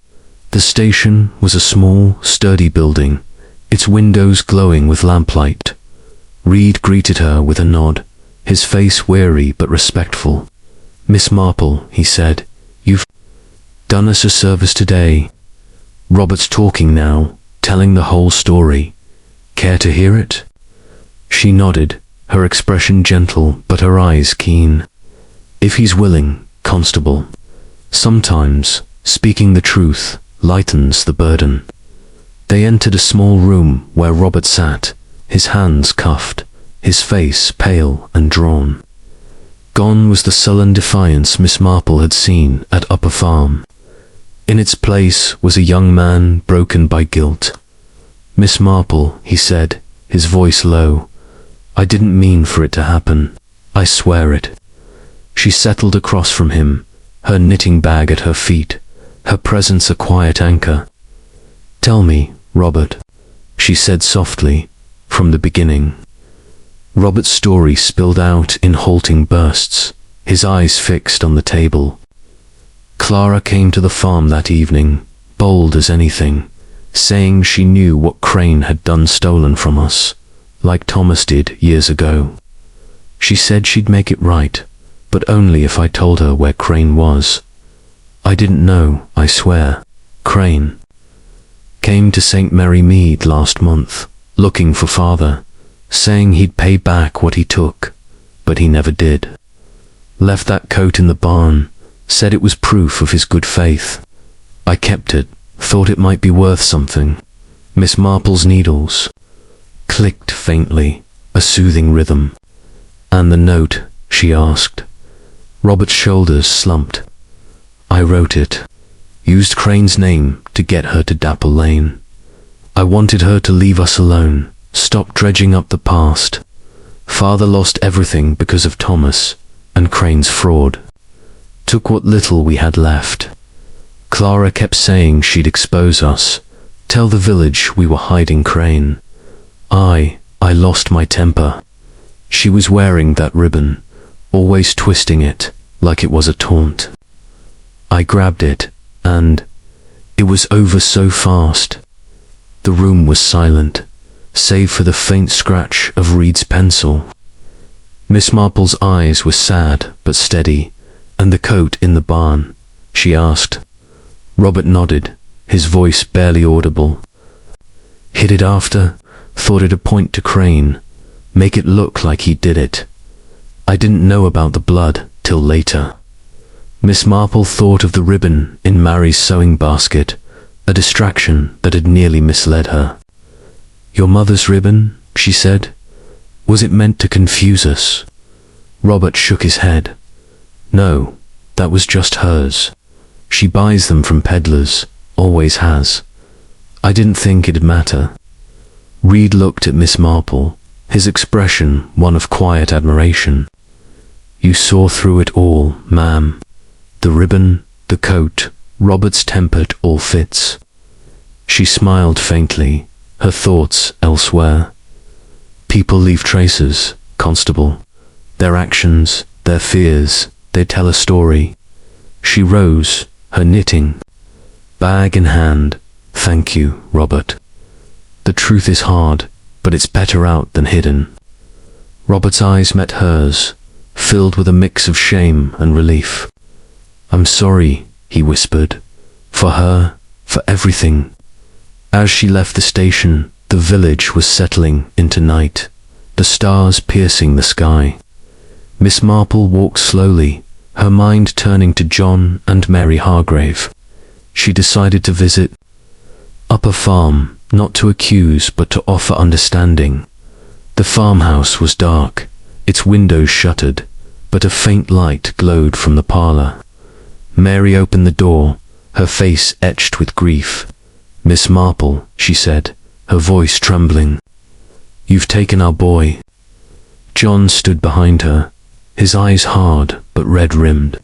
The station was a small, sturdy building, its windows glowing with lamplight. Reed greeted her with a nod, his face weary but respectful. "Miss Marple," he said, "you've done us a service today." "Robert's talking now, telling the whole story. Care to hear it?" She nodded, her expression gentle but her eyes keen. "If he's willing, Constable. Sometimes, speaking the truth lightens the burden." They entered a small room where Robert sat, his hands cuffed, his face pale and drawn. Gone was the sullen defiance Miss Marple had seen at Upper Farm. In its place was a young man broken by guilt. "Miss Marple," he said, his voice low, "I didn't mean for it to happen. I swear it." She settled across from him, her knitting bag at her feet, her presence a quiet anchor. "Tell me, Robert," she said softly, "from the beginning." Robert's story spilled out in halting bursts, his eyes fixed on the table. Clara came to the farm that evening, bold as anything, saying she knew what Crane had done stolen from us, like Thomas did years ago. She said she'd make it right, but only if I told her where Crane was. "I didn't know, I swear. Crane came to St. Mary Mead last month, looking for father, saying he'd pay back what he took, but he never did. Left that coat in the barn, said it was proof of his good faith. I kept it, thought it might be worth something." Miss Marple's needles clicked faintly, a soothing rhythm. "And the note?" she asked. Robert's shoulders slumped. "I wrote it. Used Crane's name to get her to Dapple Lane. I wanted her to leave us alone, stop dredging up the past. Father lost everything because of Thomas and Crane's fraud. Took what little we had left. Clara kept saying she'd expose us, tell the village we were hiding Crane. I lost my temper. She was wearing that ribbon, always twisting it like it was a taunt. I grabbed it, and it was over so fast." The room was silent, save for the faint scratch of Reed's pencil. Miss Marple's eyes were sad but steady. "And the coat in the barn?" she asked. Robert nodded, his voice barely audible. "Hid it after, thought it'd point to Crane, make it look like he did it. I didn't know about the blood till later." Miss Marple thought of the ribbon in Mary's sewing basket, a distraction that had nearly misled her. "Your mother's ribbon?" she said. "Was it meant to confuse us?" Robert shook his head. "No, that was just hers. She buys them from peddlers, always has. I didn't think it'd matter." Reed looked at Miss Marple, his expression one of quiet admiration. "You saw through it all, ma'am. The ribbon, the coat, Robert's temper, all fits." She smiled faintly, her thoughts elsewhere. "People leave traces, Constable. Their actions, their fears, they tell a story." She rose, her knitting bag in hand. "Thank you, Robert. The truth is hard, but it's better out than hidden." Robert's eyes met hers, filled with a mix of shame and relief. "I'm sorry," he whispered, "for her, for everything." As she left the station, the village was settling into night, the stars piercing the sky. Miss Marple walked slowly, her mind turning to John and Mary Hargrave. She decided to visit Upper Farm, not to accuse but to offer understanding. The farmhouse was dark, its windows shuttered, but a faint light glowed from the parlor. Mary opened the door, her face etched with grief. "Miss Marple," she said, her voice trembling, "you've taken our boy." John stood behind her, his eyes hard but red-rimmed.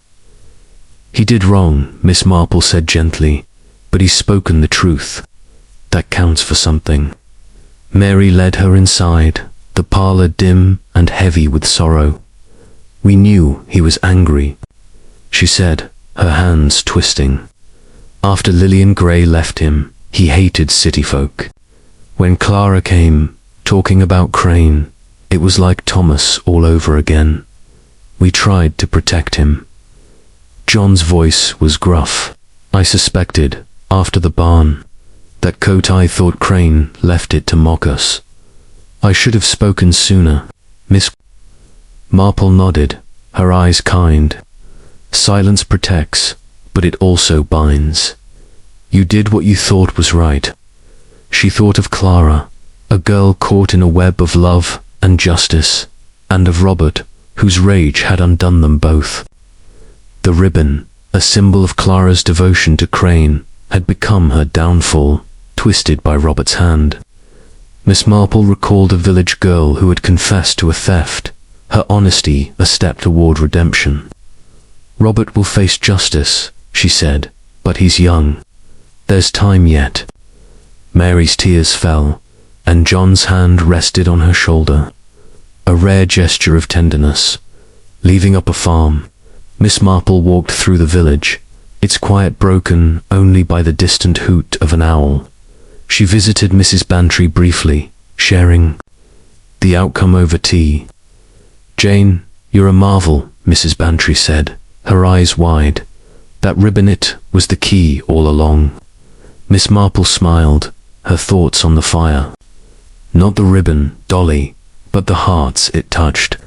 "He did wrong," Miss Marple said gently, "but he's spoken the truth. That counts for something." Mary led her inside, the parlor dim and heavy with sorrow. "We knew he was angry," she said, her hands twisting. "After Lillian Gray left him, he hated city folk. When Clara came, talking about Crane, it was like Thomas all over again. We tried to protect him." John's voice was gruff. "I suspected, after the barn. That coat, I thought Crane left it to mock us. I should have spoken sooner." Miss Marple nodded, her eyes kind. "Silence protects, but it also binds. You did what you thought was right." She thought of Clara, a girl caught in a web of love and justice, and of Robert, whose rage had undone them both. The ribbon, a symbol of Clara's devotion to Crane, had become her downfall, twisted by Robert's hand. Miss Marple recalled a village girl who had confessed to a theft, her honesty a step toward redemption. "Robert will face justice," she said, "but he's young. There's time yet." Mary's tears fell, and John's hand rested on her shoulder, a rare gesture of tenderness. Leaving Upper Farm, Miss Marple walked through the village, its quiet broken only by the distant hoot of an owl. She visited Mrs. Bantry briefly, sharing the outcome over tea. "Jane, you're a marvel," Mrs. Bantry said, her eyes wide. "That ribbon, it was the key all along." Miss Marple smiled, her thoughts on the fire. Not the ribbon, Dolly, but the hearts it touched.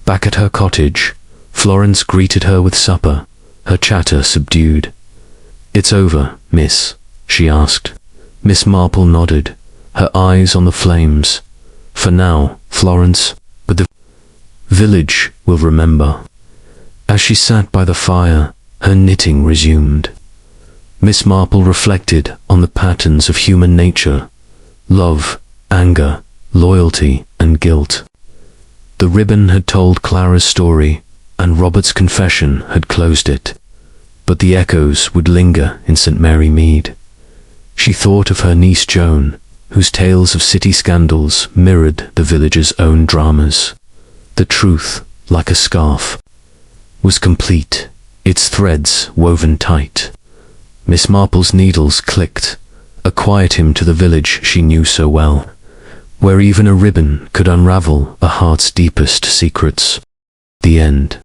Back at her cottage, Florence greeted her with supper, her chatter subdued. "It's over, miss?" she asked. Miss Marple nodded, her eyes on the flames. "For now, Florence, but the village will remember." As she sat by the fire, her knitting resumed. Miss Marple reflected on the patterns of human nature: love, anger, loyalty, and guilt. The ribbon had told Clara's story, and Robert's confession had closed it, but the echoes would linger in St. Mary Mead. She thought of her niece Joan, whose tales of city scandals mirrored the village's own dramas. The truth, like a scarf, was complete, its threads woven tight. Miss Marple's needles clicked, a quiet hymn to the village she knew so well, where even a ribbon could unravel a heart's deepest secrets. The end.